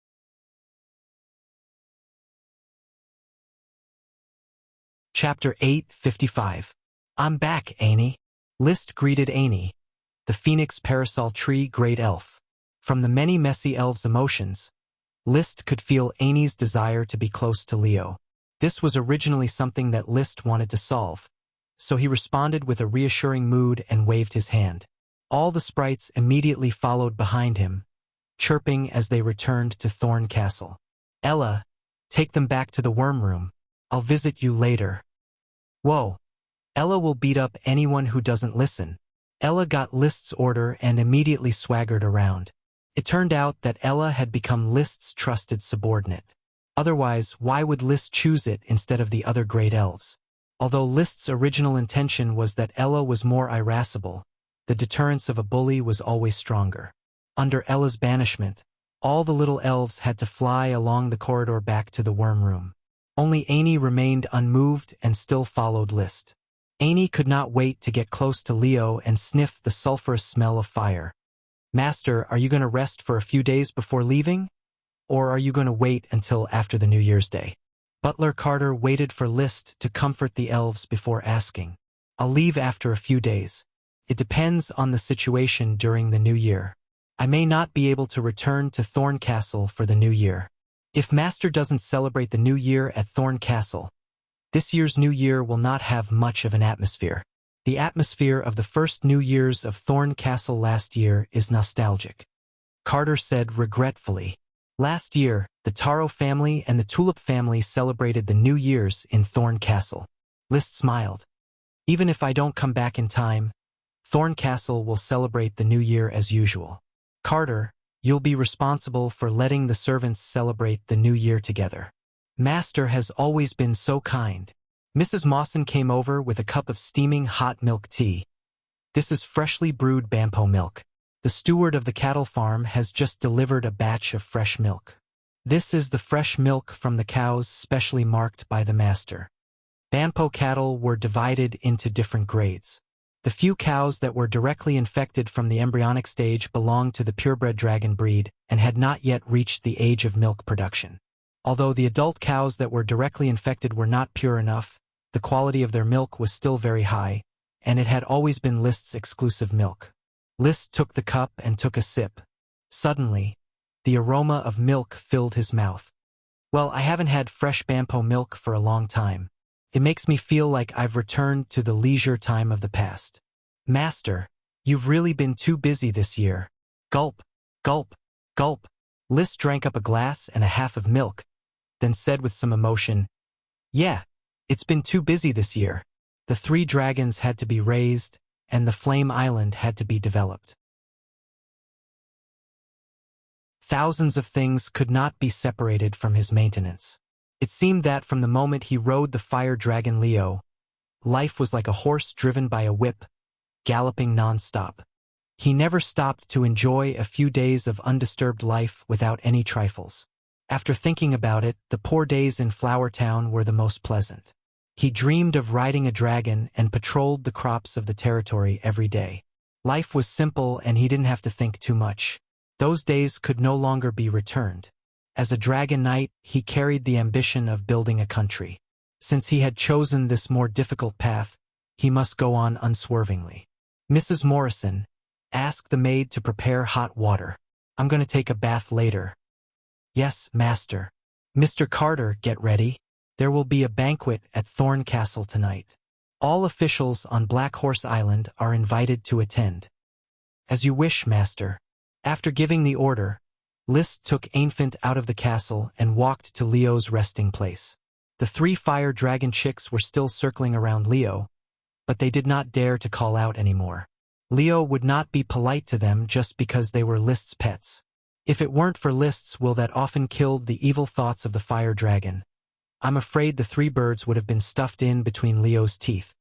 Chapter 8:55. I'm back, Annie. List greeted Annie, the Phoenix parasol tree great elf. From the many messy elves' emotions, List could feel Annie's desire to be close to Leo. This was originally something that List wanted to solve, so he responded with a reassuring mood and waved his hand. All the sprites immediately followed behind him, chirping as they returned to Thorn Castle. "Ella, take them back to the worm room. I'll visit you later." "Whoa. Ella will beat up anyone who doesn't listen." Ella got List's order and immediately swaggered around. It turned out that Ella had become List's trusted subordinate. Otherwise, why would List choose it instead of the other great elves? Although List's original intention was that Ella was more irascible, the deterrence of a bully was always stronger. Under Ella's banishment, all the little elves had to fly along the corridor back to the worm room. Only Annie remained unmoved and still followed List. Annie could not wait to get close to Leo and sniff the sulfurous smell of fire. "Master, are you going to rest for a few days before leaving? Or are you going to wait until after the New Year's Day?" Butler Carter waited for List to comfort the elves before asking. "I'll leave after a few days. It depends on the situation during the new year. I may not be able to return to Thorn Castle for the new year. If Master doesn't celebrate the new year at Thorn Castle, this year's new year will not have much of an atmosphere. The atmosphere of the first New Year's of Thorn Castle last year is nostalgic. Carter said regretfully. Last year, the Taro family and the Tulip family celebrated the New Year's in Thorn Castle. List smiled. Even if I don't come back in time, Thorn Castle will celebrate the New Year as usual. Carter, you'll be responsible for letting the servants celebrate the New Year together. Master has always been so kind. Mrs. Mawson came over with a cup of steaming hot milk tea. This is freshly brewed Bampo milk. The steward of the cattle farm has just delivered a batch of fresh milk. This is the fresh milk from the cows specially marked by the master. Bampo cattle were divided into different grades. The few cows that were directly infected from the embryonic stage belonged to the purebred dragon breed and had not yet reached the age of milk production. Although the adult cows that were directly infected were not pure enough, the quality of their milk was still very high, and it had always been List's exclusive milk. List took the cup and took a sip. Suddenly, the aroma of milk filled his mouth. Well, I haven't had fresh Bampo milk for a long time. It makes me feel like I've returned to the leisure time of the past. Master, you've really been too busy this year. Gulp, gulp, gulp. List drank up a glass and a half of milk, then said with some emotion, "Yeah, it's been too busy this year. The 3 dragons had to be raised, and the Flame Island had to be developed. Thousands of things could not be separated from his maintenance. It seemed that from the moment he rode the fire dragon Leo, life was like a horse driven by a whip, galloping non-stop. He never stopped to enjoy a few days of undisturbed life without any trifles. After thinking about it, the poor days in Flower Town were the most pleasant. He dreamed of riding a dragon and patrolled the crops of the territory every day. Life was simple and he didn't have to think too much. Those days could no longer be returned. As a dragon knight, he carried the ambition of building a country. Since he had chosen this more difficult path, he must go on unswervingly. Mrs. Morrison, ask the maid to prepare hot water. I'm going to take a bath later. Yes, master. Mr. Carter, get ready. There will be a banquet at Thorn Castle tonight. All officials on Black Horse Island are invited to attend. As you wish, master. After giving the order, List took Infant out of the castle and walked to Leo's resting place. The 3 fire dragon chicks were still circling around Leo, but they did not dare to call out anymore. Leo would not be polite to them just because they were List's pets. If it weren't for List's will that often killed the evil thoughts of the fire dragon, I'm afraid the 3 birds would have been stuffed in between Leo's teeth.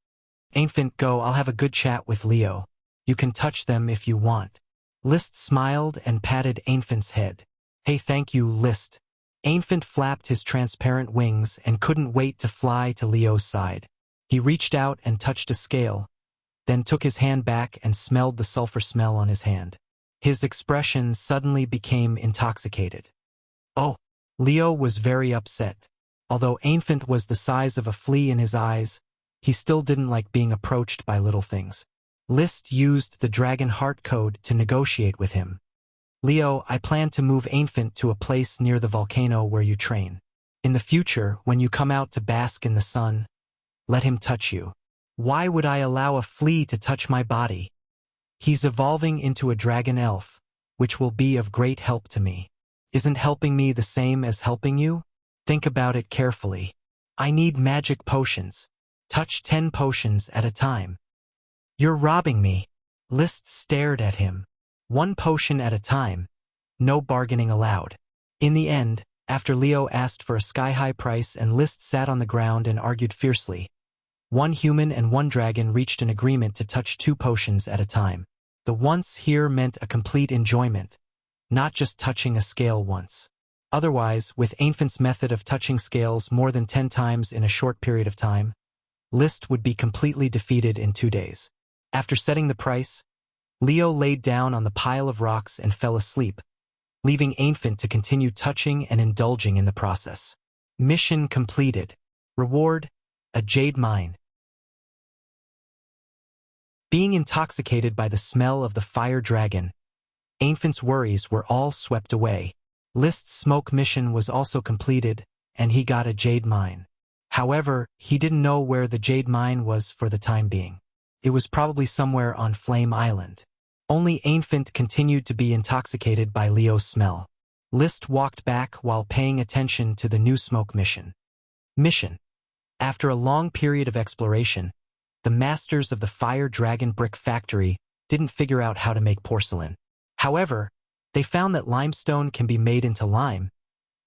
Infant, go, I'll have a good chat with Leo. You can touch them if you want. List smiled and patted Infant's head. Hey, thank you, List. Infant flapped his transparent wings and couldn't wait to fly to Leo's side. He reached out and touched a scale, then took his hand back and smelled the sulfur smell on his hand. His expression suddenly became intoxicated. Oh, Leo was very upset. Although Infant was the size of a flea in his eyes, he still didn't like being approached by little things. List used the Dragon Heart Code to negotiate with him. Leo, I plan to move Infant to a place near the volcano where you train. In the future, when you come out to bask in the sun, let him touch you. Why would I allow a flea to touch my body? He's evolving into a dragon elf, which will be of great help to me. Isn't helping me the same as helping you? Think about it carefully. I need magic potions. Touch 10 potions at a time. You're robbing me. List stared at him. 1 potion at a time. No bargaining allowed. In the end, after Leo asked for a sky-high price and List sat on the ground and argued fiercely, 1 human and 1 dragon reached an agreement to touch 2 potions at a time. The once here meant a complete enjoyment, not just touching a scale once. Otherwise, with Infant's method of touching scales more than 10 times in a short period of time, List would be completely defeated in 2 days. After setting the price, Leo laid down on the pile of rocks and fell asleep, leaving Infant to continue touching and indulging in the process. Mission completed. Reward, a jade mine. Being intoxicated by the smell of the fire dragon, Ainfint's worries were all swept away. List's smoke mission was also completed, and he got a jade mine. However, he didn't know where the jade mine was for the time being. It was probably somewhere on Flame Island. Only Ainfint continued to be intoxicated by Leo's smell. List walked back while paying attention to the new smoke mission. After a long period of exploration, the masters of the Fire Dragon Brick Factory didn't figure out how to make porcelain. However, they found that limestone can be made into lime,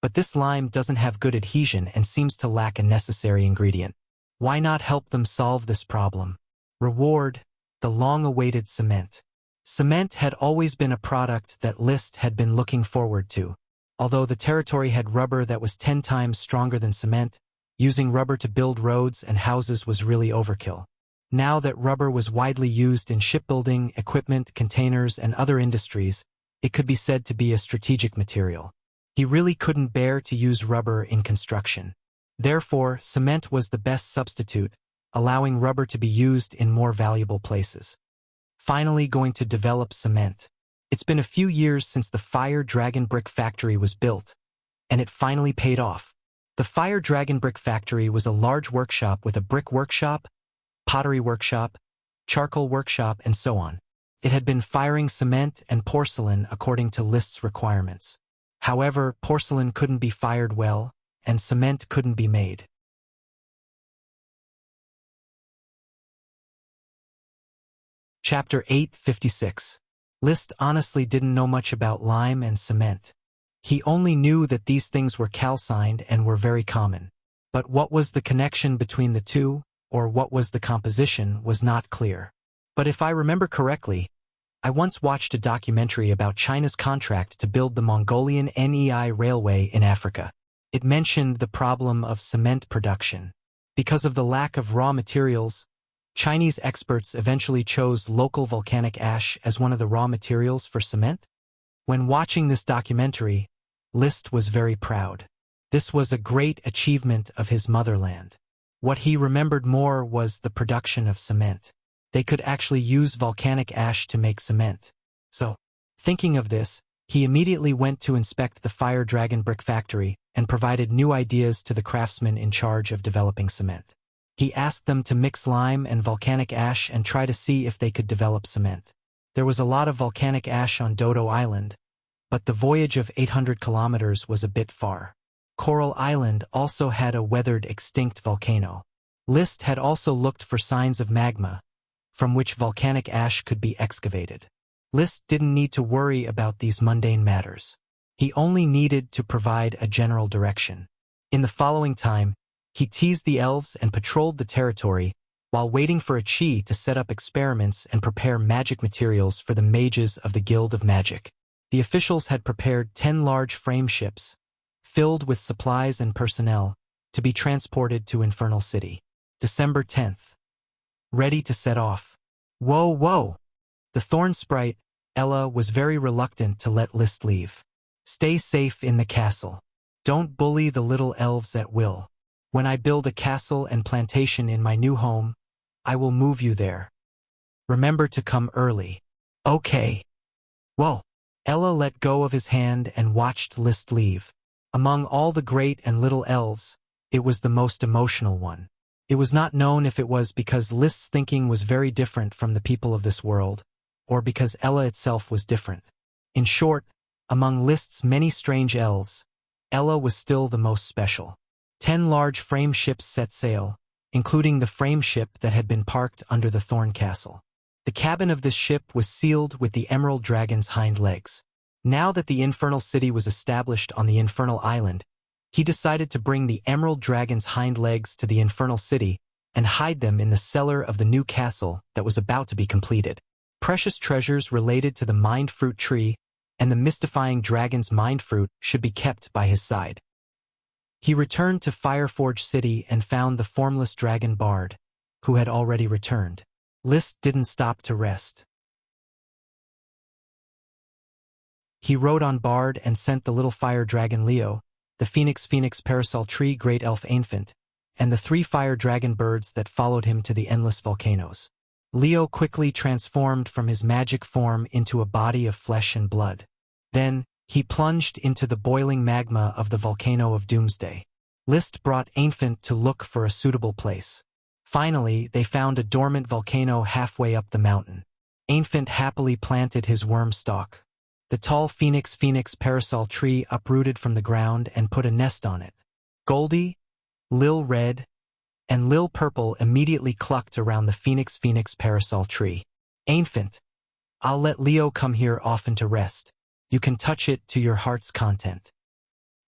but this lime doesn't have good adhesion and seems to lack a necessary ingredient. Why not help them solve this problem? Reward: the long-awaited cement. Cement had always been a product that List had been looking forward to. Although the territory had rubber that was 10 times stronger than cement, using rubber to build roads and houses was really overkill. Now that rubber was widely used in shipbuilding, equipment, containers, and other industries, it could be said to be a strategic material. He really couldn't bear to use rubber in construction. Therefore, cement was the best substitute, allowing rubber to be used in more valuable places. Finally going to develop cement. It's been a few years since the Fire Dragon Brick Factory was built, and it finally paid off. The Fire Dragon Brick Factory was a large workshop with a brick workshop, pottery workshop, charcoal workshop, and so on. It had been firing cement and porcelain according to List's requirements. However, porcelain couldn't be fired well, and cement couldn't be made. Chapter 856. List honestly didn't know much about lime and cement. He only knew that these things were calcined and were very common. But what was the connection between the two, or what was the composition, was not clear. But if I remember correctly, I once watched a documentary about China's contract to build the Mongolian NEI Railway in Africa. It mentioned the problem of cement production. Because of the lack of raw materials, Chinese experts eventually chose local volcanic ash as one of the raw materials for cement. When watching this documentary, List was very proud. This was a great achievement of his motherland. What he remembered more was the production of cement. They could actually use volcanic ash to make cement. So, thinking of this, he immediately went to inspect the Fire Dragon Brick Factory and provided new ideas to the craftsmen in charge of developing cement. He asked them to mix lime and volcanic ash and try to see if they could develop cement. There was a lot of volcanic ash on Dodo Island, but the voyage of 800 kilometers was a bit far. Coral Island also had a weathered extinct volcano. List had also looked for signs of magma, from which volcanic ash could be excavated. List didn't need to worry about these mundane matters. He only needed to provide a general direction. In the following time, he teased the elves and patrolled the territory while waiting for a chi to set up experiments and prepare magic materials for the mages of the Guild of Magic. The officials had prepared 10 large frame ships, filled with supplies and personnel, to be transported to Infernal City. December 10th. Ready to set off. Whoa! The Thorn Sprite, Ella, was very reluctant to let List leave. Stay safe in the castle. Don't bully the little elves at will. When I build a castle and plantation in my new home, I will move you there. Remember to come early. Okay. Whoa. Ella let go of his hand and watched List leave. Among all the great and little elves, it was the most emotional one. It was not known if it was because List's thinking was very different from the people of this world, or because Ella itself was different. In short, among List's many strange elves, Ella was still the most special. 10 large frame ships set sail, including the frame ship that had been parked under the Thorn Castle. The cabin of this ship was sealed with the Emerald Dragon's hind legs. Now that the Infernal City was established on the Infernal Island, he decided to bring the Emerald Dragon's hind legs to the Infernal City and hide them in the cellar of the new castle that was about to be completed. Precious treasures related to the Mind Fruit tree and the mystifying dragon's mind fruit should be kept by his side. He returned to Fireforge City and found the formless dragon Bard, who had already returned. List didn't stop to rest. He rode on Bard and sent the little fire dragon Leo, the Phoenix Parasol Tree Great Elf Ainfint, and the 3 fire dragon birds that followed him to the endless volcanoes. Leo quickly transformed from his magic form into a body of flesh and blood. Then, he plunged into the boiling magma of the volcano of Doomsday. List brought Infant to look for a suitable place. Finally, they found a dormant volcano halfway up the mountain. Infant happily planted his worm stalk. The tall phoenix parasol tree uprooted from the ground and put a nest on it. Goldie, Lil Red, and Lil Purple immediately clucked around the phoenix parasol tree. Infant, I'll let Leo come here often to rest. You can touch it to your heart's content.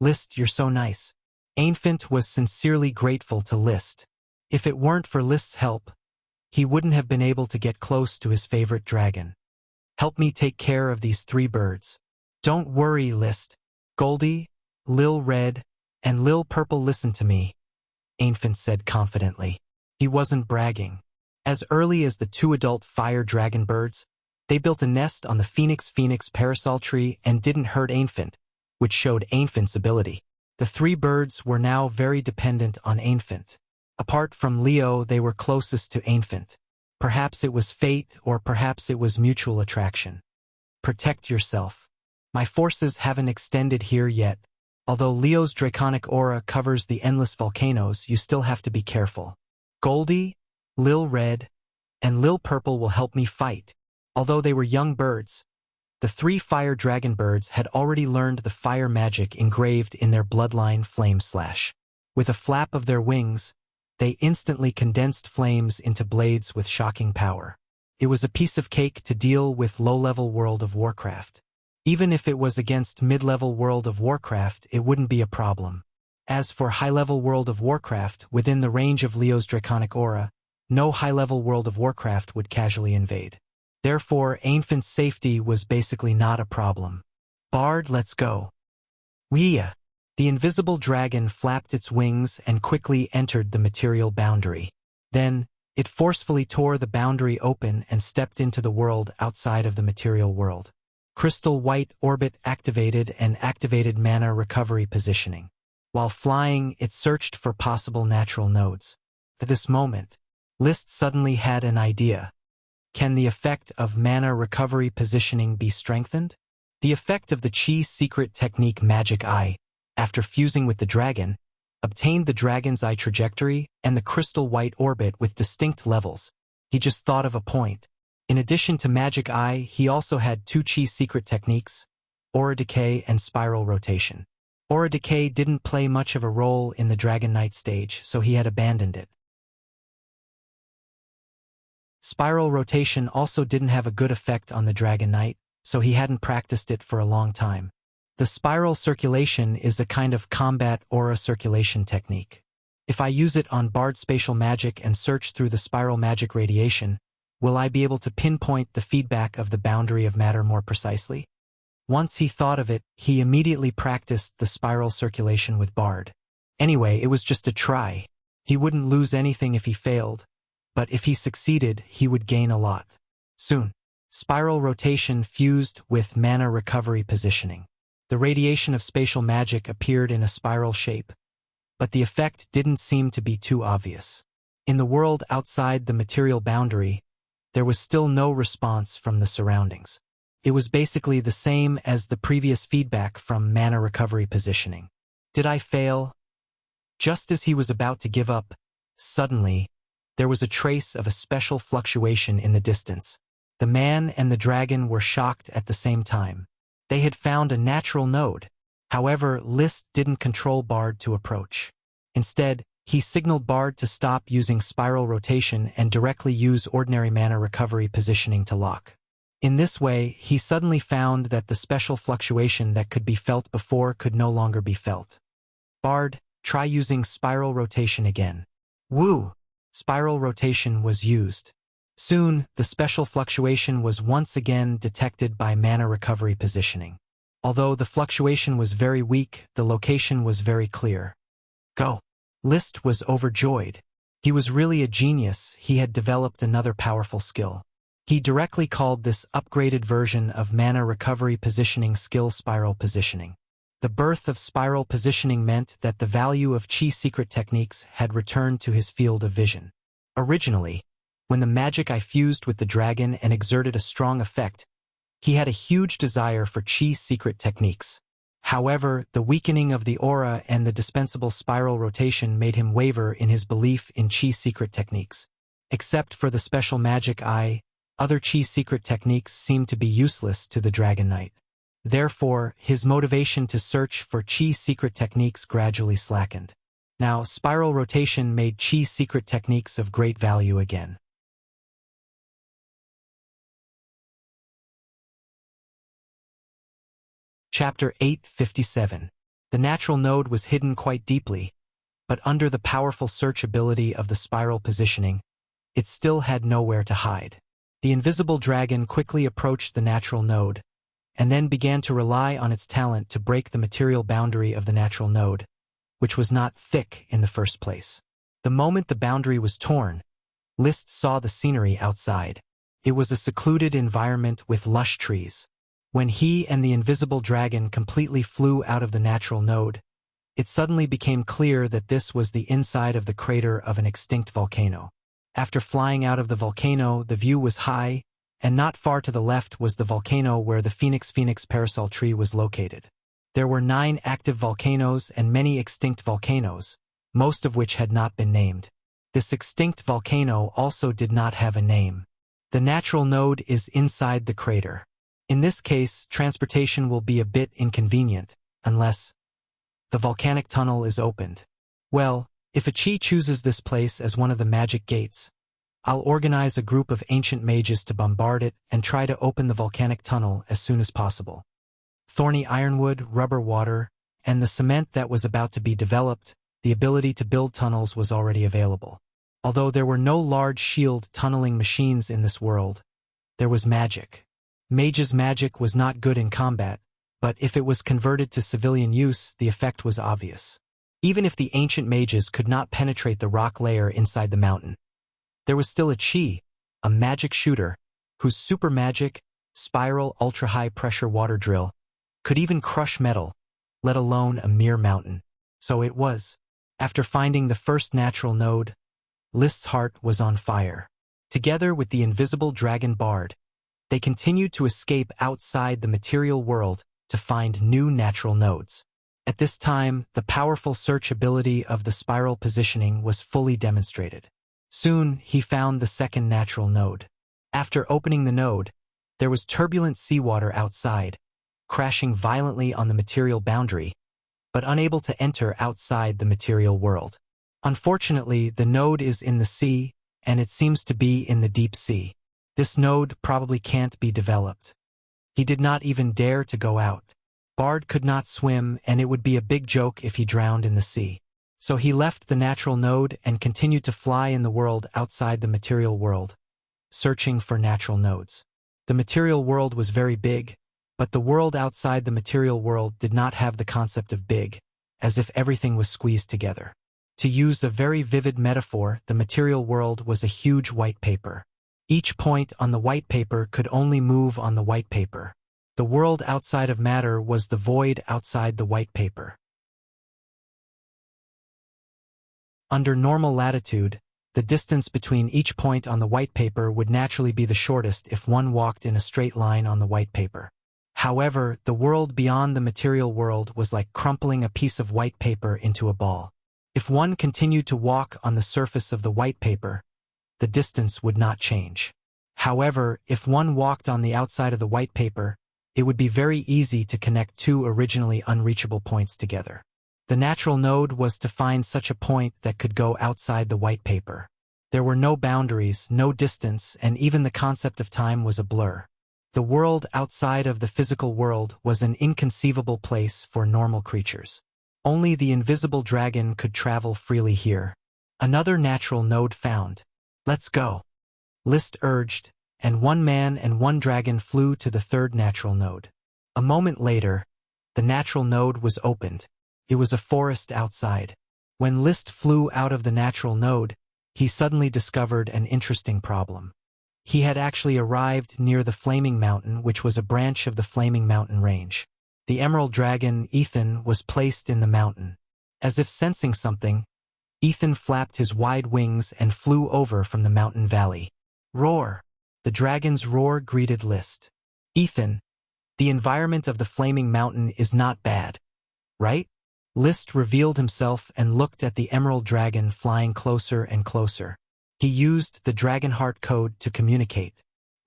List, you're so nice. Infant was sincerely grateful to List. If it weren't for List's help, he wouldn't have been able to get close to his favorite dragon. Help me take care of these 3 birds. Don't worry, List. Goldie, Lil Red, and Lil Purple listen to me, Infant said confidently. He wasn't bragging. As early as the 2 adult fire dragon birds, they built a nest on the phoenix parasol tree and didn't hurt Infant, which showed Infant's ability. The 3 birds were now very dependent on Infant. Apart from Leo, they were closest to Infant. Perhaps it was fate, or perhaps it was mutual attraction. Protect yourself. My forces haven't extended here yet. Although Leo's draconic aura covers the endless volcanoes, you still have to be careful. Goldie, Lil Red, and Lil Purple will help me fight. Although they were young birds, the 3 fire dragon birds had already learned the fire magic engraved in their bloodline Flame Slash. With a flap of their wings, they instantly condensed flames into blades with shocking power. It was a piece of cake to deal with low-level World of Warcraft. Even if it was against mid-level World of Warcraft, it wouldn't be a problem. As for high-level World of Warcraft, within the range of Leo's draconic aura, no high-level World of Warcraft would casually invade. Therefore, Infant's safety was basically not a problem. Bard, let's go. Wuxia. The invisible dragon flapped its wings and quickly entered the material boundary. Then, it forcefully tore the boundary open and stepped into the world outside of the material world. Crystal White Orbit activated and activated mana recovery positioning. While flying, it searched for possible natural nodes. At this moment, List suddenly had an idea. Can the effect of mana recovery positioning be strengthened? The effect of the Chi's secret technique Magic Eye, after fusing with the dragon, obtained the dragon's eye trajectory and the crystal white orbit with distinct levels. He just thought of a point. In addition to Magic Eye, he also had 2 Chi's secret techniques, Aura Decay and Spiral Rotation. Aura Decay didn't play much of a role in the Dragon Knight stage, so he had abandoned it. Spiral Rotation also didn't have a good effect on the Dragon Knight, so he hadn't practiced it for a long time. The Spiral Circulation is a kind of combat aura circulation technique. If I use it on Bard Spatial Magic and search through the Spiral Magic radiation, will I be able to pinpoint the feedback of the boundary of matter more precisely? Once he thought of it, he immediately practiced the Spiral Circulation with Bard. Anyway, it was just a try. He wouldn't lose anything if he failed, but if he succeeded, he would gain a lot. Soon, Spiral Rotation fused with mana recovery positioning. The radiation of spatial magic appeared in a spiral shape, but the effect didn't seem to be too obvious. In the world outside the material boundary, there was still no response from the surroundings. It was basically the same as the previous feedback from mana recovery positioning. Did I fail? Just as he was about to give up, suddenly, there was a trace of a special fluctuation in the distance. The man and the dragon were shocked at the same time. They had found a natural node. However, List didn't control Bard to approach. Instead, he signaled Bard to stop using spiral rotation and directly use ordinary mana recovery positioning to lock. In this way, he suddenly found that the special fluctuation that could be felt before could no longer be felt. Bard, try using spiral rotation again. Woo! Spiral rotation was used. Soon, the special fluctuation was once again detected by mana recovery positioning. Although the fluctuation was very weak, the location was very clear. Go! List was overjoyed. He was really a genius. He had developed another powerful skill. He directly called this upgraded version of mana recovery positioning skill Spiral Positioning. The birth of Spiral Positioning meant that the value of Chi's secret techniques had returned to his field of vision. Originally, When the magic I fused with the dragon and exerted a strong effect, he had a huge desire for Chi's secret techniques. However, the weakening of the aura and the dispensable spiral rotation made him waver in his belief in Chi's secret techniques. Except for the special magic eye, other Chi's secret techniques seemed to be useless to the Dragon Knight. Therefore, his motivation to search for Chi's secret techniques gradually slackened. Now, spiral rotation made Chi's secret techniques of great value again. Chapter 857. The natural node was hidden quite deeply, but under the powerful search ability of the spiral positioning, it still had nowhere to hide. The invisible dragon quickly approached the natural node, and then began to rely on its talent to break the material boundary of the natural node, which was not thick in the first place. The moment the boundary was torn, Liszt saw the scenery outside. It was a secluded environment with lush trees. When he and the invisible dragon completely flew out of the natural node, it suddenly became clear that this was the inside of the crater of an extinct volcano. After flying out of the volcano, the view was high, and not far to the left was the volcano where the Phoenix parasol tree was located. There were 9 active volcanoes and many extinct volcanoes, most of which had not been named. This extinct volcano also did not have a name. The natural node is inside the crater. In this case, transportation will be a bit inconvenient, unless the volcanic tunnel is opened. Well, if a Chi chooses this place as one of the magic gates, I'll organize a group of ancient mages to bombard it and try to open the volcanic tunnel as soon as possible. Thorny ironwood, rubber water, and the cement that was about to be developed, the ability to build tunnels was already available. Although there were no large shield tunneling machines in this world, there was magic. Mage's magic was not good in combat, but if it was converted to civilian use, the effect was obvious. Even if the ancient mages could not penetrate the rock layer inside the mountain, there was still a Chi, a magic shooter, whose super magic, spiral ultra-high pressure water drill, could even crush metal, let alone a mere mountain. So it was. After finding the first natural node, Liszt's heart was on fire. Together with the invisible dragon bard, they continued to escape outside the material world to find new natural nodes. At this time, the powerful search ability of the spiral positioning was fully demonstrated. Soon, he found the second natural node. After opening the node, there was turbulent seawater outside, crashing violently on the material boundary, but unable to enter outside the material world. Unfortunately, the node is in the sea, and it seems to be in the deep sea. This node probably can't be developed. He did not even dare to go out. Bard could not swim, and it would be a big joke if he drowned in the sea. So he left the natural node and continued to fly in the world outside the material world, searching for natural nodes. The material world was very big, but the world outside the material world did not have the concept of big, as if everything was squeezed together. To use a very vivid metaphor, the material world was a huge white paper. Each point on the white paper could only move on the white paper. The world outside of matter was the void outside the white paper. Under normal latitude, the distance between each point on the white paper would naturally be the shortest if one walked in a straight line on the white paper. However, the world beyond the material world was like crumpling a piece of white paper into a ball. If one continued to walk on the surface of the white paper, the distance would not change. However, if one walked on the outside of the white paper, it would be very easy to connect 2 originally unreachable points together. The natural node was to find such a point that could go outside the white paper. There were no boundaries, no distance, and even the concept of time was a blur. The world outside of the physical world was an inconceivable place for normal creatures. Only the invisible dragon could travel freely here. Another natural node found. Let's go, Liszt urged, and 1 man and 1 dragon flew to the third natural node. A moment later, the natural node was opened. It was a forest outside. When Liszt flew out of the natural node, he suddenly discovered an interesting problem. He had actually arrived near the Flaming Mountain, which was a branch of the Flaming Mountain range. The emerald dragon, Ethan, was placed in the mountain. As if sensing something, Ethan flapped his wide wings and flew over from the mountain valley. Roar! The dragon's roar greeted List. Ethan, the environment of the flaming mountain is not bad, right? List revealed himself and looked at the emerald dragon flying closer and closer. He used the Dragonheart code to communicate.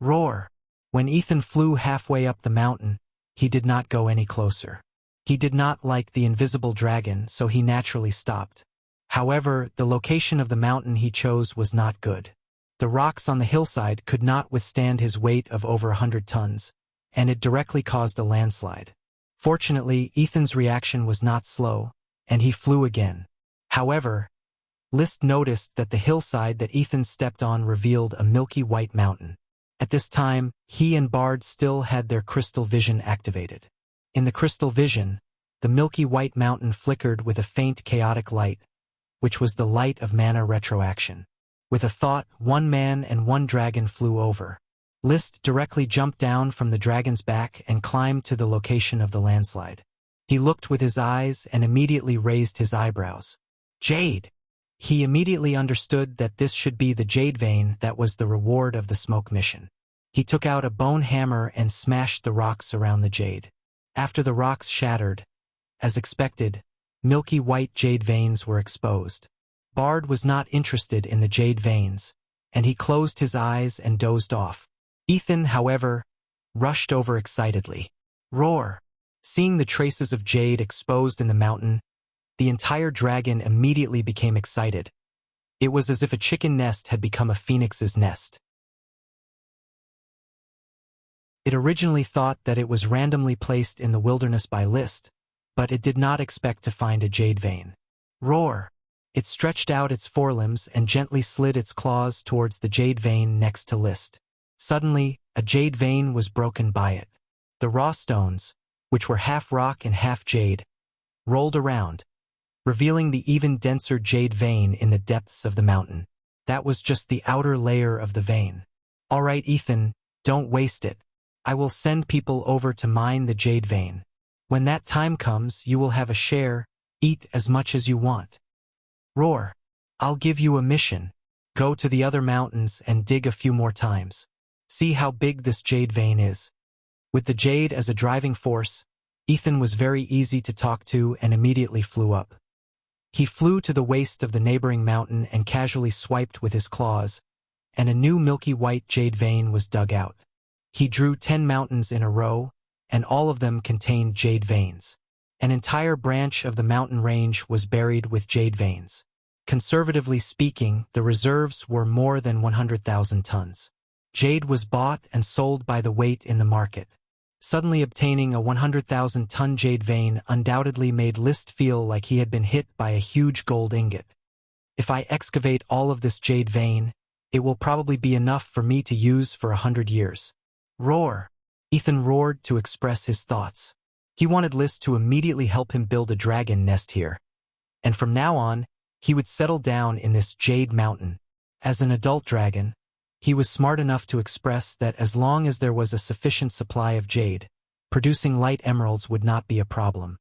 Roar! When Ethan flew halfway up the mountain, he did not go any closer. He did not like the invisible dragon, so he naturally stopped. However, the location of the mountain he chose was not good. The rocks on the hillside could not withstand his weight of over 100 tons, and it directly caused a landslide. Fortunately, Ethan's reaction was not slow, and he flew again. However, List noticed that the hillside that Ethan stepped on revealed a milky white mountain. At this time, he and Bard still had their crystal vision activated. In the crystal vision, the milky white mountain flickered with a faint chaotic light, which was the light of mana retroaction. With a thought, one man and one dragon flew over. List directly jumped down from the dragon's back and climbed to the location of the landslide. He looked with his eyes and immediately raised his eyebrows. Jade! He immediately understood that this should be the jade vein that was the reward of the smoke mission. He took out a bone hammer and smashed the rocks around the jade. After the rocks shattered, as expected, milky white jade veins were exposed. Bard was not interested in the jade veins, and he closed his eyes and dozed off. Ethan, however, rushed over excitedly. Roar! Seeing the traces of jade exposed in the mountain, the entire dragon immediately became excited. It was as if a chicken nest had become a phoenix's nest. It originally thought that it was randomly placed in the wilderness by List, but it did not expect to find a jade vein. Roar! It stretched out its forelimbs and gently slid its claws towards the jade vein next to List. Suddenly, a jade vein was broken by it. The raw stones, which were half rock and half jade, rolled around, revealing the even denser jade vein in the depths of the mountain. That was just the outer layer of the vein. All right, Ethan, don't waste it. I will send people over to mine the jade vein. When that time comes, you will have a share, eat as much as you want. Roar! I'll give you a mission. Go to the other mountains and dig a few more times. See how big this jade vein is. With the jade as a driving force, Ethan was very easy to talk to and immediately flew up. He flew to the waist of the neighboring mountain and casually swiped with his claws, and a new milky white jade vein was dug out. He drew 10 mountains in a row, and all of them contained jade veins. An entire branch of the mountain range was buried with jade veins. Conservatively speaking, the reserves were more than 100,000 tons. Jade was bought and sold by the weight in the market. Suddenly obtaining a 100,000-ton jade vein undoubtedly made List feel like he had been hit by a huge gold ingot. If I excavate all of this jade vein, it will probably be enough for me to use for 100 years. Roar! Ethan roared to express his thoughts. He wanted List to immediately help him build a dragon nest here. And from now on, he would settle down in this jade mountain. As an adult dragon, he was smart enough to express that as long as there was a sufficient supply of jade, producing light emeralds would not be a problem.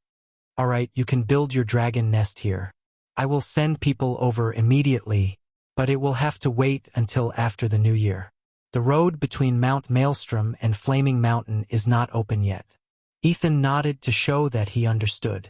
All right, you can build your dragon nest here. I will send people over immediately, but it will have to wait until after the new year. The road between Mount Maelstrom and Flaming Mountain is not open yet. Ethan nodded to show that he understood.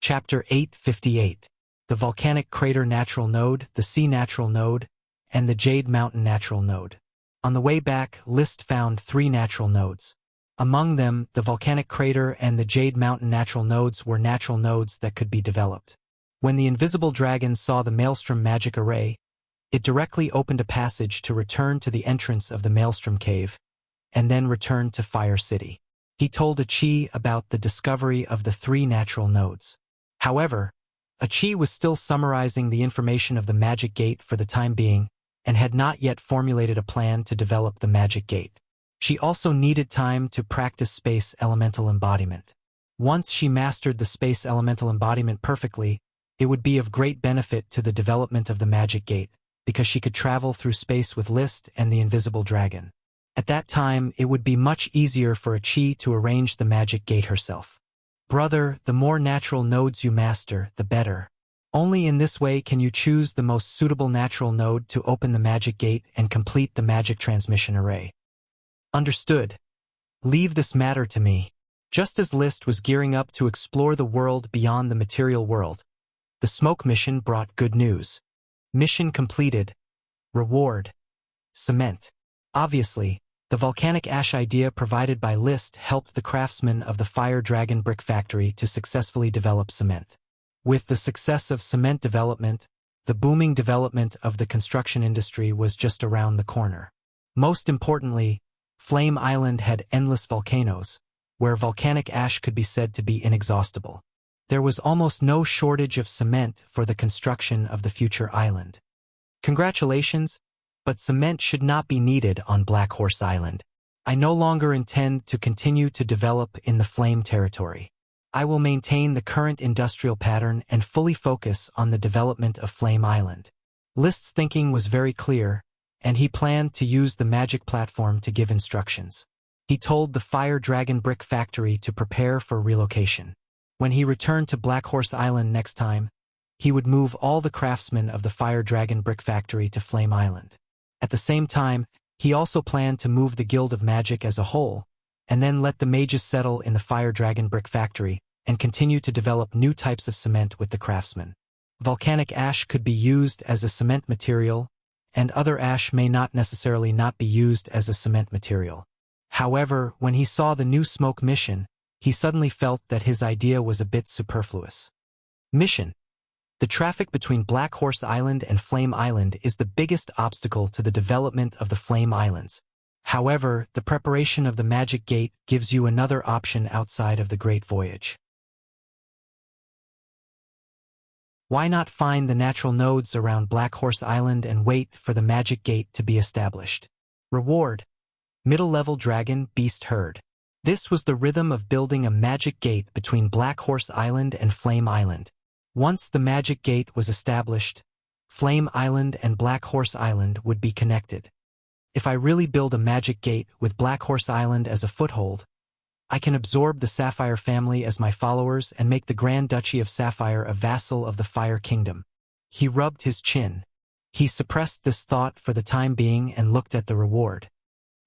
Chapter 858. The Volcanic Crater Natural Node, the Sea Natural Node, and the Jade Mountain Natural Node. On the way back, List found 3 natural nodes. Among them, the Volcanic Crater and the Jade Mountain Natural Nodes were natural nodes that could be developed. When the invisible dragon saw the Maelstrom magic array, it directly opened a passage to return to the entrance of the Maelstrom Cave, and then return to Fire City. He told Achi about the discovery of the 3 natural nodes. However, Achi was still summarizing the information of the magic gate for the time being, and had not yet formulated a plan to develop the magic gate. She also needed time to practice space elemental embodiment. Once she mastered the space elemental embodiment perfectly, it would be of great benefit to the development of the magic gate, because she could travel through space with List and the invisible dragon. At that time, it would be much easier for Achi to arrange the magic gate herself. Brother, the more natural nodes you master, the better. Only in this way can you choose the most suitable natural node to open the magic gate and complete the magic transmission array. Understood. Leave this matter to me. Just as List was gearing up to explore the world beyond the material world, the smoke mission brought good news. Mission completed. Reward. Cement. Obviously, the volcanic ash idea provided by List helped the craftsmen of the Fire Dragon Brick Factory to successfully develop cement. With the success of cement development, the booming development of the construction industry was just around the corner. Most importantly, Flame Island had endless volcanoes, where volcanic ash could be said to be inexhaustible. There was almost no shortage of cement for the construction of the future island. Congratulations, but cement should not be needed on Black Horse Island. I no longer intend to continue to develop in the Flame territory. I will maintain the current industrial pattern and fully focus on the development of Flame Island. List's thinking was very clear, and he planned to use the magic platform to give instructions. He told the Fire Dragon Brick Factory to prepare for relocation. When he returned to Black Horse Island next time, he would move all the craftsmen of the Fire Dragon Brick Factory to Flame Island. At the same time, he also planned to move the Guild of Magic as a whole, and then let the mages settle in the Fire Dragon Brick Factory and continue to develop new types of cement with the craftsmen. Volcanic ash could be used as a cement material, and other ash may not necessarily not be used as a cement material. However, when he saw the new smoke mission, he suddenly felt that his idea was a bit superfluous. Mission. The traffic between Black Horse Island and Flame Island is the biggest obstacle to the development of the Flame Islands. However, the preparation of the Magic Gate gives you another option outside of the Great Voyage. Why not find the natural nodes around Black Horse Island and wait for the Magic Gate to be established? Reward. Middle-level Dragon Beast Herd. This was the rhythm of building a Magic Gate between Black Horse Island and Flame Island. Once the Magic Gate was established, Flame Island and Black Horse Island would be connected. If I really build a Magic Gate with Black Horse Island as a foothold, I can absorb the Sapphire family as my followers and make the Grand Duchy of Sapphire a vassal of the Fire Kingdom. He rubbed his chin. He suppressed this thought for the time being and looked at the reward.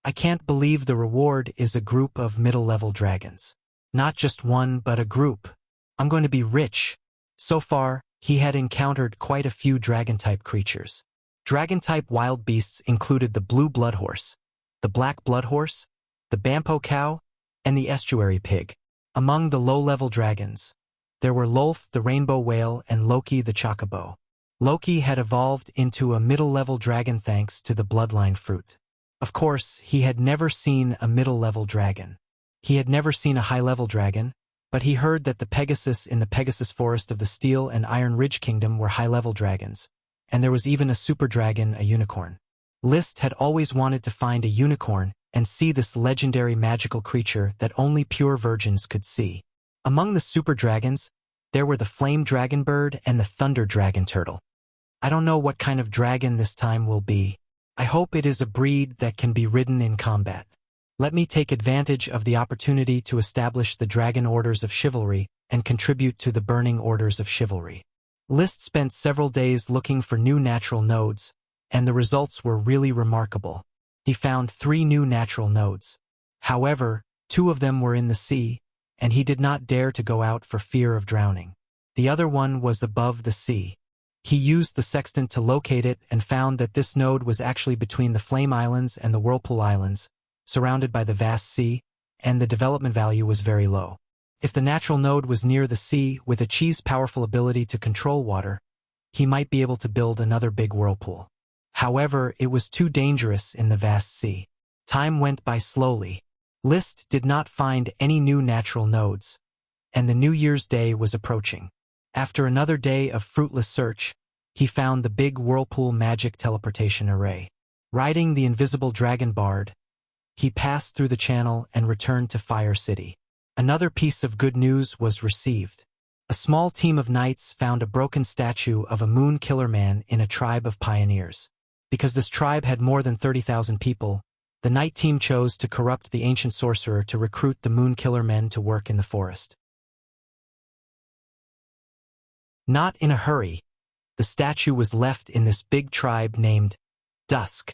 I can't believe the reward is a group of middle-level dragons. Not just one, but a group. I'm going to be rich. So far, he had encountered quite a few dragon-type creatures. Dragon-type wild beasts included the blue blood horse, the black blood horse, the Bampo cow, and the estuary pig. Among the low-level dragons, there were Lolth the rainbow whale and Loki the chocobo. Loki had evolved into a middle-level dragon thanks to the bloodline fruit. Of course, he had never seen a middle-level dragon. He had never seen a high-level dragon, but he heard that the Pegasus in the Pegasus Forest of the Steel and Iron Ridge Kingdom were high-level dragons, and there was even a super dragon, a unicorn. List had always wanted to find a unicorn and see this legendary magical creature that only pure virgins could see. Among the super dragons, there were the flame dragon bird and the thunder dragon turtle. I don't know what kind of dragon this time will be. I hope it is a breed that can be ridden in combat. Let me take advantage of the opportunity to establish the Dragon Orders of Chivalry and contribute to the Burning Orders of Chivalry. List spent several days looking for new natural nodes, and the results were really remarkable. He found 3 new natural nodes. However, 2 of them were in the sea, and he did not dare to go out for fear of drowning. The other one was above the sea. He used the sextant to locate it and found that this node was actually between the Flame Islands and the Whirlpool Islands, surrounded by the vast sea, and the development value was very low. If the natural node was near the sea with a Chi's powerful ability to control water, he might be able to build another big whirlpool. However, it was too dangerous in the vast sea. Time went by slowly. List did not find any new natural nodes, and the New Year's Day was approaching. After another day of fruitless search, he found the big whirlpool magic teleportation array. Riding the invisible dragon bard, he passed through the channel and returned to Fire City. Another piece of good news was received. A small team of knights found a broken statue of a moon killer man in a tribe of pioneers. Because this tribe had more than 30,000 people, the knight team chose to corrupt the ancient sorcerer to recruit the moon killer men to work in the forest. Not in a hurry. The statue was left in this big tribe named Dusk.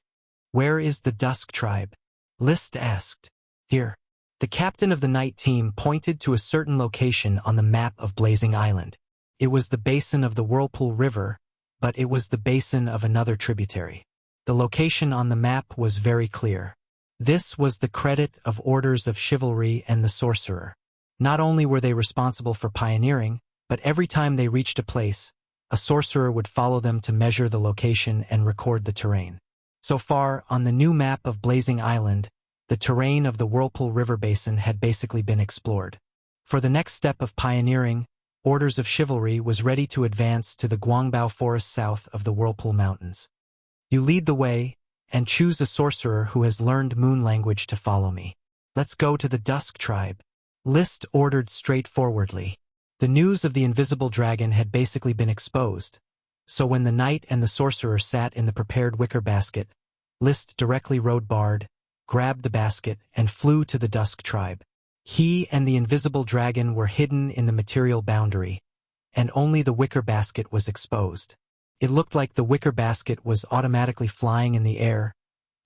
Where is the Dusk tribe? List asked. Here. The captain of the night team pointed to a certain location on the map of Blazing Island. It was the basin of the Whirlpool River, but it was the basin of another tributary. The location on the map was very clear. This was the credit of Orders of Chivalry and the Sorcerer. Not only were they responsible for pioneering, but every time they reached a place, a sorcerer would follow them to measure the location and record the terrain. So far, on the new map of Blazing Island, the terrain of the Whirlpool River Basin had basically been explored. For the next step of pioneering, Orders of Chivalry was ready to advance to the Guangbao Forest south of the Whirlpool Mountains. You lead the way, and choose a sorcerer who has learned moon language to follow me. Let's go to the Dusk tribe. List ordered straightforwardly. The news of the invisible dragon had basically been exposed, so when the knight and the sorcerer sat in the prepared wicker basket, List directly rode Bard, grabbed the basket, and flew to the Dusk tribe. He and the invisible dragon were hidden in the material boundary, and only the wicker basket was exposed. It looked like the wicker basket was automatically flying in the air,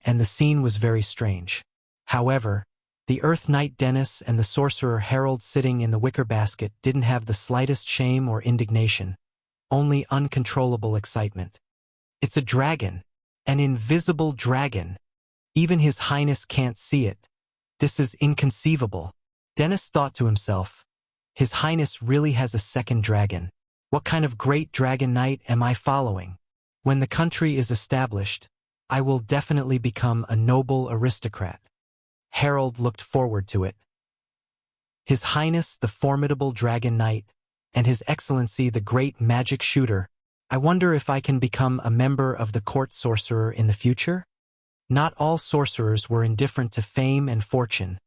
and the scene was very strange. However, the Earth Knight Dennis and the sorcerer Harold sitting in the wicker basket didn't have the slightest shame or indignation, only uncontrollable excitement. It's a dragon, an invisible dragon. Even His Highness can't see it. This is inconceivable. Dennis thought to himself, His Highness really has a second dragon. What kind of great dragon knight am I following? When the country is established, I will definitely become a noble aristocrat. Harold looked forward to it. His Highness the formidable dragon knight, and His Excellency the great magic shooter. I wonder if I can become a member of the court sorcerer in the future? Not all sorcerers were indifferent to fame and fortune,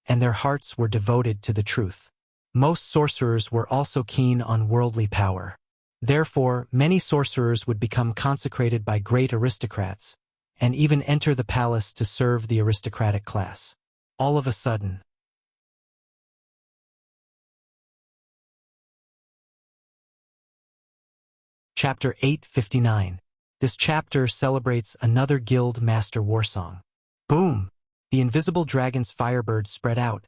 and their hearts were devoted to the truth. Most sorcerers were also keen on worldly power. Therefore, many sorcerers would become consecrated by great aristocrats, and even enter the palace to serve the aristocratic class. All of a sudden, Chapter 859. This chapter celebrates another guild master warsong. Boom! The invisible dragon's firebird spread out,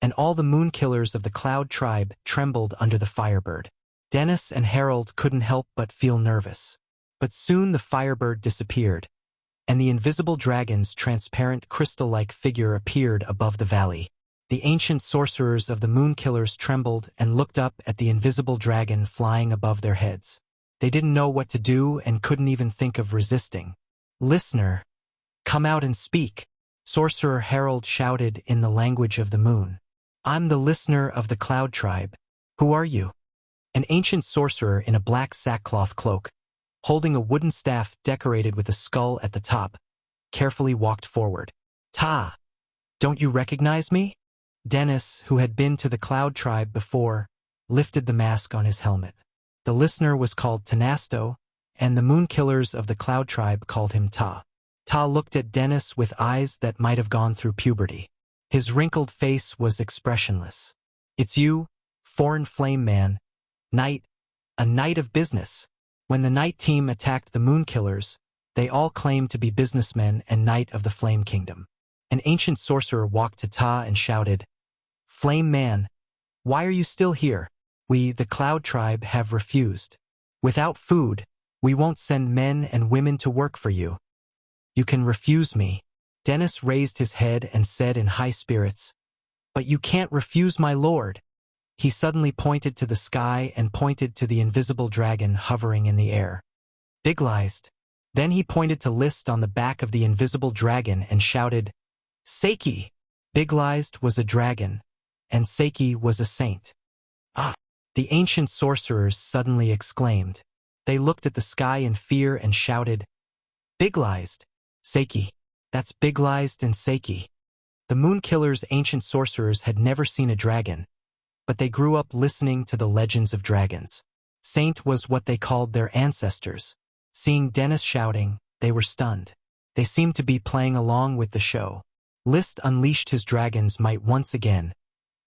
and all the moon killers of the Cloud tribe trembled under the firebird. Dennis and Harold couldn't help but feel nervous. But soon the firebird disappeared, and the invisible dragon's transparent crystal-like figure appeared above the valley. The ancient sorcerers of the moon killers trembled and looked up at the invisible dragon flying above their heads. They didn't know what to do and couldn't even think of resisting. Listener, come out and speak, Sorcerer Harold shouted in the language of the moon. I'm the listener of the Cloud tribe. Who are you? An ancient sorcerer in a black sackcloth cloak, holding a wooden staff decorated with a skull at the top, carefully walked forward. Ta! Don't you recognize me? Dennis, who had been to the Cloud tribe before, lifted the mask on his helmet. The listener was called Tanasto, and the moon killers of the Cloud tribe called him Ta. Ta looked at Dennis with eyes that might have gone through puberty. His wrinkled face was expressionless. It's you, foreign flame man, knight, a knight of business. When the night team attacked the moon killers, they all claimed to be businessmen and knight of the Flame Kingdom. An ancient sorcerer walked to Ta and shouted, Flame man, why are you still here? We, the Cloud tribe, have refused. Without food, we won't send men and women to work for you. You can refuse me. Dennis raised his head and said in high spirits, But you can't refuse my lord. He suddenly pointed to the sky and pointed to the invisible dragon hovering in the air. Biglised. Then he pointed to List on the back of the invisible dragon and shouted, Seiki! Biglised was a dragon, and Seiki was a saint. Ah! The ancient sorcerers suddenly exclaimed. They looked at the sky in fear and shouted, Biglised! Seiki! That's Biglised and Seiki. The moon killers' ancient sorcerers had never seen a dragon, but they grew up listening to the legends of dragons. Saint was what they called their ancestors. Seeing Dennis shouting, they were stunned. They seemed to be playing along with the show. List unleashed his dragon's might once again,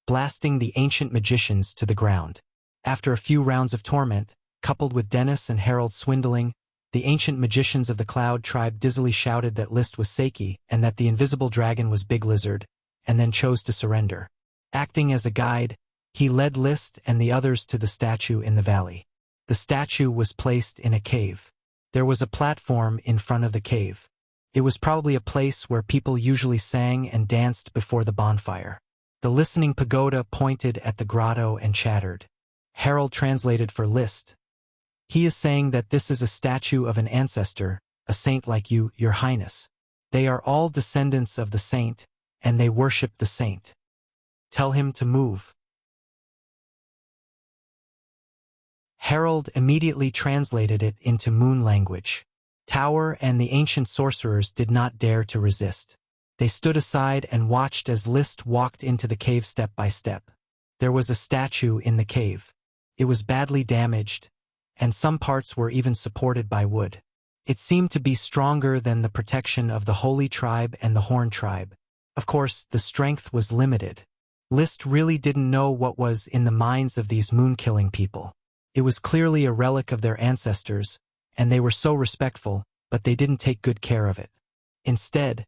blasting the ancient magicians to the ground. After a few rounds of torment, coupled with Dennis and Harold's swindling, the ancient magicians of the Cloud tribe dizzily shouted that List was Seiki and that the invisible dragon was Big Lizard, and then chose to surrender. Acting as a guide, he led List and the others to the statue in the valley. The statue was placed in a cave. There was a platform in front of the cave. It was probably a place where people usually sang and danced before the bonfire. The listening pagoda pointed at the grotto and chattered. Harold translated for List. He is saying that this is a statue of an ancestor, a saint like you, your highness. They are all descendants of the saint, and they worship the saint. Tell him to move. Harold immediately translated it into moon language. Tower and the ancient sorcerers did not dare to resist. They stood aside and watched as List walked into the cave step by step. There was a statue in the cave. It was badly damaged, and some parts were even supported by wood. It seemed to be stronger than the protection of the Holy Tribe and the Horn Tribe. Of course, the strength was limited. List really didn't know what was in the minds of these moon-killing people. It was clearly a relic of their ancestors, and they were so respectful, but they didn't take good care of it. Instead,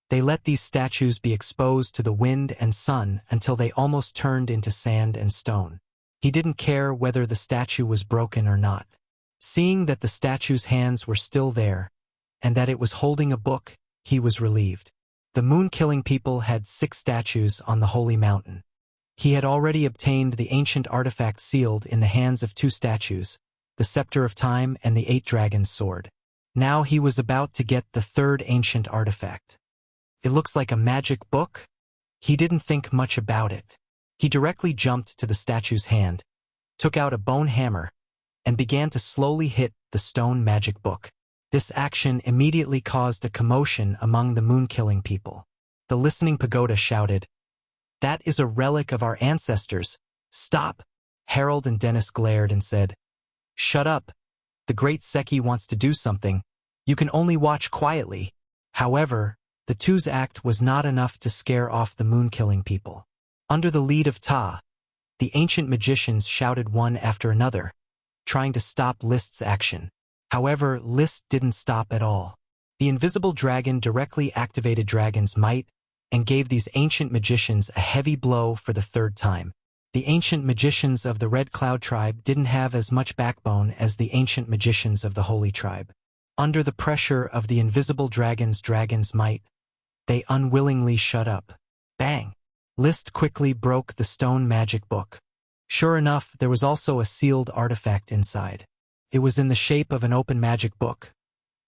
they let these statues be exposed to the wind and sun until they almost turned into sand and stone. He didn't care whether the statue was broken or not. Seeing that the statue's hands were still there, and that it was holding a book, he was relieved. The moon-killing people had 6 statues on the holy mountain. He had already obtained the ancient artifact sealed in the hands of 2 statues, the Scepter of Time and the 8 Dragons' Sword. Now he was about to get the 3rd ancient artifact. It looks like a magic book? He didn't think much about it. He directly jumped to the statue's hand, took out a bone hammer, and began to slowly hit the stone magic book. This action immediately caused a commotion among the moon-killing people. The listening pagoda shouted, "That is a relic of our ancestors. Stop!" Harold and Dennis glared and said, "Shut up. The great Seki wants to do something. You can only watch quietly." However, the two's act was not enough to scare off the moon-killing people. Under the lead of Ta, the ancient magicians shouted one after another, trying to stop List's action. However, List didn't stop at all. The invisible dragon directly activated Dragon's Might and gave these ancient magicians a heavy blow for the 3rd time. The ancient magicians of the Red Cloud Tribe didn't have as much backbone as the ancient magicians of the Holy Tribe. Under the pressure of the invisible Dragon's Might, they unwillingly shut up. Bang! List quickly broke the stone magic book. Sure enough, there was also a sealed artifact inside. It was in the shape of an open magic book.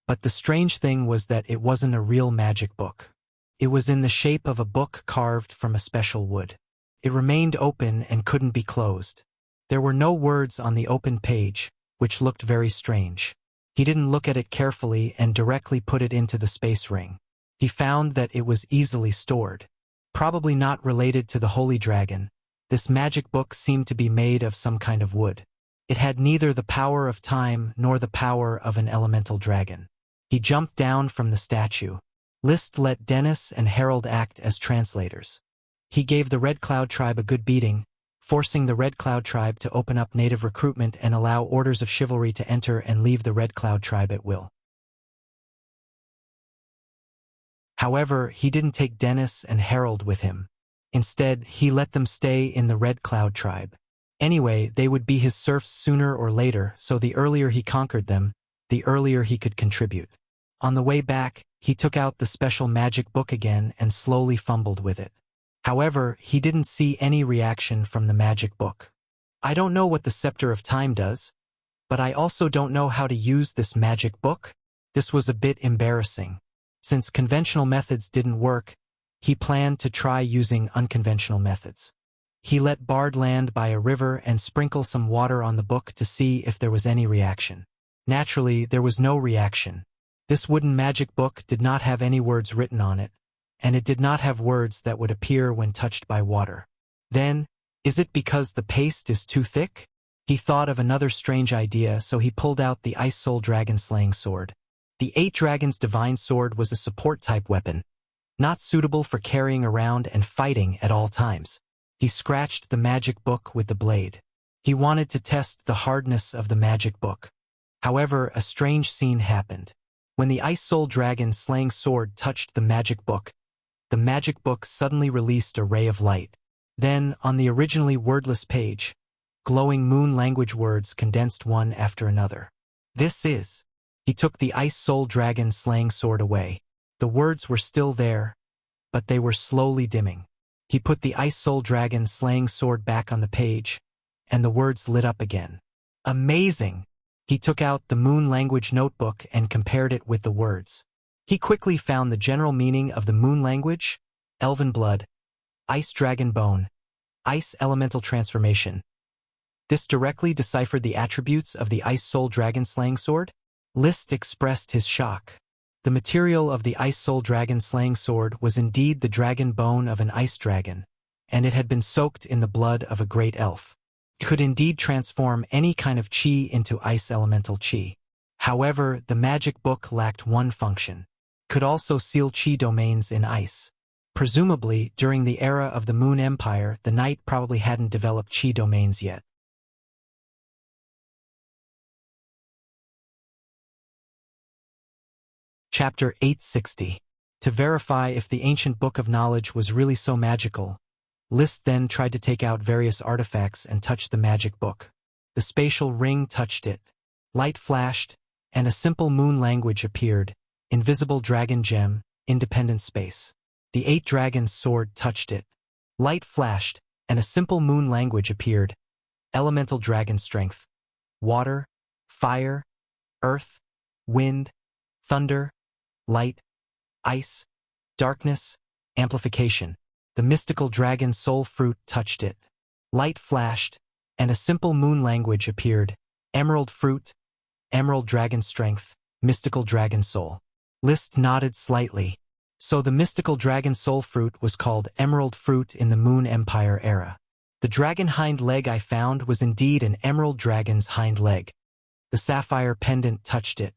But the strange thing was that it wasn't a real magic book. It was in the shape of a book carved from a special wood. It remained open and couldn't be closed. There were no words on the open page, which looked very strange. He didn't look at it carefully and directly put it into the space ring. He found that it was easily stored. Probably not related to the Holy Dragon, this magic book seemed to be made of some kind of wood. It had neither the power of time nor the power of an elemental dragon. He jumped down from the statue. List let Dennis and Harold act as translators. He gave the Red Cloud Tribe a good beating, forcing the Red Cloud Tribe to open up native recruitment and allow orders of chivalry to enter and leave the Red Cloud Tribe at will. However, he didn't take Dennis and Harold with him. Instead, he let them stay in the Red Cloud Tribe. Anyway, they would be his serfs sooner or later, so the earlier he conquered them, the earlier he could contribute. On the way back, he took out the special magic book again and slowly fumbled with it. However, he didn't see any reaction from the magic book. "I don't know what the Scepter of Time does, but I also don't know how to use this magic book." This was a bit embarrassing. Since conventional methods didn't work, he planned to try using unconventional methods. He let Bard land by a river and sprinkle some water on the book to see if there was any reaction. Naturally, there was no reaction. This wooden magic book did not have any words written on it, and it did not have words that would appear when touched by water. Then, is it because the paste is too thick? He thought of another strange idea, so he pulled out the Ice Soul Dragon Slaying Sword. The 8 Dragons' Divine Sword was a support-type weapon, not suitable for carrying around and fighting at all times. He scratched the magic book with the blade. He wanted to test the hardness of the magic book. However, a strange scene happened. When the Ice Soul Dragon slaying sword touched the magic book suddenly released a ray of light. Then, on the originally wordless page, glowing moon language words condensed one after another. This is. He took the Ice Soul Dragon slaying sword away. The words were still there, but they were slowly dimming. He put the Ice Soul Dragon slaying sword back on the page, and the words lit up again. Amazing! He took out the moon language notebook and compared it with the words. He quickly found the general meaning of the moon language: elven blood, ice dragon bone, ice elemental transformation. This directly deciphered the attributes of the Ice Soul Dragon slaying sword. List expressed his shock. The material of the Ice Soul Dragon slaying sword was indeed the dragon bone of an ice dragon, and it had been soaked in the blood of a great elf. It could indeed transform any kind of chi into ice elemental chi. However, the magic book lacked one function. It could also seal chi domains in ice. Presumably, during the era of the Moon Empire, the knight probably hadn't developed chi domains yet. Chapter 860. To verify if the ancient book of knowledge was really so magical, List then tried to take out various artifacts and touch the magic book. The spatial ring touched it. Light flashed, and a simple moon language appeared: invisible dragon gem, independent space. The 8 dragons sword touched it. Light flashed, and a simple moon language appeared: elemental dragon strength. Water, fire, earth, wind, thunder, light, ice, darkness, amplification. The mystical dragon soul fruit touched it. Light flashed, and a simple moon language appeared: emerald fruit, emerald dragon strength, mystical dragon soul. List nodded slightly. So the mystical dragon soul fruit was called emerald fruit in the Moon Empire era. The dragon hind leg I found was indeed an emerald dragon's hind leg. The sapphire pendant touched it.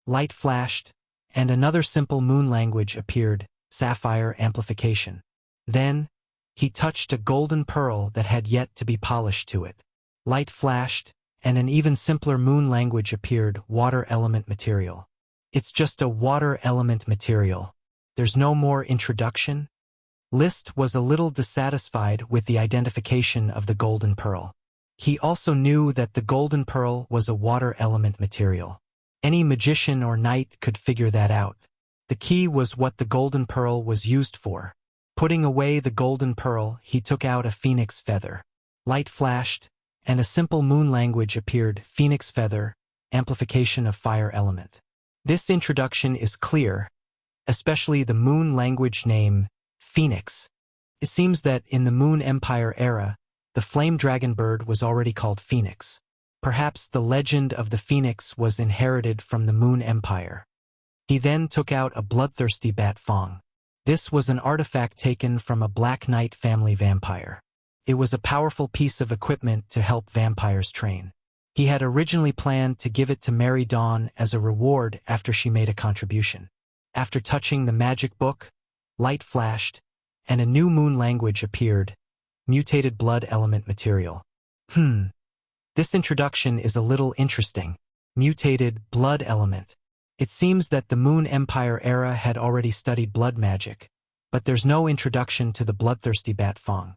Light flashed, and another simple moon language appeared: sapphire amplification. Then, he touched a golden pearl that had yet to be polished to it. Light flashed, and an even simpler moon language appeared: water element material. It's just a water element material. There's no more introduction? List was a little dissatisfied with the identification of the golden pearl. He also knew that the golden pearl was a water element material. Any magician or knight could figure that out. The key was what the golden pearl was used for. Putting away the golden pearl, he took out a phoenix feather. Light flashed, and a simple moon language appeared: phoenix feather, amplification of fire element. This introduction is clear, especially the moon language name, Phoenix. It seems that in the Moon Empire era, the flame dragon bird was already called Phoenix. Perhaps the legend of the Phoenix was inherited from the Moon Empire. He then took out a bloodthirsty bat fong. This was an artifact taken from a Black Knight family vampire. It was a powerful piece of equipment to help vampires train. He had originally planned to give it to Mary Dawn as a reward after she made a contribution. After touching the magic book, light flashed, and a new moon language appeared: mutated blood element material. This introduction is a little interesting. Mutated blood element. It seems that the Moon Empire era had already studied blood magic, but there's no introduction to the bloodthirsty bat fong.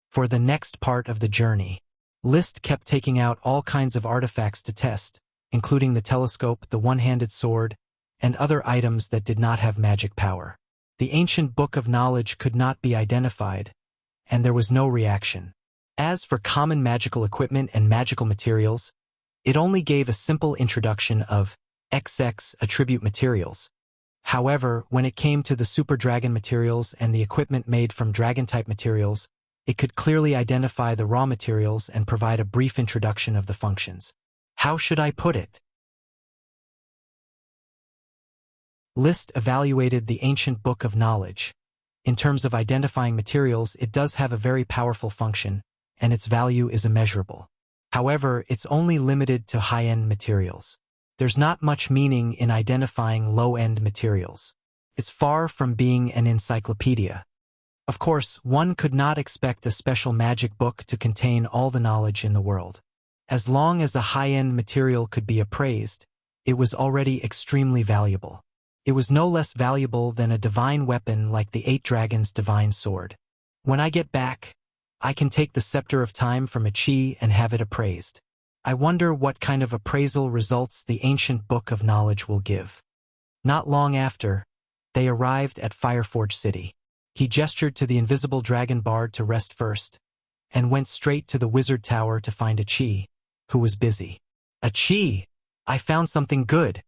For the next part of the journey, List kept taking out all kinds of artifacts to test, including the telescope, the one-handed sword, and other items that did not have magic power. The ancient book of knowledge could not be identified, and there was no reaction. As for common magical equipment and magical materials, it only gave a simple introduction of XX attribute materials. However, when it came to the super dragon materials and the equipment made from dragon-type materials, it could clearly identify the raw materials and provide a brief introduction of the functions. How should I put it? List evaluated the ancient book of knowledge. In terms of identifying materials, it does have a very powerful function, and its value is immeasurable. However, it's only limited to high-end materials. There's not much meaning in identifying low-end materials. It's far from being an encyclopedia. Of course, one could not expect a special magic book to contain all the knowledge in the world. As long as a high-end material could be appraised, it was already extremely valuable. It was no less valuable than a divine weapon like the Eight Dragons' divine sword. When I get back, I can take the scepter of time from a chi and have it appraised. I wonder what kind of appraisal results the ancient book of knowledge will give. Not long after, they arrived at Fireforge City. He gestured to the invisible dragon bard to rest first, and went straight to the wizard tower to find a chi, who was busy. A chi! I found something good.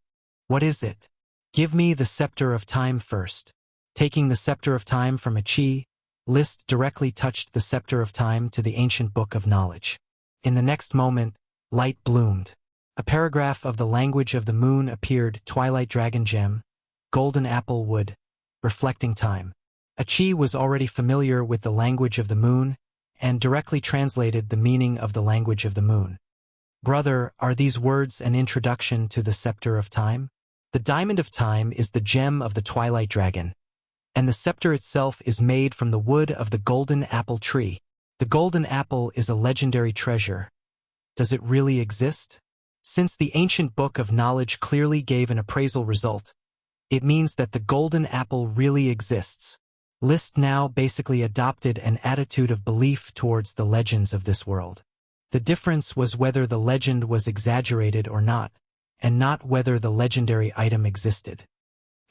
What is it? Give me the scepter of time first. Taking the scepter of time from a chi, Liszt directly touched the scepter of time to the ancient book of knowledge. In the next moment, light bloomed. A paragraph of the language of the moon appeared: Twilight Dragon Gem, Golden Apple Wood, Reflecting Time. A chi was already familiar with the language of the moon and directly translated the meaning of the language of the moon. Brother, are these words an introduction to the scepter of time? The diamond of time is the gem of the Twilight Dragon, and the scepter itself is made from the wood of the golden apple tree. The golden apple is a legendary treasure. Does it really exist? Since the ancient book of knowledge clearly gave an appraisal result, it means that the golden apple really exists. Liszt now basically adopted an attitude of belief towards the legends of this world. The difference was whether the legend was exaggerated or not, and not whether the legendary item existed.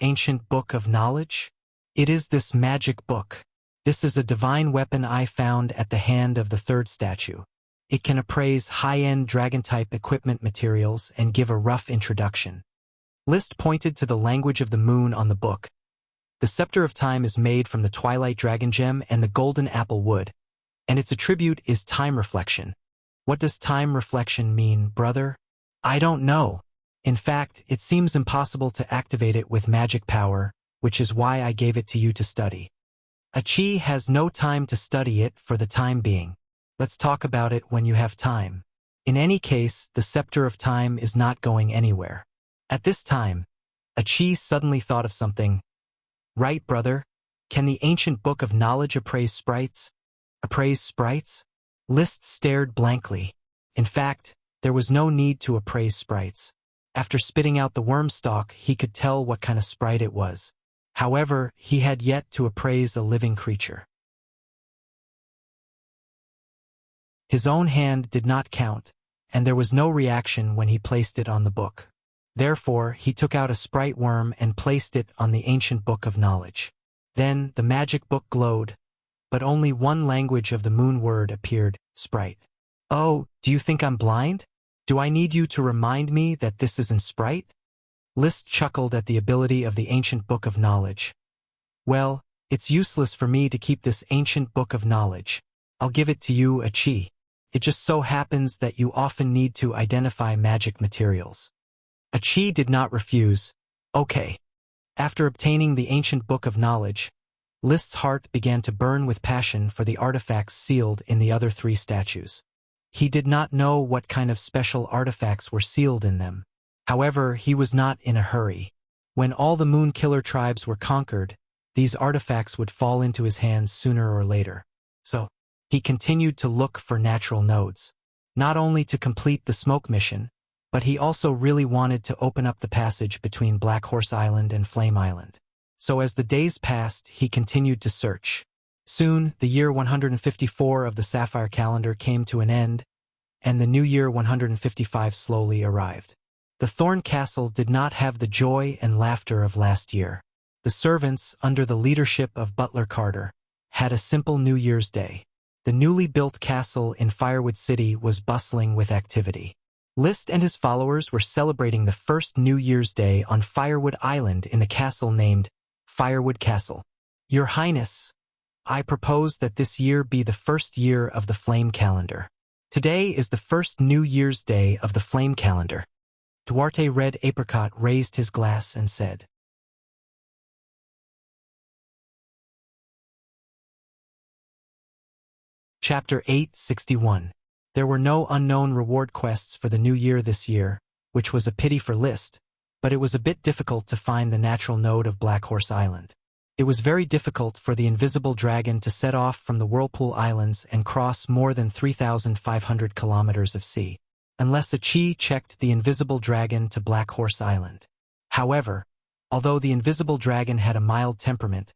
Ancient book of knowledge? It is this magic book. This is a divine weapon I found at the hand of the third statue. It can appraise high-end dragon-type equipment materials and give a rough introduction. Liszt pointed to the language of the moon on the book. The scepter of time is made from the Twilight Dragon Gem and the Golden Apple Wood, and its attribute is time reflection. What does time reflection mean, brother? I don't know. In fact, it seems impossible to activate it with magic power, which is why I gave it to you to study. A chi has no time to study it for the time being. Let's talk about it when you have time. In any case, the scepter of time is not going anywhere. At this time, a chi suddenly thought of something. Right, brother? Can the ancient book of knowledge appraise sprites? Appraise sprites? Liszt stared blankly. In fact, there was no need to appraise sprites. After spitting out the worm stalk, he could tell what kind of sprite it was. However, he had yet to appraise a living creature. His own hand did not count, and there was no reaction when he placed it on the book. Therefore, he took out a sprite worm and placed it on the ancient book of knowledge. Then the magic book glowed, but only one language of the moon word appeared: sprite. Oh, do you think I'm blind? Do I need you to remind me that this isn't sprite? Liszt chuckled at the ability of the ancient book of knowledge. Well, it's useless for me to keep this ancient book of knowledge. I'll give it to you, a chi. It just so happens that you often need to identify magic materials. A chi did not refuse. Okay. After obtaining the ancient book of knowledge, Liszt's heart began to burn with passion for the artifacts sealed in the other three statues. He did not know what kind of special artifacts were sealed in them. However, he was not in a hurry. When all the Moon Killer tribes were conquered, these artifacts would fall into his hands sooner or later. So, he continued to look for natural nodes. Not only to complete the smoke mission, but he also really wanted to open up the passage between Black Horse Island and Flame Island. So as the days passed, he continued to search. Soon, the year 154 of the Sapphire calendar came to an end, and the new year 155 slowly arrived. The Thorn Castle did not have the joy and laughter of last year. The servants, under the leadership of Butler Carter, had a simple New Year's Day. The newly built castle in Firewood City was bustling with activity. Liszt and his followers were celebrating the first New Year's Day on Firewood Island in the castle named Firewood Castle. Your Highness, I propose that this year be the first year of the Flame Calendar. Today is the first New Year's Day of the Flame Calendar. Duarte Red Apricot raised his glass and said, Chapter 861. There were no unknown reward quests for the new year this year, which was a pity for Liszt, but it was a bit difficult to find the natural node of Black Horse Island. It was very difficult for the invisible dragon to set off from the Whirlpool Islands and cross more than 3,500 kilometers of sea. unless Chi checked the invisible dragon to Black Horse Island. However, although the invisible dragon had a mild temperament,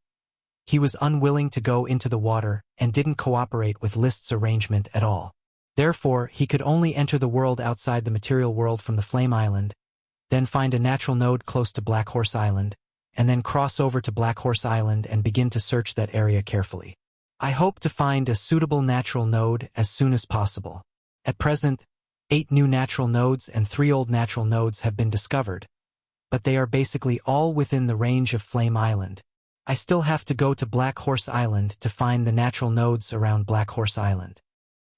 he was unwilling to go into the water and didn't cooperate with List's arrangement at all. Therefore, he could only enter the world outside the material world from the Flame Island, then find a natural node close to Black Horse Island, and then cross over to Black Horse Island and begin to search that area carefully. I hope to find a suitable natural node as soon as possible. At present, 8 new natural nodes and 3 old natural nodes have been discovered, but they are basically all within the range of Flame Island. I still have to go to Black Horse Island to find the natural nodes around Black Horse Island.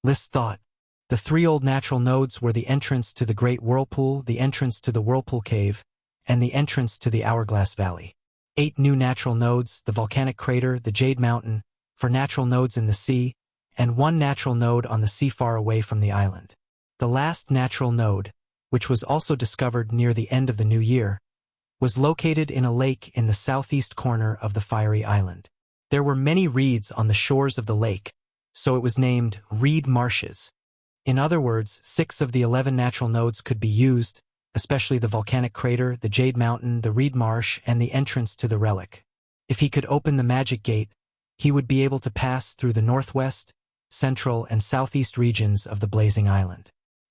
List thought. The 3 old natural nodes were the entrance to the Great Whirlpool, the entrance to the Whirlpool Cave, and the entrance to the Hourglass Valley. 8 new natural nodes, the Volcanic Crater, the Jade Mountain, for natural nodes in the sea, and 1 natural node on the sea far away from the island. The last natural node, which was also discovered near the end of the new year, was located in a lake in the southeast corner of the Fiery Island. There were many reeds on the shores of the lake, so it was named Reed Marshes. In other words, 6 of the 11 natural nodes could be used, especially the Volcanic Crater, the Jade Mountain, the Reed Marsh, and the entrance to the Relic. If he could open the magic gate, he would be able to pass through the northwest, central, and southeast regions of the Blazing Island.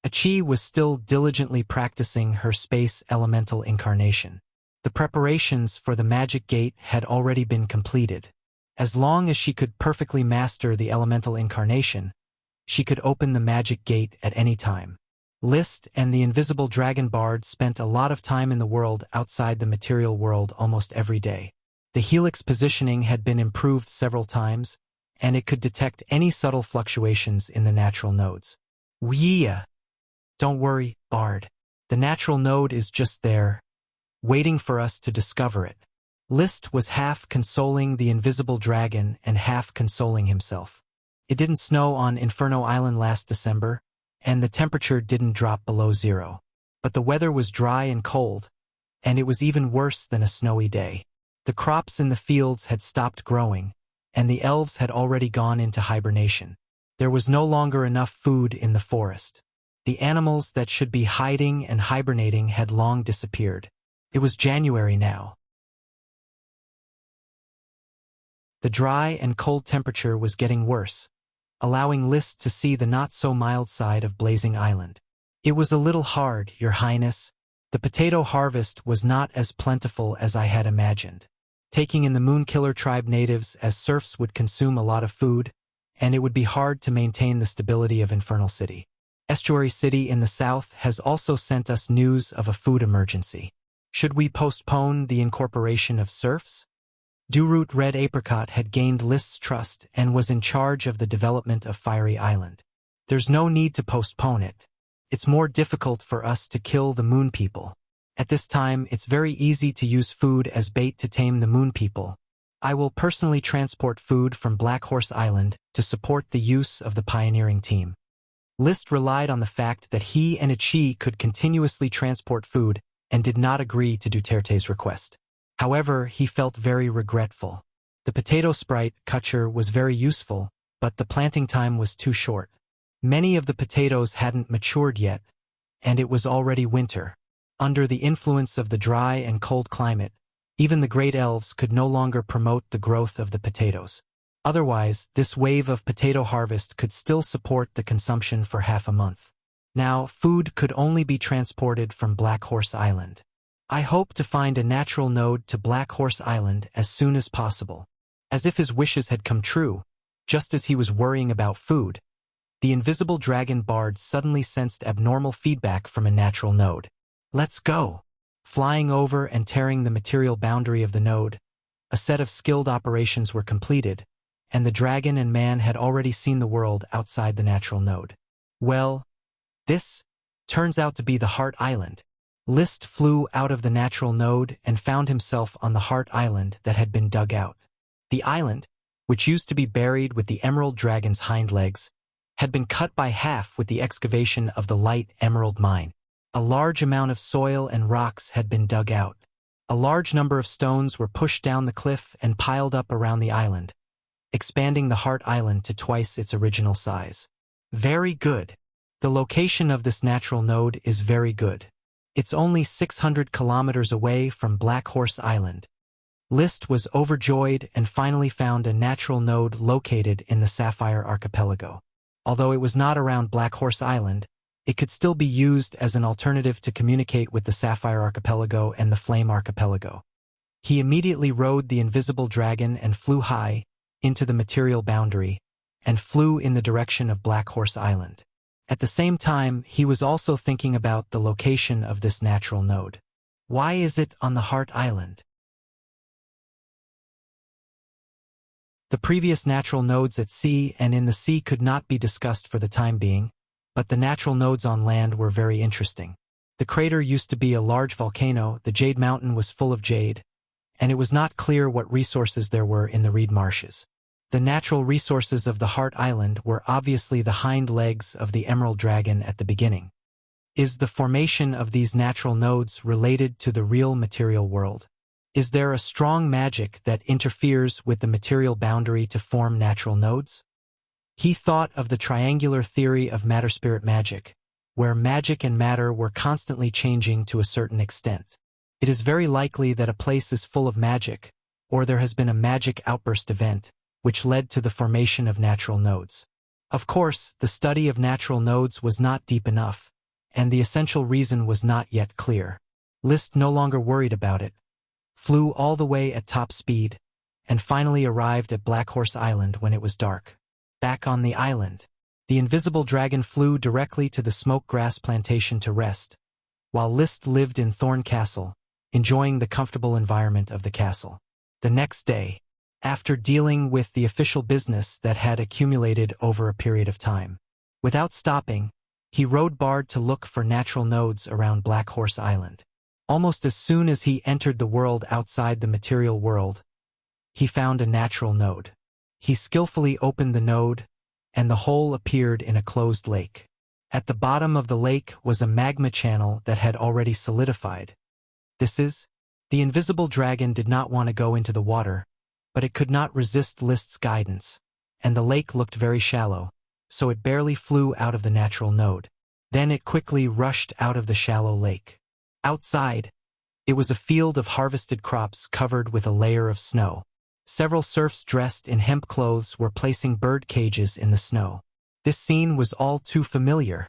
Chi was still diligently practicing her space elemental incarnation. The preparations for the magic gate had already been completed. As long as she could perfectly master the elemental incarnation, she could open the magic gate at any time. List and the invisible dragon bard spent a lot of time in the world outside the material world almost every day. The helix positioning had been improved several times, and it could detect any subtle fluctuations in the natural nodes. Wuxia. Don't worry, Bard. The natural node is just there, waiting for us to discover it. List was half consoling the invisible dragon and half consoling himself. It didn't snow on Inferno Island last December, and the temperature didn't drop below 0. But the weather was dry and cold, and it was even worse than a snowy day. The crops in the fields had stopped growing, and the elves had already gone into hibernation. There was no longer enough food in the forest. The animals that should be hiding and hibernating had long disappeared. It was January now. The dry and cold temperature was getting worse, allowing List to see the not-so-mild side of Blazing Island. It was a little hard, Your Highness. The potato harvest was not as plentiful as I had imagined. Taking in the Moonkiller tribe natives as serfs would consume a lot of food, and it would be hard to maintain the stability of Infernal City. Estuary City in the south has also sent us news of a food emergency. Should we postpone the incorporation of serfs? Duroot Red Apricot had gained List's trust and was in charge of the development of Fiery Island. There's no need to postpone it. It's more difficult for us to kill the Moon People. At this time, it's very easy to use food as bait to tame the Moon People. I will personally transport food from Black Horse Island to support the use of the pioneering team. List relied on the fact that he and Chi could continuously transport food and did not agree to Duterte's request. However, he felt very regretful. The potato sprite, Kutcher, was very useful, but the planting time was too short. Many of the potatoes hadn't matured yet, and it was already winter. Under the influence of the dry and cold climate, even the great elves could no longer promote the growth of the potatoes. Otherwise, this wave of potato harvest could still support the consumption for half a month. Now, food could only be transported from Black Horse Island. I hope to find a natural node to Black Horse Island as soon as possible. As if his wishes had come true, just as he was worrying about food, the invisible dragon bard suddenly sensed abnormal feedback from a natural node. Let's go! Flying over and tearing the material boundary of the node, a set of skilled operations were completed, and the dragon and man had already seen the world outside the natural node. Well, this turns out to be the Heart Island. List flew out of the natural node and found himself on the Heart Island that had been dug out. The island, which used to be buried with the Emerald Dragon's hind legs, had been cut by half with the excavation of the Light Emerald Mine. A large amount of soil and rocks had been dug out. A large number of stones were pushed down the cliff and piled up around the island, expanding the Heart Island to twice its original size. Very good. The location of this natural node is very good. It's only 600 kilometers away from Black Horse Island. List was overjoyed and finally found a natural node located in the Sapphire Archipelago. Although it was not around Black Horse Island, it could still be used as an alternative to communicate with the Sapphire Archipelago and the Flame Archipelago. He immediately rode the invisible dragon and flew high into the material boundary and flew in the direction of Black Horse Island. At the same time, he was also thinking about the location of this natural node. Why is it on the Heart Island? The previous natural nodes at sea and in the sea could not be discussed for the time being, but the natural nodes on land were very interesting. The crater used to be a large volcano, the Jade Mountain was full of jade, and it was not clear what resources there were in the reed marshes. The natural resources of the Heart Island were obviously the hind legs of the Emerald Dragon at the beginning. Is the formation of these natural nodes related to the real material world? Is there a strong magic that interferes with the material boundary to form natural nodes? He thought of the triangular theory of matter-spirit magic, where magic and matter were constantly changing to a certain extent. It is very likely that a place is full of magic, or there has been a magic outburst event, which led to the formation of natural nodes. Of course, the study of natural nodes was not deep enough, and the essential reason was not yet clear. Liszt no longer worried about it, flew all the way at top speed, and finally arrived at Black Horse Island when it was dark. Back on the island, the invisible dragon flew directly to the smoke grass plantation to rest, while Liszt lived in Thorn Castle, enjoying the comfortable environment of the castle. The next day, after dealing with the official business that had accumulated over a period of time, without stopping, he rode Bard to look for natural nodes around Black Horse Island. Almost as soon as he entered the world outside the material world, he found a natural node. He skillfully opened the node, and the hole appeared in a closed lake. At the bottom of the lake was a magma channel that had already solidified. The invisible dragon did not want to go into the water, but it could not resist Liszt's guidance, and the lake looked very shallow, so it barely flew out of the natural node. Then it quickly rushed out of the shallow lake. Outside, it was a field of harvested crops covered with a layer of snow. Several serfs dressed in hemp clothes were placing bird cages in the snow. This scene was all too familiar.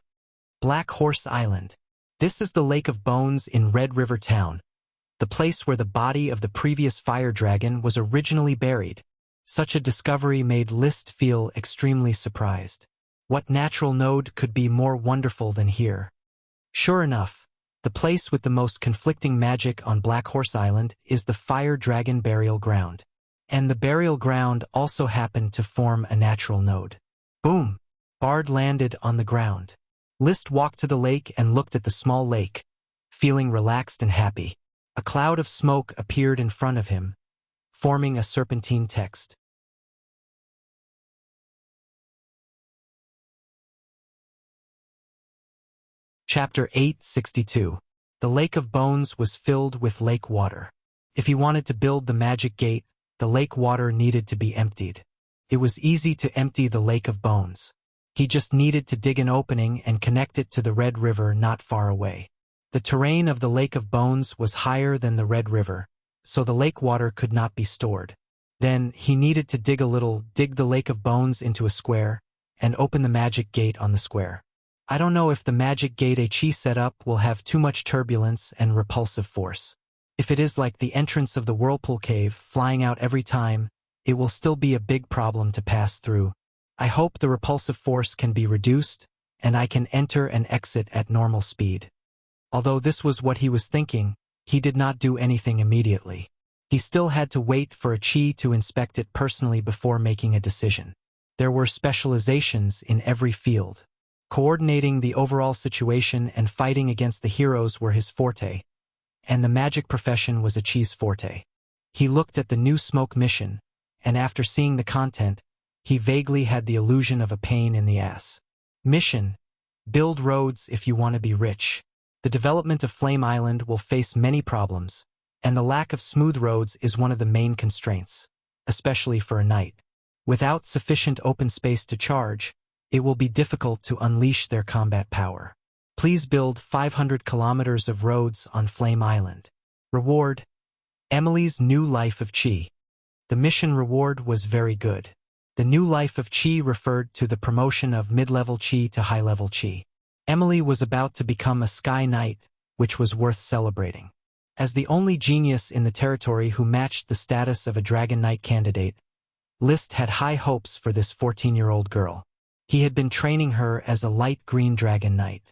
Black Horse Island. This is the Lake of Bones in Red River Town, the place where the body of the previous fire dragon was originally buried. Such a discovery made Liszt feel extremely surprised. What natural node could be more wonderful than here? Sure enough, the place with the most conflicting magic on Black Horse Island is the Fire Dragon Burial Ground. And the burial ground also happened to form a natural node. Boom! Bard landed on the ground. Liszt walked to the lake and looked at the small lake, feeling relaxed and happy. A cloud of smoke appeared in front of him, forming a serpentine text. Chapter 862. The Lake of Bones was filled with lake water. If he wanted to build the magic gate, the lake water needed to be emptied. It was easy to empty the Lake of Bones. He just needed to dig an opening and connect it to the Red River not far away. The terrain of the Lake of Bones was higher than the Red River, so the lake water could not be stored. Then he needed to dig the Lake of Bones into a square, and open the magic gate on the square. I don't know if the magic gate he set up will have too much turbulence and repulsive force. If it is like the entrance of the Whirlpool Cave, flying out every time, it will still be a big problem to pass through. I hope the repulsive force can be reduced, and I can enter and exit at normal speed. Although this was what he was thinking, he did not do anything immediately. He still had to wait for a Chi to inspect it personally before making a decision. There were specializations in every field. Coordinating the overall situation and fighting against the heroes were his forte, and the magic profession was a Chi's forte. He looked at the new smoke mission, and after seeing the content, he vaguely had the illusion of a pain in the ass. Mission: build roads if you want to be rich. The development of Flame Island will face many problems, and the lack of smooth roads is one of the main constraints, especially for a knight. Without sufficient open space to charge, it will be difficult to unleash their combat power. Please build 500 kilometers of roads on Flame Island. Reward: Emily's new life of Qi. The mission reward was very good. The new life of Qi referred to the promotion of mid-level Qi to high-level Qi. Emily was about to become a Sky Knight, which was worth celebrating. As the only genius in the territory who matched the status of a Dragon Knight candidate, List had high hopes for this 14-year-old girl. He had been training her as a light green Dragon Knight.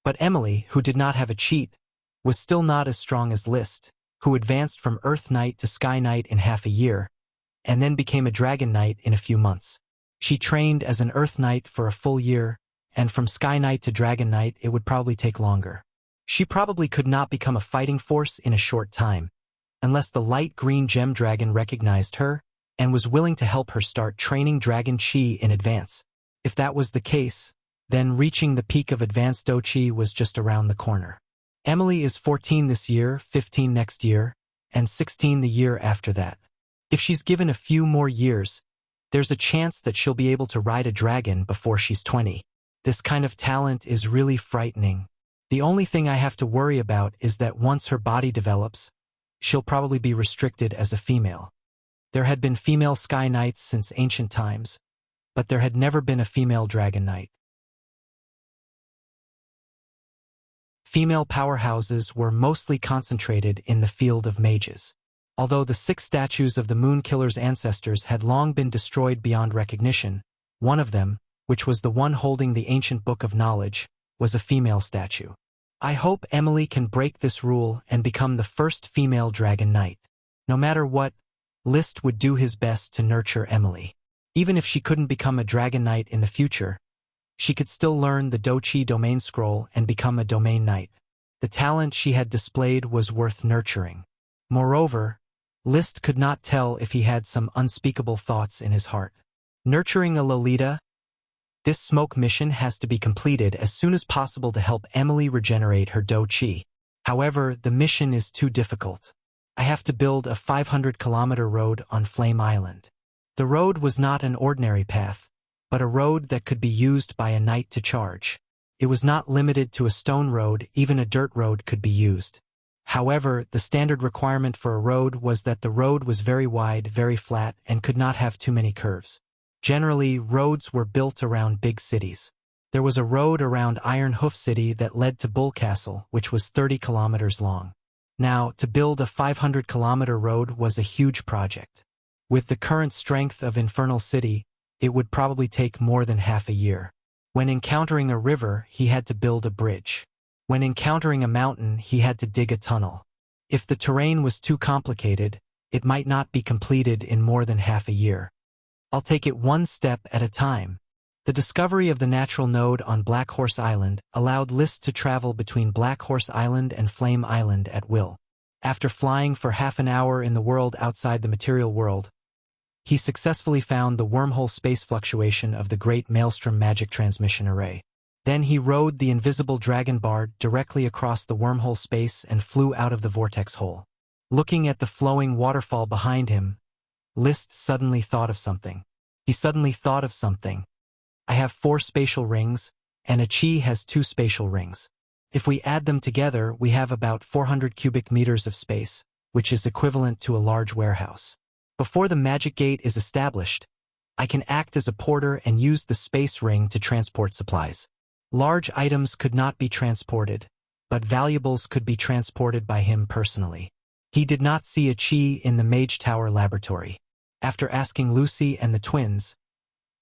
But Emily, who did not have a cheat, was still not as strong as List, who advanced from Earth Knight to Sky Knight in half a year, and then became a Dragon Knight in a few months. She trained as an Earth Knight for a full year, and from Sky Knight to Dragon Knight it would probably take longer. She probably could not become a fighting force in a short time, unless the light green gem dragon recognized her and was willing to help her start training Dragon Qi in advance. If that was the case, then reaching the peak of advanced Do Qi was just around the corner. Emily is 14 this year, 15 next year, and 16 the year after that. If she's given a few more years, there's a chance that she'll be able to ride a dragon before she's 20. This kind of talent is really frightening. The only thing I have to worry about is that once her body develops, she'll probably be restricted as a female. There had been female Sky Knights since ancient times, but there had never been a female Dragon Knight. Female powerhouses were mostly concentrated in the field of mages. Although the 6 statues of the Moon Killer's ancestors had long been destroyed beyond recognition, one of them, which was the one holding the ancient Book of Knowledge, was a female statue. I hope Emily can break this rule and become the first female Dragon Knight. No matter what, List would do his best to nurture Emily. Even if she couldn't become a Dragon Knight in the future, she could still learn the Do Qi domain scroll and become a domain knight. The talent she had displayed was worth nurturing. Moreover, List could not tell if he had some unspeakable thoughts in his heart. Nurturing a Lolita? This smoke mission has to be completed as soon as possible to help Emily regenerate her Do Qi. However, the mission is too difficult. I have to build a 500-kilometer road on Flame Island. The road was not an ordinary path, but a road that could be used by a knight to charge. It was not limited to a stone road, even a dirt road could be used. However, the standard requirement for a road was that the road was very wide, very flat, and could not have too many curves. Generally, roads were built around big cities. There was a road around Iron Hoof City that led to Bull Castle, which was 30 kilometers long. Now, to build a 500-kilometer road was a huge project. With the current strength of Infernal City, it would probably take more than half a year. When encountering a river, he had to build a bridge. When encountering a mountain, he had to dig a tunnel. If the terrain was too complicated, it might not be completed in more than half a year. I'll take it one step at a time. The discovery of the natural node on Black Horse Island allowed List to travel between Black Horse Island and Flame Island at will. After flying for half an hour in the world outside the material world, he successfully found the wormhole space fluctuation of the Great Maelstrom Magic Transmission Array. Then he rode the invisible dragon bard directly across the wormhole space and flew out of the vortex hole. Looking at the flowing waterfall behind him, List suddenly thought of something. He suddenly thought of something. I have 4 spatial rings, and a Qi has 2 spatial rings. If we add them together, we have about 400 cubic meters of space, which is equivalent to a large warehouse. Before the magic gate is established, I can act as a porter and use the space ring to transport supplies. Large items could not be transported, but valuables could be transported by him personally. He did not see a Qi in the Mage Tower laboratory. After asking Lucy and the twins,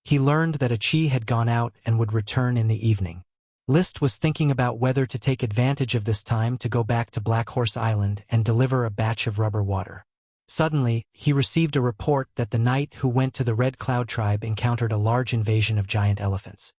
he learned that a Qi had gone out and would return in the evening. List was thinking about whether to take advantage of this time to go back to Black Horse Island and deliver a batch of rubber water. Suddenly, he received a report that the knight who went to the Red Cloud tribe encountered a large invasion of giant elephants.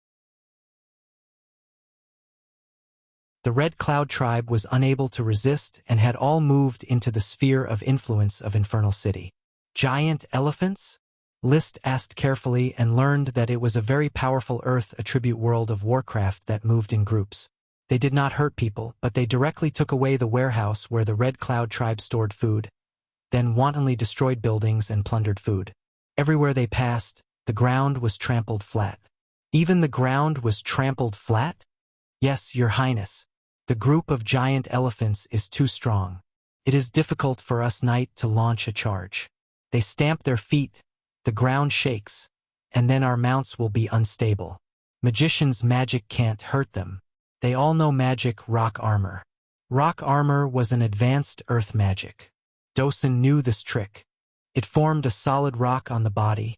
The Red Cloud tribe was unable to resist and had all moved into the sphere of influence of Infernal City. Giant elephants? List asked carefully and learned that it was a very powerful Earth attribute world of Warcraft that moved in groups. They did not hurt people, but they directly took away the warehouse where the Red Cloud tribe stored food, then wantonly destroyed buildings and plundered food. Everywhere they passed, the ground was trampled flat. Even the ground was trampled flat? Yes, Your Highness. The group of giant elephants is too strong. It is difficult for us knight to launch a charge. They stamp their feet, the ground shakes, and then our mounts will be unstable. Magician's magic can't hurt them. They all know magic rock armor. Rock armor was an advanced earth magic. Dosun knew this trick. It formed a solid rock on the body,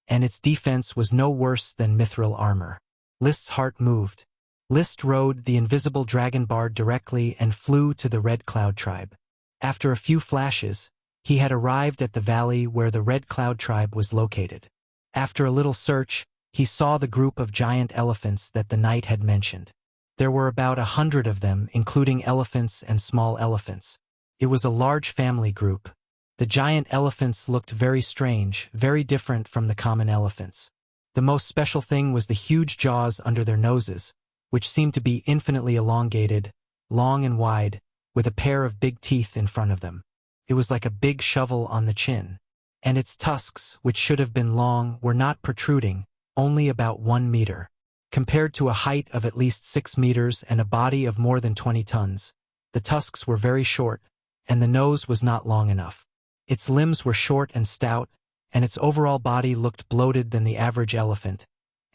and its defense was no worse than mithril armor. List's heart moved. List rode the invisible dragon bard directly and flew to the Red Cloud tribe. After a few flashes, he had arrived at the valley where the Red Cloud tribe was located. After a little search, he saw the group of giant elephants that the knight had mentioned. There were about 100 of them, including elephants and small elephants. It was a large family group. The giant elephants looked very strange, very different from the common elephants. The most special thing was the huge jaws under their noses, which seemed to be infinitely elongated, long and wide, with a pair of big teeth in front of them. It was like a big shovel on the chin. And its tusks, which should have been long, were not protruding, only about 1 meter. Compared to a height of at least 6 meters and a body of more than 20 tons, the tusks were very short, and the nose was not long enough. Its limbs were short and stout, and its overall body looked bloated than the average elephant,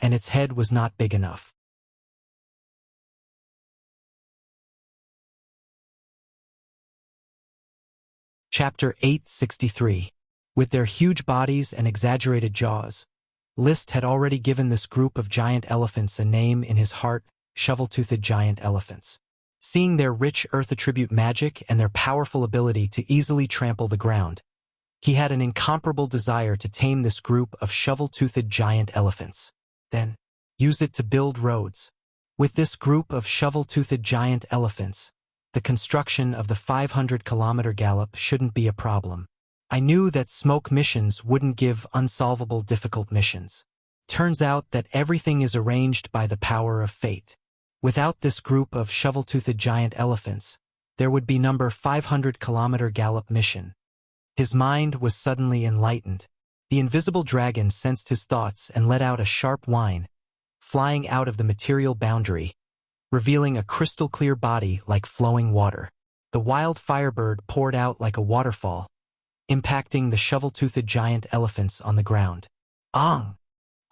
and its head was not big enough. Chapter 863. With their huge bodies and exaggerated jaws, List had already given this group of giant elephants a name in his heart, shovel-toothed giant elephants. Seeing their rich earth attribute magic and their powerful ability to easily trample the ground, he had an incomparable desire to tame this group of shovel-toothed giant elephants. Then, use it to build roads. With this group of shovel-toothed giant elephants, the construction of the 500-kilometer gallop shouldn't be a problem. I knew that smoke missions wouldn't give unsolvable difficult missions. Turns out that everything is arranged by the power of fate. Without this group of shovel-toothed giant elephants, there would be number 500-kilometer gallop mission. His mind was suddenly enlightened. The invisible dragon sensed his thoughts and let out a sharp whine, flying out of the material boundary, revealing a crystal-clear body like flowing water. The wild firebird poured out like a waterfall, impacting the shovel-toothed giant elephants on the ground. Ong!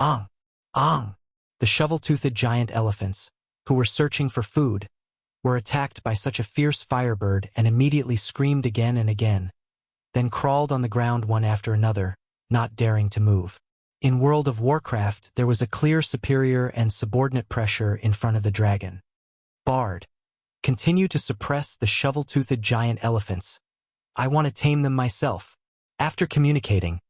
Ong! Ong! The shovel-toothed giant elephants, who were searching for food, were attacked by such a fierce firebird and immediately screamed again and again, then crawled on the ground one after another, not daring to move. In World of Warcraft, there was a clear superior and subordinate pressure in front of the dragon. Bard, continue to suppress the shovel-toothed giant elephants. I want to tame them myself. After communicating,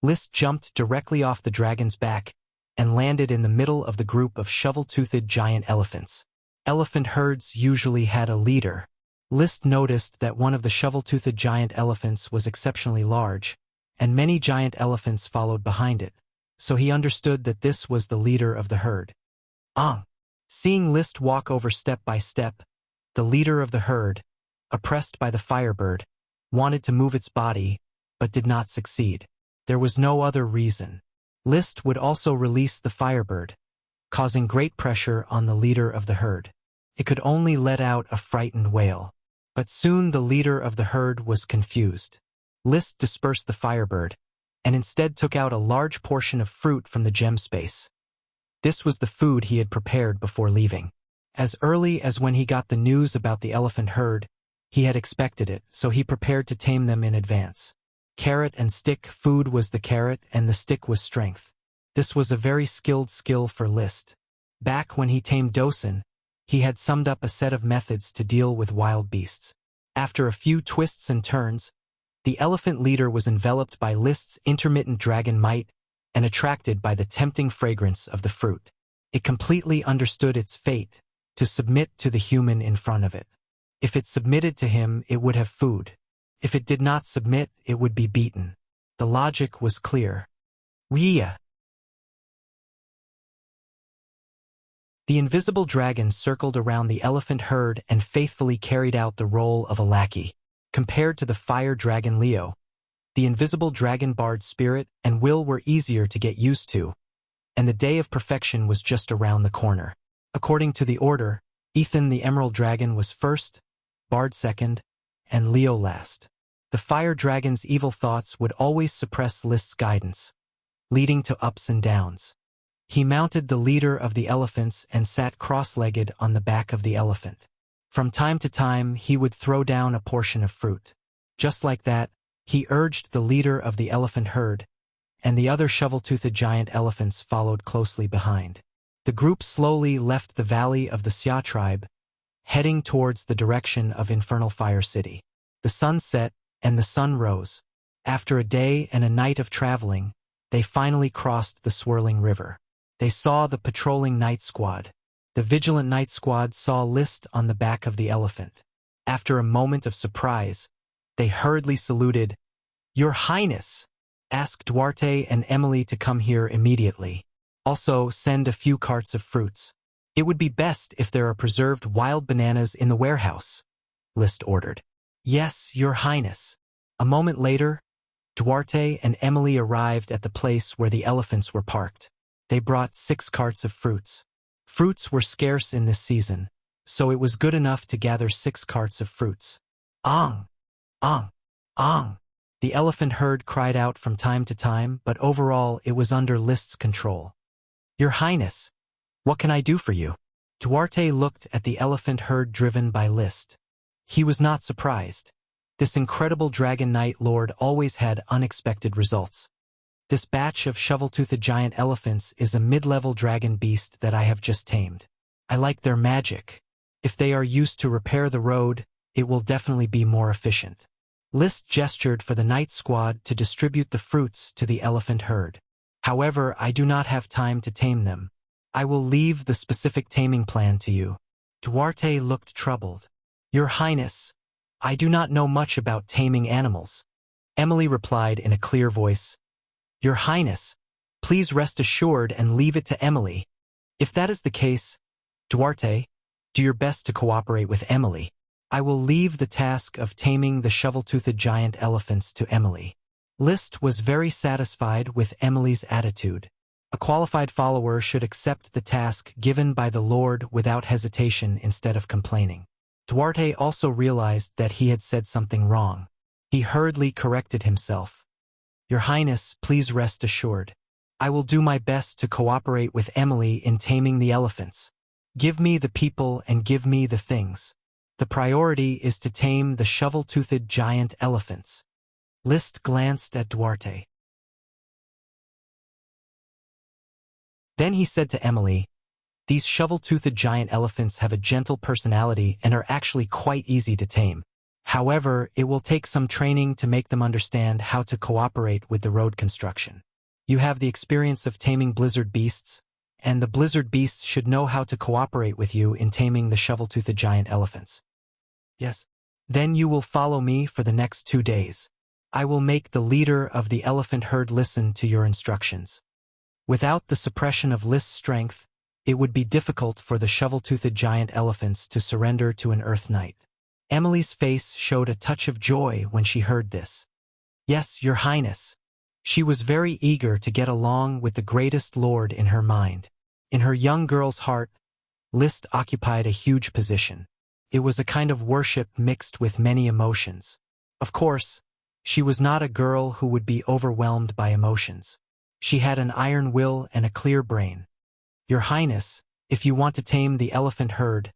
List jumped directly off the dragon's back and landed in the middle of the group of shovel-toothed giant elephants. Elephant herds usually had a leader. List noticed that one of the shovel-toothed giant elephants was exceptionally large, and many giant elephants followed behind it, so he understood that this was the leader of the herd. Seeing List walk over step by step, the leader of the herd, oppressed by the firebird, wanted to move its body, but did not succeed. There was no other reason. List would also release the firebird, causing great pressure on the leader of the herd. It could only let out a frightened wail. But soon the leader of the herd was confused. List dispersed the firebird, and instead took out a large portion of fruit from the gem space. This was the food he had prepared before leaving. As early as when he got the news about the elephant herd, he had expected it, so he prepared to tame them in advance. Carrot and stick food was the carrot, and the stick was strength. This was a very skilled skill for List. Back when he tamed Dosun, he had summed up a set of methods to deal with wild beasts. After a few twists and turns, the elephant leader was enveloped by List's intermittent dragon might and attracted by the tempting fragrance of the fruit. It completely understood its fate, to submit to the human in front of it. If it submitted to him, it would have food. If it did not submit, it would be beaten. The logic was clear. Wuxia. The invisible dragon circled around the elephant herd and faithfully carried out the role of a lackey. Compared to the fire dragon Leo, the invisible dragon bard's spirit and will were easier to get used to, and the day of perfection was just around the corner. According to the order, Ethan the Emerald Dragon was first, Bard second, and Leo last. The Fire Dragon's evil thoughts would always suppress List's guidance, leading to ups and downs. He mounted the leader of the elephants and sat cross-legged on the back of the elephant. From time to time, he would throw down a portion of fruit. Just like that, he urged the leader of the elephant herd, and the other shovel-toothed giant elephants followed closely behind. The group slowly left the valley of the Xia tribe, heading towards the direction of Infernal Fire City. The sun set, and the sun rose. After a day and a night of traveling, they finally crossed the swirling river. They saw the patrolling night squad. The vigilant night squad saw List on the back of the elephant. After a moment of surprise, they hurriedly saluted. "Your Highness! Ask Duarte and Emily to come here immediately. Also, send a few carts of fruits. It would be best if there are preserved wild bananas in the warehouse," List ordered. "Yes, Your Highness." A moment later, Duarte and Emily arrived at the place where the elephants were parked. They brought 6 carts of fruits. Fruits were scarce in this season, so it was good enough to gather 6 carts of fruits. "Ong! Ong! Ong!" The elephant herd cried out from time to time, but overall it was under List's control. "Your Highness, what can I do for you?" Duarte looked at the elephant herd driven by List. He was not surprised. This incredible Dragon Knight Lord always had unexpected results. "This batch of shovel-toothed giant elephants is a mid-level dragon beast that I have just tamed. I like their magic. If they are used to repair the road, it will definitely be more efficient." List gestured for the night squad to distribute the fruits to the elephant herd. "However, I do not have time to tame them. I will leave the specific taming plan to you." Duarte looked troubled. "Your Highness, I do not know much about taming animals," Emily replied in a clear voice. "Your Highness, please rest assured and leave it to Emily." "If that is the case, Duarte, do your best to cooperate with Emily. I will leave the task of taming the shovel-toothed giant elephants to Emily." List was very satisfied with Emily's attitude. A qualified follower should accept the task given by the Lord without hesitation instead of complaining. Duarte also realized that he had said something wrong. He hurriedly corrected himself. "Your Highness, please rest assured. I will do my best to cooperate with Emily in taming the elephants. Give me the people and give me the things. The priority is to tame the shovel-toothed giant elephants." List glanced at Duarte. Then he said to Emily, "These shovel-toothed giant elephants have a gentle personality and are actually quite easy to tame. However, it will take some training to make them understand how to cooperate with the road construction. You have the experience of taming blizzard beasts, and the blizzard beasts should know how to cooperate with you in taming the shovel-toothed giant elephants." "Yes." "Then you will follow me for the next 2 days. I will make the leader of the elephant herd listen to your instructions." Without the suppression of List's strength, it would be difficult for the shovel-toothed giant elephants to surrender to an Earth Knight. Emily's face showed a touch of joy when she heard this. "Yes, Your Highness." She was very eager to get along with the greatest lord in her mind. In her young girl's heart, List occupied a huge position. It was a kind of worship mixed with many emotions. Of course, she was not a girl who would be overwhelmed by emotions. She had an iron will and a clear brain. "Your Highness, if you want to tame the elephant herd,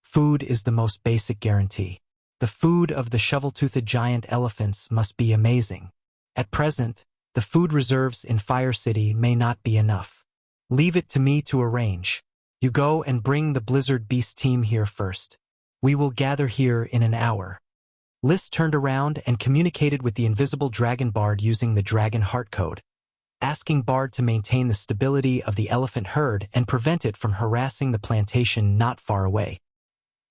food is the most basic guarantee. The food of the shovel-toothed giant elephants must be amazing. At present, the food reserves in Fire City may not be enough. Leave it to me to arrange. You go and bring the Blizzard Beast team here first. We will gather here in an hour." List turned around and communicated with the invisible dragon bard using the Dragon Heart Code, asking Bard to maintain the stability of the elephant herd and prevent it from harassing the plantation not far away.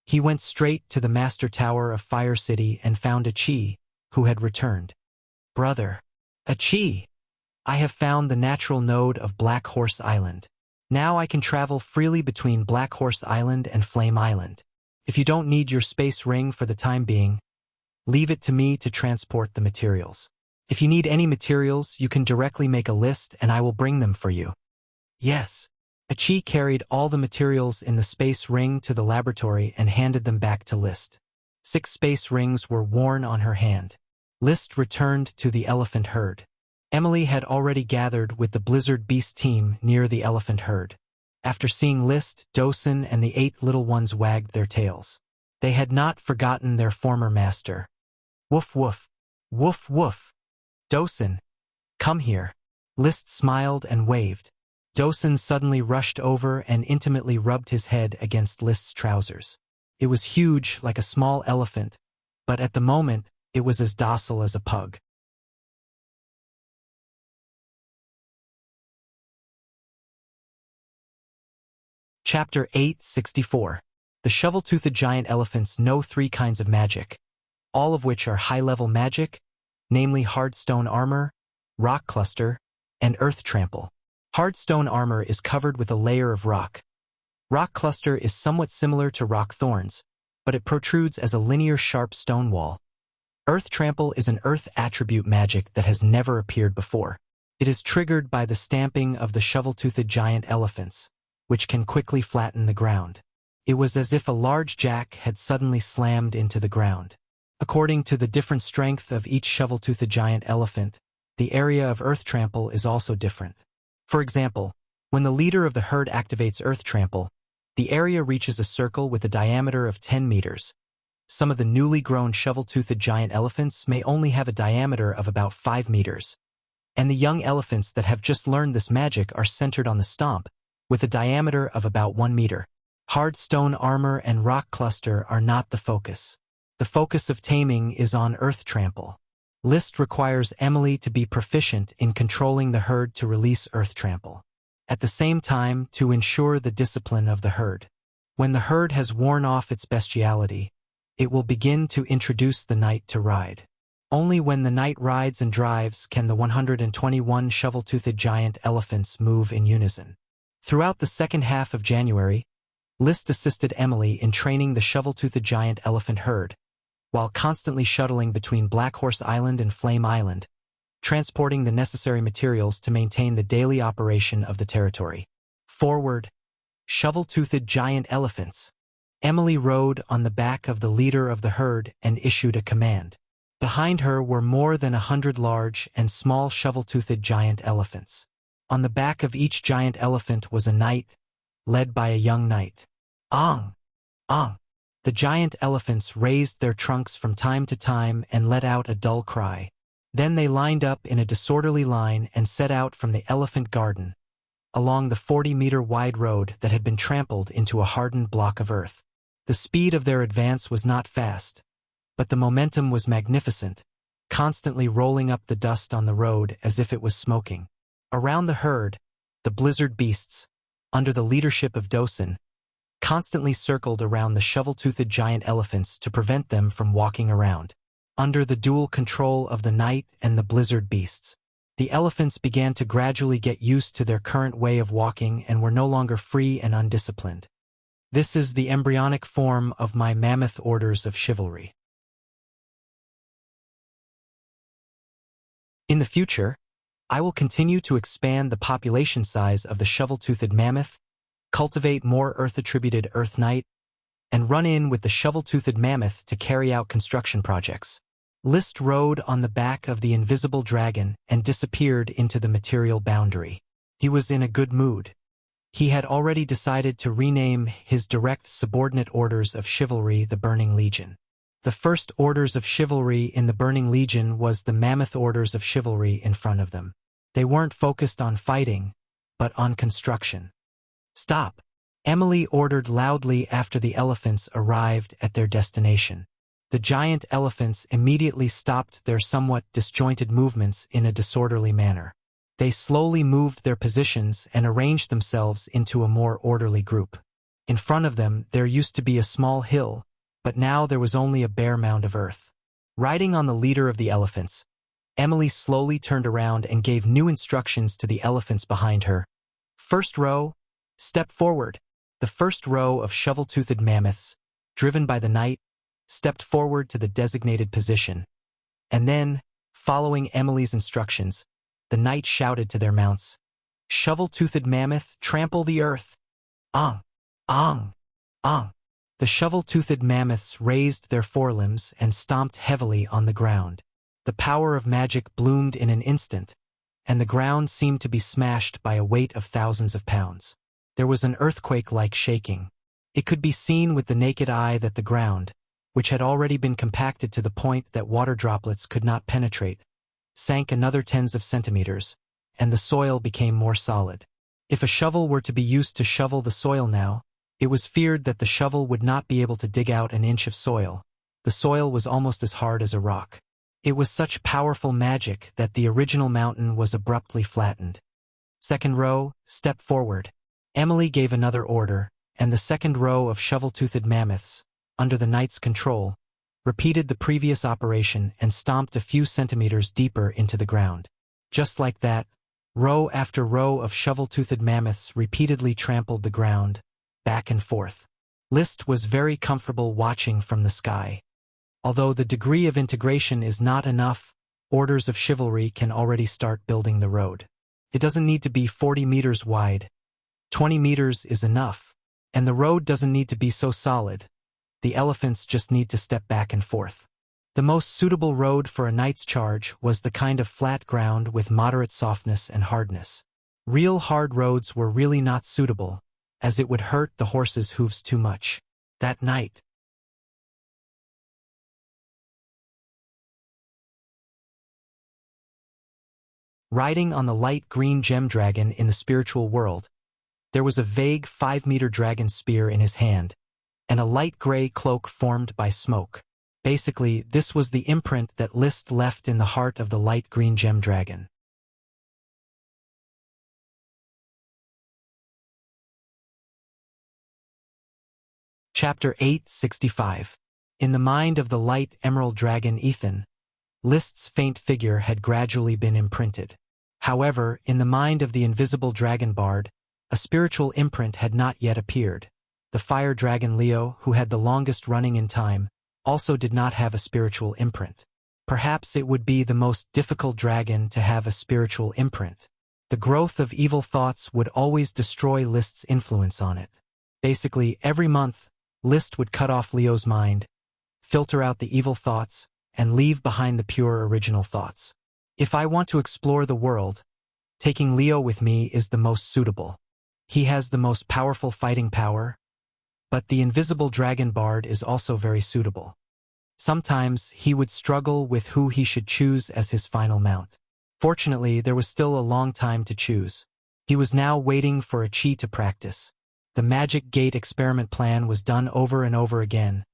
He went straight to the Master Tower of Fire City and found Achi, who had returned. "Brother, Achi, I have found the natural node of Black Horse Island. Now I can travel freely between Black Horse Island and Flame Island. If you don't need your space ring for the time being, leave it to me to transport the materials. If you need any materials, you can directly make a list and I will bring them for you." Yes. Achi carried all the materials in the space ring to the laboratory and handed them back to List. 6 space rings were worn on her hand. List returned to the elephant herd. Emily had already gathered with the Blizzard Beast team near the elephant herd. After seeing List, Dosen and the 8 little ones wagged their tails. They had not forgotten their former master. Woof woof. Woof woof. Dosen, come here. List smiled and waved. Dosen suddenly rushed over and intimately rubbed his head against List's trousers. It was huge, like a small elephant, but at the moment, it was as docile as a pug. Chapter 864. The shovel-toothed giant elephants know 3 kinds of magic, all of which are high-level magic, namely hard stone armor, rock cluster, and earth trample. Hard stone armor is covered with a layer of rock. Rock cluster is somewhat similar to rock thorns, but it protrudes as a linear sharp stone wall. Earth trample is an earth attribute magic that has never appeared before. It is triggered by the stamping of the shovel-toothed giant elephants, which can quickly flatten the ground. It was as if a large jack had suddenly slammed into the ground. According to the different strength of each shovel-toothed giant elephant, the area of earth trample is also different. For example, when the leader of the herd activates earth trample, the area reaches a circle with a diameter of 10 meters. Some of the newly grown shovel-toothed giant elephants may only have a diameter of about 5 meters. And the young elephants that have just learned this magic are centered on the stomp, with a diameter of about 1 meter. Hard stone armor and rock cluster are not the focus. The focus of taming is on earth trample. List requires Emily to be proficient in controlling the herd to release earth trample. At the same time, to ensure the discipline of the herd. When the herd has worn off its bestiality, it will begin to introduce the knight to ride. Only when the knight rides and drives can the 121 shovel-toothed giant elephants move in unison. Throughout the second half of January, List assisted Emily in training the shovel-toothed giant elephant herd, while constantly shuttling between Black Horse Island and Flame Island, transporting the necessary materials to maintain the daily operation of the territory. Forward, shovel-toothed giant elephants. Emily rode on the back of the leader of the herd and issued a command. Behind her were more than 100 large and small shovel-toothed giant elephants. On the back of each giant elephant was a knight, led by a young knight. Ong! Ong! The giant elephants raised their trunks from time to time and let out a dull cry. Then they lined up in a disorderly line and set out from the elephant garden, along the 40-meter-wide road that had been trampled into a hardened block of earth. The speed of their advance was not fast, but the momentum was magnificent, constantly rolling up the dust on the road as if it was smoking. Around the herd, the blizzard beasts, under the leadership of Dosen, constantly circled around the shovel-toothed giant elephants to prevent them from walking around. Under the dual control of the knight and the blizzard beasts, the elephants began to gradually get used to their current way of walking and were no longer free and undisciplined. This is the embryonic form of my mammoth orders of chivalry. In the future, I will continue to expand the population size of the shovel-toothed mammoth, cultivate more earth-attributed Earth Knight, and run in with the shovel-toothed mammoth to carry out construction projects. List rode on the back of the invisible dragon and disappeared into the material boundary. He was in a good mood. He had already decided to rename his direct subordinate orders of chivalry the Burning Legion. The first orders of chivalry in the Burning Legion was the mammoth orders of chivalry in front of them. They weren't focused on fighting, but on construction. Stop! Emily ordered loudly after the elephants arrived at their destination. The giant elephants immediately stopped their somewhat disjointed movements in a disorderly manner. They slowly moved their positions and arranged themselves into a more orderly group. In front of them there used to be a small hill, but now there was only a bare mound of earth. Riding on the leader of the elephants, Emily slowly turned around and gave new instructions to the elephants behind her. First row, step forward. The first row of shovel-toothed mammoths, driven by the knight, stepped forward to the designated position. And then, following Emily's instructions, the knight shouted to their mounts, Shovel-toothed mammoth, trample the earth. Ong, ong, ong. The shovel-toothed mammoths raised their forelimbs and stomped heavily on the ground. The power of magic bloomed in an instant, and the ground seemed to be smashed by a weight of thousands of pounds. There was an earthquake-like shaking. It could be seen with the naked eye that the ground, which had already been compacted to the point that water droplets could not penetrate, sank another tens of centimeters, and the soil became more solid. If a shovel were to be used to shovel the soil now, it was feared that the shovel would not be able to dig out an inch of soil. The soil was almost as hard as a rock. It was such powerful magic that the original mountain was abruptly flattened. Second row, step forward. Emily gave another order, and the second row of shovel-toothed mammoths, under the knight's control, repeated the previous operation and stomped a few centimeters deeper into the ground. Just like that, row after row of shovel-toothed mammoths repeatedly trampled the ground, back and forth. List was very comfortable watching from the sky. Although the degree of integration is not enough, orders of chivalry can already start building the road. It doesn't need to be 40 meters wide. 20 meters is enough. And the road doesn't need to be so solid. The elephants just need to step back and forth. The most suitable road for a knight's charge was the kind of flat ground with moderate softness and hardness. Real hard roads were really not suitable, as it would hurt the horse's hooves too much. That night, riding on the light green gem dragon in the spiritual world, there was a vague 5-meter dragon spear in his hand, and a light gray cloak formed by smoke. Basically, this was the imprint that Liszt left in the heart of the light green gem dragon. Chapter 865. In the mind of the light emerald dragon Ethan, Liszt's faint figure had gradually been imprinted. However, in the mind of the invisible dragon bard, a spiritual imprint had not yet appeared. The fire dragon Leo, who had the longest running in time, also did not have a spiritual imprint. Perhaps it would be the most difficult dragon to have a spiritual imprint. The growth of evil thoughts would always destroy Liszt's influence on it. Basically, every month, Liszt would cut off Leo's mind, filter out the evil thoughts, and leave behind the pure original thoughts. If I want to explore the world, taking Leo with me is the most suitable. He has the most powerful fighting power, but the invisible dragon bard is also very suitable. Sometimes he would struggle with who he should choose as his final mount. Fortunately, there was still a long time to choose. He was now waiting for a chi to practice. The magic gate experiment plan was done over and over again,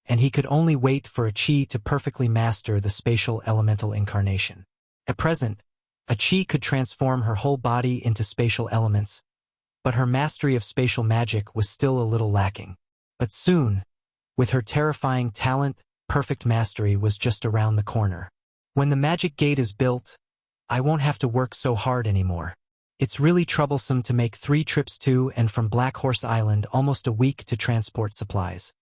and he could only wait for a chi to perfectly master the spatial elemental incarnation. At present, a chi could transform her whole body into spatial elements, but her mastery of spatial magic was still a little lacking. But soon, with her terrifying talent, perfect mastery was just around the corner. When the magic gate is built, I won't have to work so hard anymore. It's really troublesome to make 3 trips to and from Black Horse Island almost a week to transport supplies.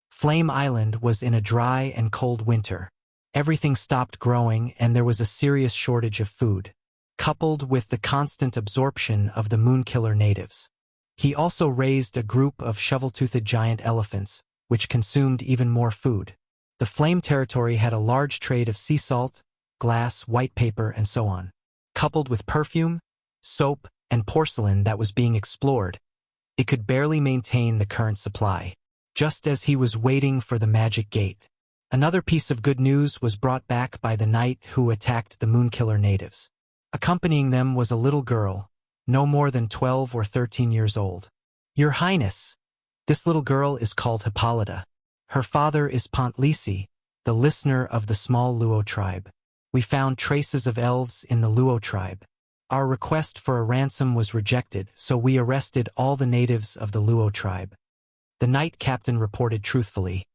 Flame Island was in a dry and cold winter. Everything stopped growing and there was a serious shortage of food, coupled with the constant absorption of the Moonkiller natives. He also raised a group of shovel-toothed giant elephants, which consumed even more food. The Flame territory had a large trade of sea salt, glass, white paper, and so on. Coupled with perfume, soap, and porcelain that was being explored, it could barely maintain the current supply. Just as he was waiting for the magic gate, another piece of good news was brought back by the knight who attacked the Moonkiller natives. Accompanying them was a little girl, no more than 12 or 13 years old. Your Highness, this little girl is called Hippolyta. Her father is Pontlisi, the listener of the small Luo tribe. We found traces of elves in the Luo tribe. Our request for a ransom was rejected, so we arrested all the natives of the Luo tribe. The knight captain reported truthfully.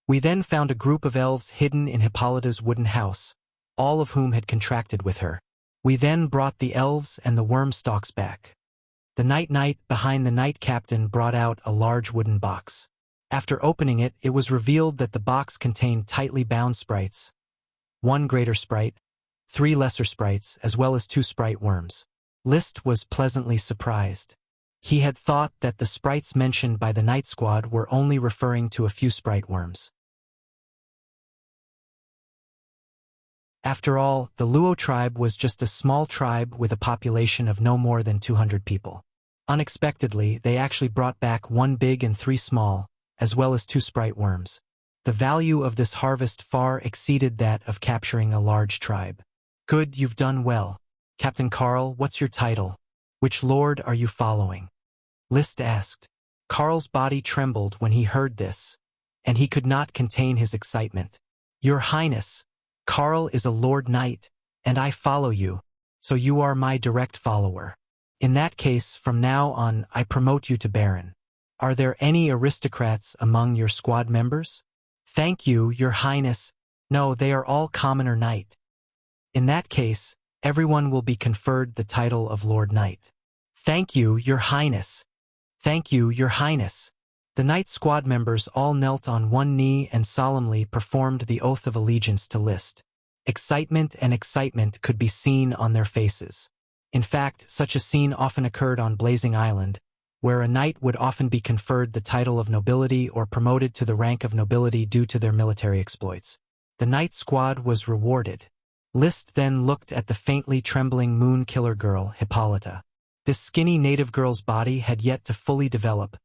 We then found a group of elves hidden in Hippolyta's wooden house, all of whom had contracted with her. We then brought the elves and the worm stalks back. The knight behind the knight captain brought out a large wooden box. After opening it, it was revealed that the box contained tightly bound sprites, 1 greater sprite, 3 lesser sprites, as well as 2 sprite worms. List was pleasantly surprised. He had thought that the sprites mentioned by the Night Squad were only referring to a few sprite worms. After all, the Luo tribe was just a small tribe with a population of no more than 200 people. Unexpectedly, they actually brought back 1 big and 3 small, as well as 2 sprite worms. The value of this harvest far exceeded that of capturing a large tribe. Good, you've done well. Captain Carl, what's your title? Which lord are you following? List asked. Carl's body trembled when he heard this, and he could not contain his excitement. Your Highness, Carl is a Lord Knight, and I follow you, so you are my direct follower. In that case, from now on, I promote you to Baron. Are there any aristocrats among your squad members? Thank you, Your Highness. No, they are all commoner knight. In that case, everyone will be conferred the title of Lord Knight. Thank you, Your Highness. Thank you, Your Highness. The Knight Squad members all knelt on one knee and solemnly performed the oath of allegiance to List. Excitement could be seen on their faces. In fact, such a scene often occurred on Blazing Island, where a knight would often be conferred the title of nobility or promoted to the rank of nobility due to their military exploits. The Knight Squad was rewarded. List then looked at the faintly trembling moon killer girl, Hippolyta. This skinny native girl's body had yet to fully develop,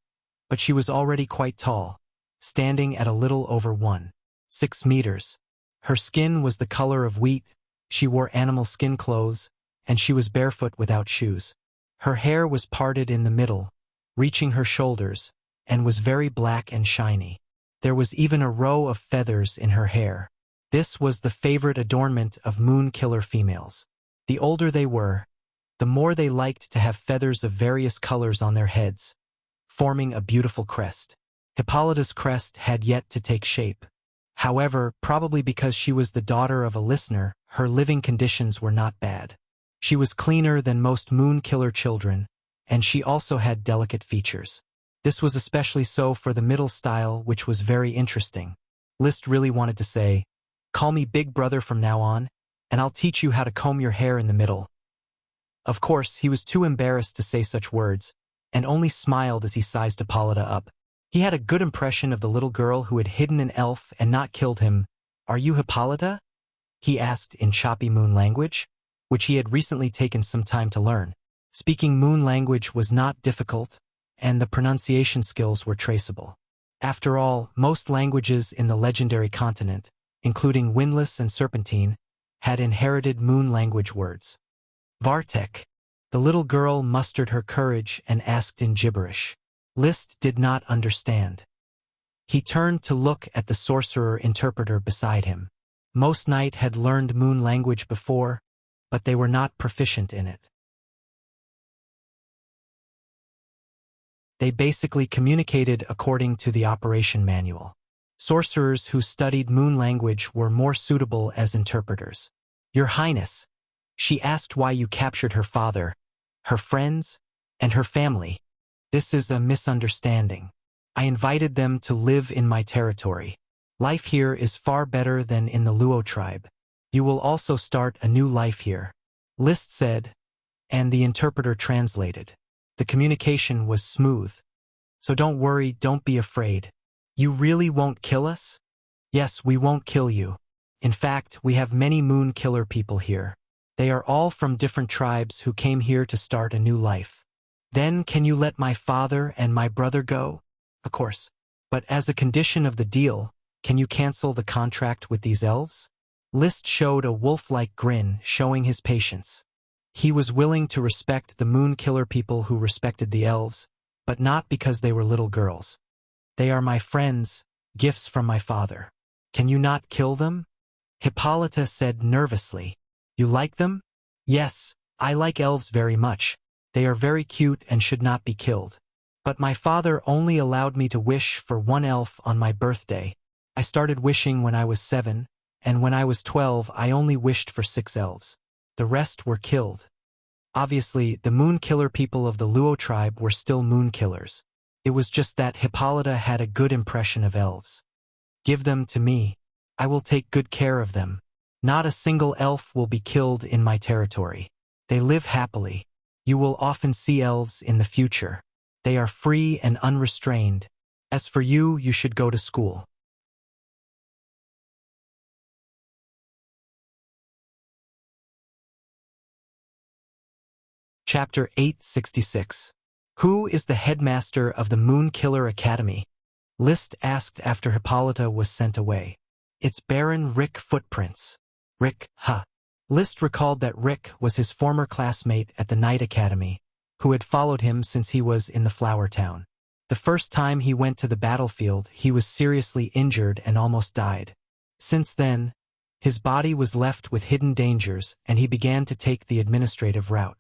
but she was already quite tall, standing at a little over 1.6 meters. Her skin was the color of wheat, she wore animal skin clothes, and she was barefoot without shoes. Her hair was parted in the middle, reaching her shoulders, and was very black and shiny. There was even a row of feathers in her hair. This was the favorite adornment of moon killer females. The older they were, the more they liked to have feathers of various colors on their heads, forming a beautiful crest. Hippolyta's crest had yet to take shape. However, probably because she was the daughter of a listener, her living conditions were not bad. She was cleaner than most moon killer children, and she also had delicate features. This was especially so for the middle style, which was very interesting. List really wanted to say, "Call me Big Brother from now on, and I'll teach you how to comb your hair in the middle." Of course, he was too embarrassed to say such words, and only smiled as he sized Hippolyta up. He had a good impression of the little girl who had hidden an elf and not killed him. "Are you Hippolyta?" he asked in choppy moon language, which he had recently taken some time to learn. Speaking moon language was not difficult, and the pronunciation skills were traceable. After all, most languages in the legendary continent, including Windless and Serpentine, had inherited moon language words. Vartek. The little girl mustered her courage and asked in gibberish. List did not understand. He turned to look at the sorcerer-interpreter beside him. Most knight had learned moon language before, but they were not proficient in it. They basically communicated according to the operation manual. Sorcerers who studied moon language were more suitable as interpreters. "Your Highness," she asked, "why you captured her father, her friends, and her family?" "This is a misunderstanding. I invited them to live in my territory. Life here is far better than in the Luo tribe. You will also start a new life here," List said, and the interpreter translated. The communication was smooth. "So don't worry, don't be afraid. You really won't kill us?" "Yes, we won't kill you. In fact, we have many moon killer people here. They are all from different tribes who came here to start a new life." "Then can you let my father and my brother go?" "Of course. But as a condition of the deal, can you cancel the contract with these elves?" List showed a wolf-like grin, showing his patience. He was willing to respect the moon killer people who respected the elves, but not because they were little girls. "They are my friends, gifts from my father. Can you not kill them?" Hippolyta said nervously. "You like them?" "Yes, I like elves very much. They are very cute and should not be killed. But my father only allowed me to wish for one elf on my birthday. I started wishing when I was 7, and when I was 12 I only wished for 6 elves. The rest were killed." Obviously, the moon killer people of the Luo tribe were still moon killers. It was just that Hippolyta had a good impression of elves. "Give them to me. I will take good care of them. Not a single elf will be killed in my territory. They live happily. You will often see elves in the future. They are free and unrestrained. As for you, you should go to school. Chapter 866. Who is the headmaster of the Moon Killer Academy? Liszt asked after Hippolyta was sent away. It's Baron Rick Footprints. Rick, huh? Liszt recalled that Rick was his former classmate at the Night Academy, who had followed him since he was in the Flower Town. The first time he went to the battlefield, he was seriously injured and almost died. Since then, his body was left with hidden dangers, and he began to take the administrative route.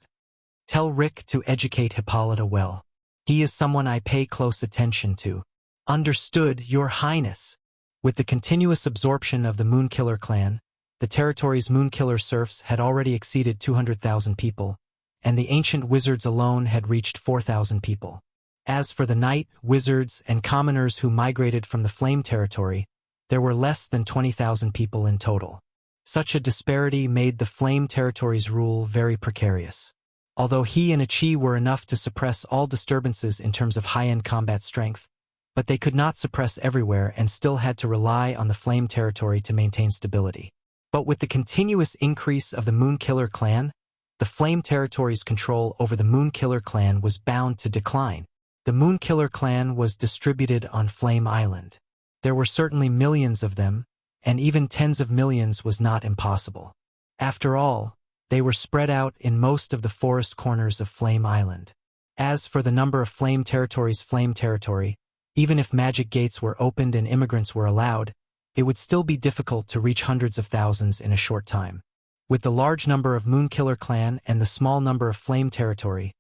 Tell Rick to educate Hippolyta well. He is someone I pay close attention to. Understood, Your Highness. With the continuous absorption of the Moonkiller clan, the territory's Moonkiller serfs had already exceeded 200,000 people, and the ancient wizards alone had reached 4,000 people. As for the night, wizards, and commoners who migrated from the Flame territory, there were less than 20,000 people in total. Such a disparity made the Flame territory's rule very precarious. Although he and Achi were enough to suppress all disturbances in terms of high-end combat strength, but they could not suppress everywhere and still had to rely on the Flame territory to maintain stability. But with the continuous increase of the Moonkiller clan, the Flame territory's control over the Moonkiller clan was bound to decline. The Moonkiller clan was distributed on Flame Island. There were certainly millions of them, and even tens of millions was not impossible. After all, they were spread out in most of the forest corners of Flame Island. As for the number of Flame territory, even if magic gates were opened and immigrants were allowed, it would still be difficult to reach hundreds of thousands in a short time. With the large number of Moonkiller clan and the small number of Flame territory,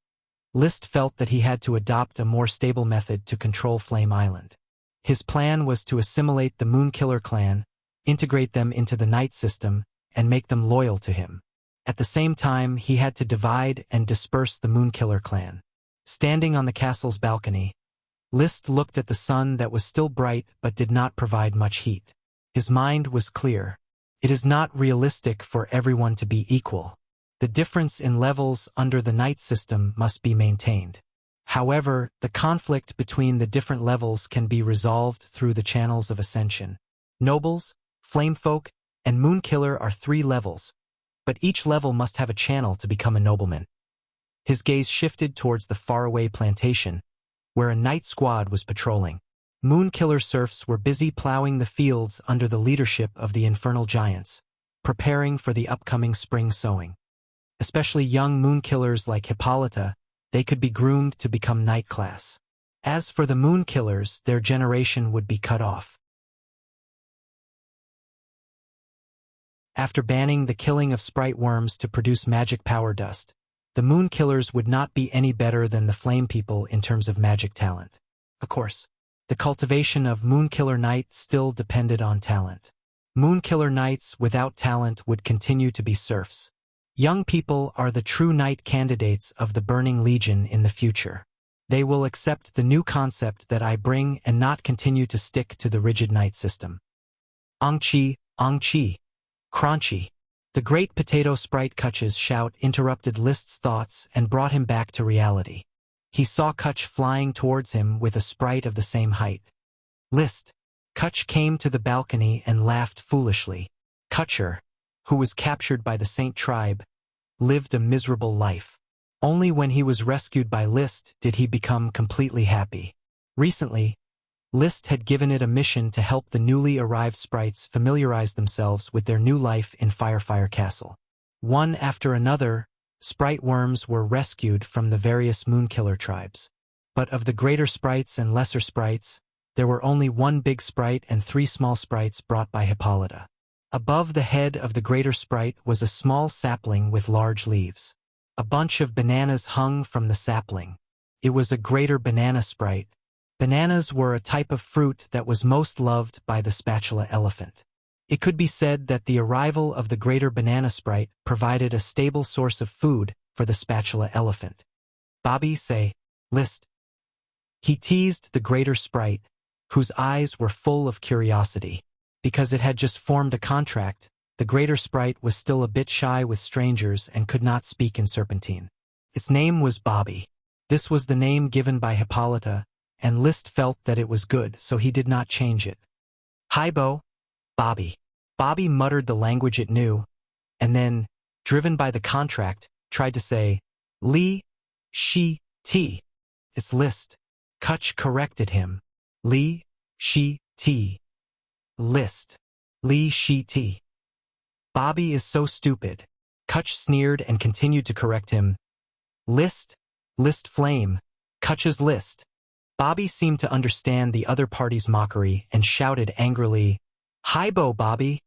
Liszt felt that he had to adopt a more stable method to control Flame Island. His plan was to assimilate the Moonkiller clan, integrate them into the Night system, and make them loyal to him. At the same time, he had to divide and disperse the Moonkiller clan. Standing on the castle's balcony, Liszt looked at the sun that was still bright but did not provide much heat. His mind was clear. It is not realistic for everyone to be equal. The difference in levels under the Night system must be maintained. However, the conflict between the different levels can be resolved through the channels of ascension. Nobles, Flamefolk, and Moonkiller are 3 levels, but each level must have a channel to become a nobleman. His gaze shifted towards the faraway plantation, where a night squad was patrolling. Moonkiller serfs were busy plowing the fields under the leadership of the infernal giants, preparing for the upcoming spring sowing. Especially young Moonkillers like Hippolyta, they could be groomed to become night class. As for the Moonkillers, their generation would be cut off. After banning the killing of sprite worms to produce magic power dust, the Moonkillers would not be any better than the Flame people in terms of magic talent. Of course, the cultivation of Moonkiller Knights still depended on talent. Moonkiller Knights without talent would continue to be serfs. Young people are the true Knight candidates of the Burning Legion in the future. They will accept the new concept that I bring and not continue to stick to the rigid Knight system. Ongchi, Crunchy. The great potato sprite Kutch's shout interrupted Liszt's thoughts and brought him back to reality. He saw Kutch flying towards him with a sprite of the same height. Liszt. Kutch came to the balcony and laughed foolishly. Kutcher, who was captured by the Saint tribe, lived a miserable life. Only when he was rescued by Liszt did he become completely happy. Recently, Liszt had given it a mission to help the newly arrived sprites familiarize themselves with their new life in Firefire Castle. One after another, sprite worms were rescued from the various Moonkiller tribes. But of the greater sprites and lesser sprites, there were only 1 big sprite and 3 small sprites brought by Hippolyta. Above the head of the greater sprite was a small sapling with large leaves. A bunch of bananas hung from the sapling. It was a greater banana sprite. Bananas were a type of fruit that was most loved by the spatula elephant. It could be said that the arrival of the greater banana sprite provided a stable source of food for the spatula elephant. Bobby say, Liszt. He teased the greater sprite, whose eyes were full of curiosity. Because it had just formed a contract, the greater sprite was still a bit shy with strangers and could not speak in Serpentine. Its name was Bobby. This was the name given by Hippolyta, and Liszt felt that it was good, so he did not change it. Hi, Bo. Bobby. Bobby muttered the language it knew, and then, driven by the contract, tried to say, Li, Shi, Ti. It's Liszt. Kutch corrected him. Li, Shi, Ti. Liszt. Li, Shi, Ti. Bobby is so stupid. Kutch sneered and continued to correct him. Liszt Flame. Kutch's Liszt. Bobby seemed to understand the other party's mockery and shouted angrily, Hi, Bo, Bobby.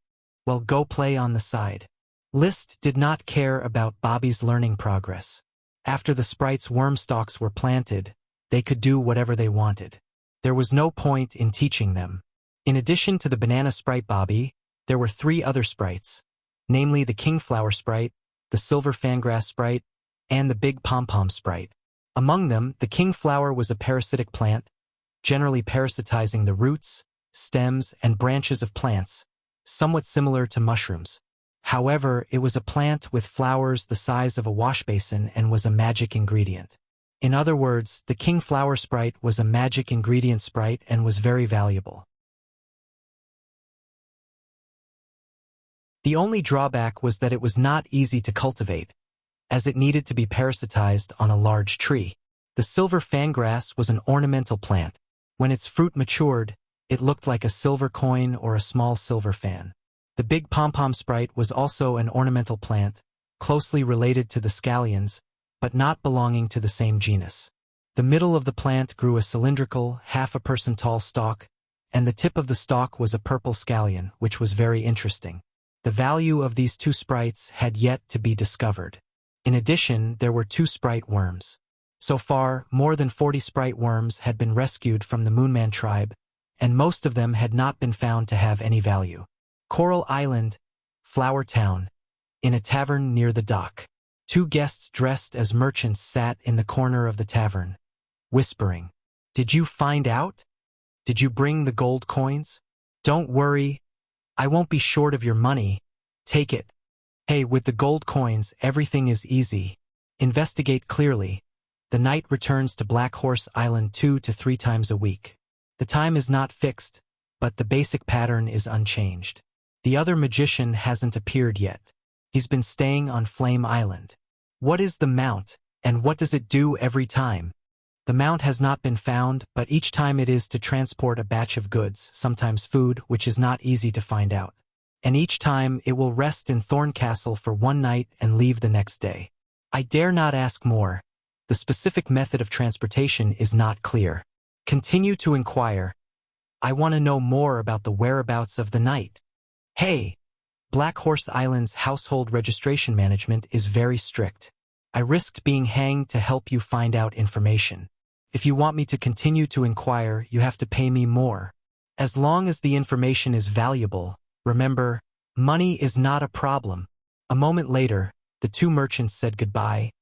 Well, go play on the side. Liszt did not care about Bobby's learning progress. After the sprite's worm stalks were planted, they could do whatever they wanted. There was no point in teaching them. In addition to the banana sprite Bobby, there were 3 other sprites, namely the kingflower sprite, the silver fangrass sprite, and the big pom-pom sprite. Among them, the kingflower was a parasitic plant, generally parasitizing the roots, stems, and branches of plants, somewhat similar to mushrooms. However, it was a plant with flowers the size of a wash basin and was a magic ingredient. In other words, the kingflower sprite was a magic ingredient sprite and was very valuable. The only drawback was that it was not easy to cultivate, as it needed to be parasitized on a large tree. The silver fangrass was an ornamental plant. When its fruit matured, it looked like a silver coin or a small silver fan. The big pom-pom sprite was also an ornamental plant, closely related to the scallions, but not belonging to the same genus. The middle of the plant grew a cylindrical, half-a-person-tall stalk, and the tip of the stalk was a purple scallion, which was very interesting. The value of these 2 sprites had yet to be discovered. In addition, there were 2 sprite worms. So far, more than 40 sprite worms had been rescued from the Moonman tribe, and most of them had not been found to have any value. Coral Island, Flower Town. In a tavern near the dock. 2 guests dressed as merchants sat in the corner of the tavern, whispering, Did you find out? Did you bring the gold coins? Don't worry, I won't be short of your money. Take it. Hey, with the gold coins, everything is easy. Investigate clearly. The knight returns to Black Horse Island 2 to 3 times a week. The time is not fixed, but the basic pattern is unchanged. The other magician hasn't appeared yet. He's been staying on Flame Island. What is the mount, and what does it do every time? The mount has not been found, but each time it is to transport a batch of goods, sometimes food, which is not easy to find out. And each time it will rest in Thorncastle for 1 night and leave the next day. I dare not ask more. The specific method of transportation is not clear. Continue to inquire. I want to know more about the whereabouts of the knight. Hey! Black Horse Island's household registration management is very strict. I risked being hanged to help you find out information. If you want me to continue to inquire, you have to pay me more. As long as the information is valuable, remember, money is not a problem. A moment later, the 2 merchants said goodbye,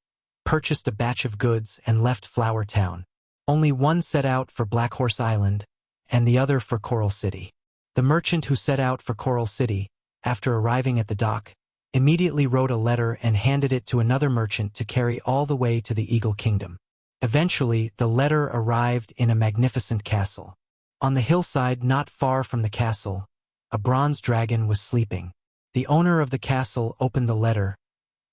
purchased a batch of goods, and left Flower Town. Only one set out for Black Horse Island, and the other for Coral City. The merchant who set out for Coral City, after arriving at the dock, immediately wrote a letter and handed it to another merchant to carry all the way to the Eagle Kingdom. Eventually, the letter arrived in a magnificent castle. On the hillside not far from the castle, a bronze dragon was sleeping. The owner of the castle opened the letter,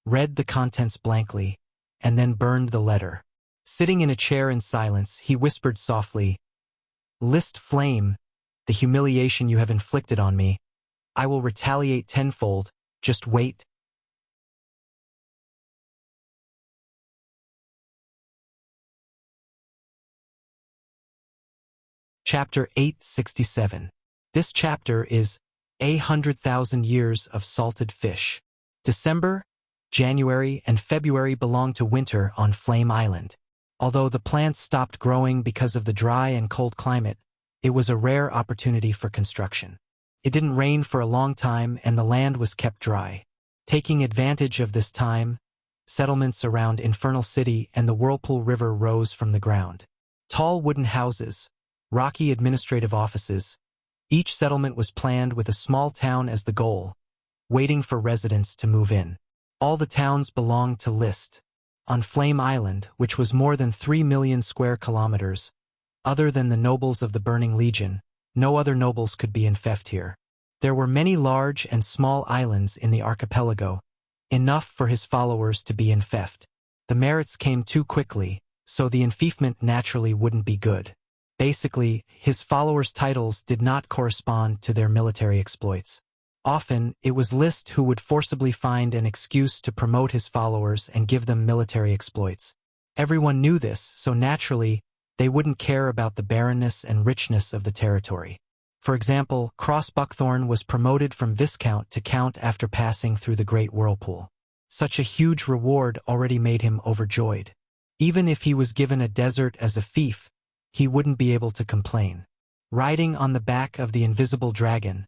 read the contents blankly, and then burned the letter. Sitting in a chair in silence, he whispered softly, Liszt Flame, the humiliation you have inflicted on me, I will retaliate tenfold, just wait. Chapter 867. This chapter is 100,000 Years of Salted Fish. December, January, and February belong to winter on Flame Island. Although the plants stopped growing because of the dry and cold climate, it was a rare opportunity for construction. It didn't rain for a long time and the land was kept dry. Taking advantage of this time, settlements around Infernal City and the Whirlpool River rose from the ground. Tall wooden houses, rocky administrative offices, each settlement was planned with a small town as the goal, waiting for residents to move in. All the towns belonged to Liszt. On Flame Island, which was more than 3 million square kilometers, other than the nobles of the Burning Legion, no other nobles could be infeft here. There were many large and small islands in the archipelago, enough for his followers to be infeft. The merits came too quickly, so the enfeefment naturally wouldn't be good. Basically, his followers' titles did not correspond to their military exploits. Often, it was Liszt who would forcibly find an excuse to promote his followers and give them military exploits. Everyone knew this, so naturally, they wouldn't care about the barrenness and richness of the territory. For example, Cross Buckthorn was promoted from Viscount to Count after passing through the Great Whirlpool. Such a huge reward already made him overjoyed. Even if he was given a desert as a fief, he wouldn't be able to complain. Riding on the back of the invisible dragon,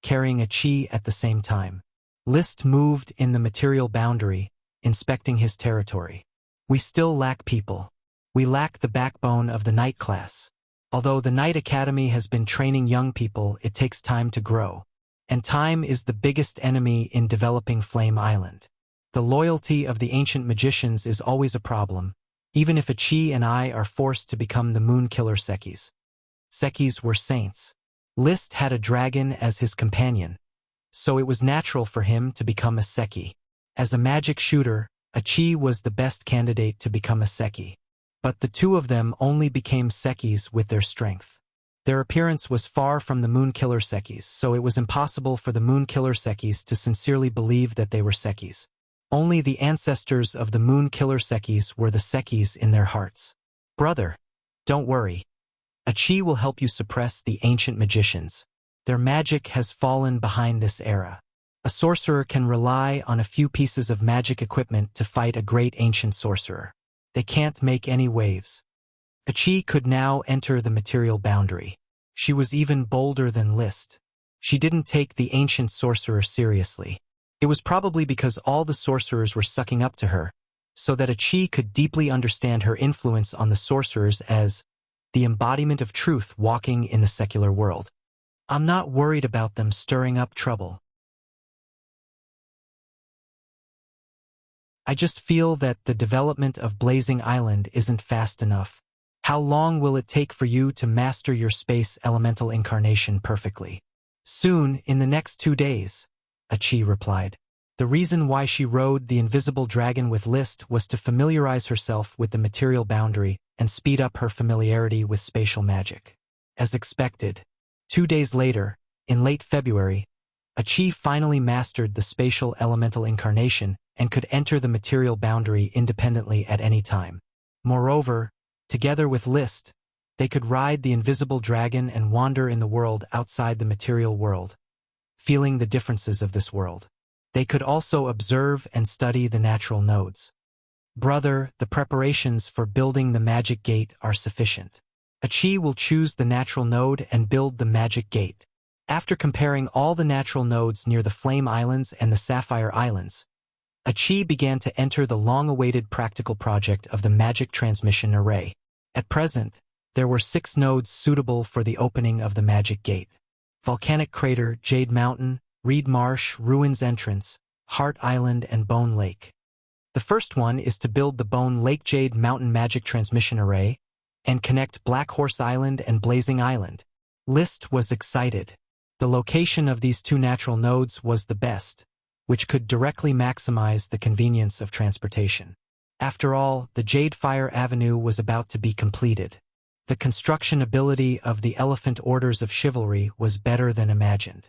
carrying a chi at the same time, Liszt moved in the material boundary, inspecting his territory. We still lack people. We lack the backbone of the Knight class. Although the Knight Academy has been training young people, it takes time to grow. And time is the biggest enemy in developing Flame Island. The loyalty of the ancient magicians is always a problem, even if a Chi and I are forced to become the Moon Killer Sekis. Sekis were saints. Liszt had a dragon as his companion, so it was natural for him to become a Seki. As a magic shooter, a Chi was the best candidate to become a Seki. But the two of them only became Sekis with their strength. Their appearance was far from the Moon Killer Sekis, so it was impossible for the Moon Killer Sekis to sincerely believe that they were Sekis. Only the ancestors of the Moon Killer Sekis were the Sekis in their hearts. Brother, don't worry. A Chi will help you suppress the ancient magicians. Their magic has fallen behind this era. A sorcerer can rely on a few pieces of magic equipment to fight a great ancient sorcerer. They can't make any waves. A Chi could now enter the material boundary. She was even bolder than Liszt. She didn't take the ancient sorcerer seriously. It was probably because all the sorcerers were sucking up to her, so that a Chi could deeply understand her influence on the sorcerers as the embodiment of truth walking in the secular world. I'm not worried about them stirring up trouble. I just feel that the development of Blazing Island isn't fast enough. How long will it take for you to master your space elemental incarnation perfectly? Soon, in the next 2 days, a Chi replied. The reason why she rode the invisible dragon with Liszt was to familiarize herself with the material boundary and speed up her familiarity with spatial magic. As expected, 2 days later, in late February, a Chi finally mastered the spatial elemental incarnation and could enter the material boundary independently at any time. Moreover, together with Liszt, they could ride the invisible dragon and wander in the world outside the material world, feeling the differences of this world. They could also observe and study the natural nodes. Brother, the preparations for building the magic gate are sufficient. A Chi will choose the natural node and build the magic gate. After comparing all the natural nodes near the Flame Islands and the Sapphire Islands, a Chi began to enter the long-awaited practical project of the magic transmission array. At present, there were 6 nodes suitable for the opening of the magic gate: Volcanic Crater, Jade Mountain, Reed Marsh, Ruins Entrance, Heart Island, and Bone Lake. The first one is to build the Bone Lake Jade Mountain Magic Transmission Array and connect Black Horse Island and Blazing Island. Liszt was excited. The location of these 2 natural nodes was the best, which could directly maximize the convenience of transportation. After all, the Jade Fire Avenue was about to be completed. The construction ability of the Elephant Orders of Chivalry was better than imagined.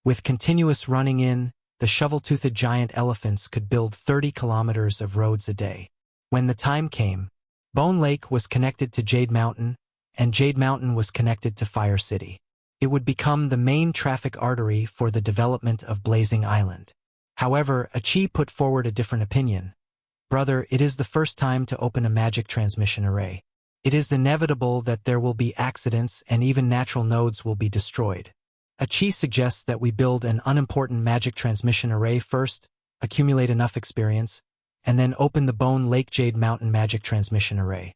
With continuous running in, the shovel-toothed giant elephants could build 30 kilometers of roads a day. When the time came, Bone Lake was connected to Jade Mountain, and Jade Mountain was connected to Fire City. It would become the main traffic artery for the development of Blazing Island. However, a Chi put forward a different opinion. Brother, it is the first time to open a magic transmission array. It is inevitable that there will be accidents and even natural nodes will be destroyed. A Chi suggests that we build an unimportant magic transmission array first, accumulate enough experience, and then open the Bone Lake Jade Mountain magic transmission array.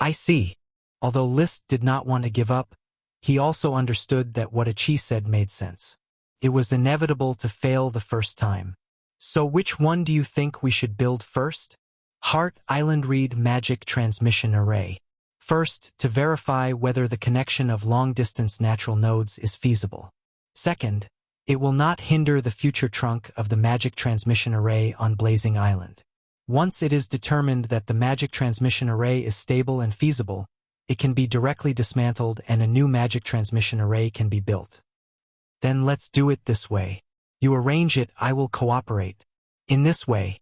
I see. Although Liszt did not want to give up, he also understood that what a Chi said made sense. It was inevitable to fail the first time. So which one do you think we should build first? Heart Island Read Magic Transmission Array. First, to verify whether the connection of long-distance natural nodes is feasible. Second, it will not hinder the future trunk of the magic transmission array on Blazing Island. Once it is determined that the magic transmission array is stable and feasible, it can be directly dismantled and a new magic transmission array can be built. Then let's do it this way. You arrange it, I will cooperate. In this way,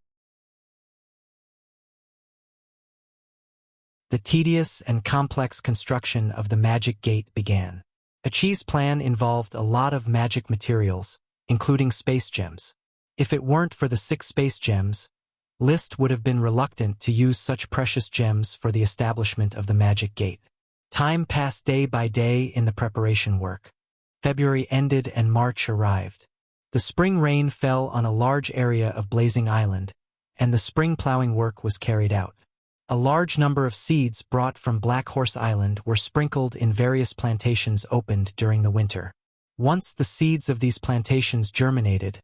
the tedious and complex construction of the magic gate began. Achi's plan involved a lot of magic materials, including space gems. If it weren't for the 6 space gems, List would have been reluctant to use such precious gems for the establishment of the magic gate. Time passed day by day in the preparation work. February ended and March arrived. The spring rain fell on a large area of Blazing Island, and the spring plowing work was carried out. A large number of seeds brought from Black Horse Island were sprinkled in various plantations opened during the winter. Once the seeds of these plantations germinated,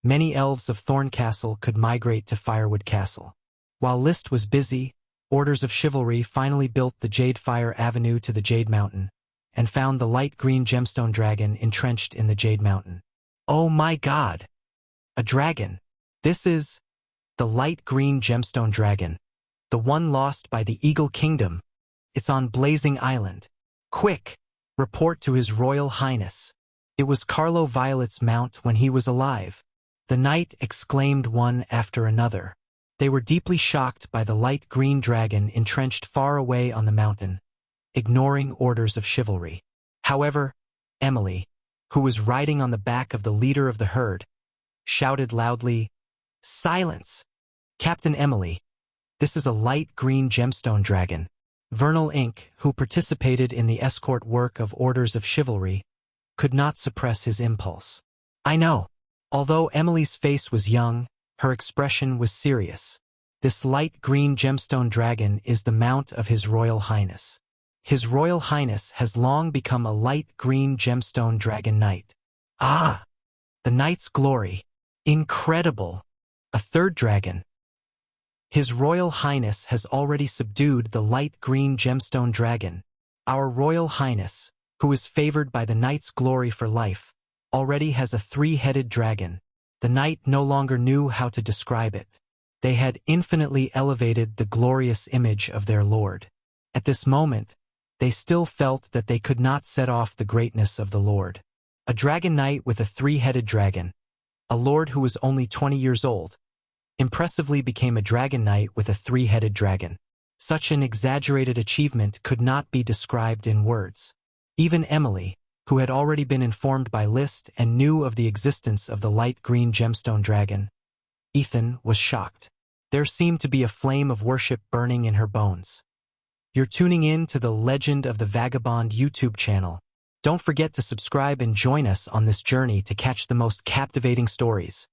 many elves of Thorn Castle could migrate to Firewood Castle. While List was busy, Orders of Chivalry finally built the Jade Fire Avenue to the Jade Mountain, and found the light green gemstone dragon entrenched in the Jade Mountain. Oh my God! A dragon! This is the light green gemstone dragon. The one lost by the Eagle Kingdom. It's on Blazing Island. Quick! Report to His Royal Highness. It was Carlo Violet's mount when he was alive. The knight exclaimed one after another. They were deeply shocked by the light green dragon entrenched far away on the mountain, ignoring orders of chivalry. However, Emily, who was riding on the back of the leader of the herd, shouted loudly, "Silence! Captain Emily! This is a light green gemstone dragon." Vernal Inc., who participated in the escort work of Orders of Chivalry, could not suppress his impulse. I know. Although Emily's face was young, her expression was serious. This light green gemstone dragon is the mount of His Royal Highness. His Royal Highness has long become a light green gemstone dragon knight. Ah! The knight's glory. Incredible! A third dragon. His Royal Highness has already subdued the light green gemstone dragon. Our Royal Highness, who is favored by the knight's glory for life, already has a 3-headed dragon. The knight no longer knew how to describe it. They had infinitely elevated the glorious image of their lord. At this moment, they still felt that they could not set off the greatness of the lord. A dragon knight with a 3-headed dragon, a lord who was only 20 years old, impressively became a dragon knight with a 3-headed dragon. Such an exaggerated achievement could not be described in words. Even Emily, who had already been informed by List and knew of the existence of the light green gemstone dragon, Ethan, was shocked. There seemed to be a flame of worship burning in her bones. You're tuning in to the Legend of the Vagabond YouTube channel. Don't forget to subscribe and join us on this journey to catch the most captivating stories.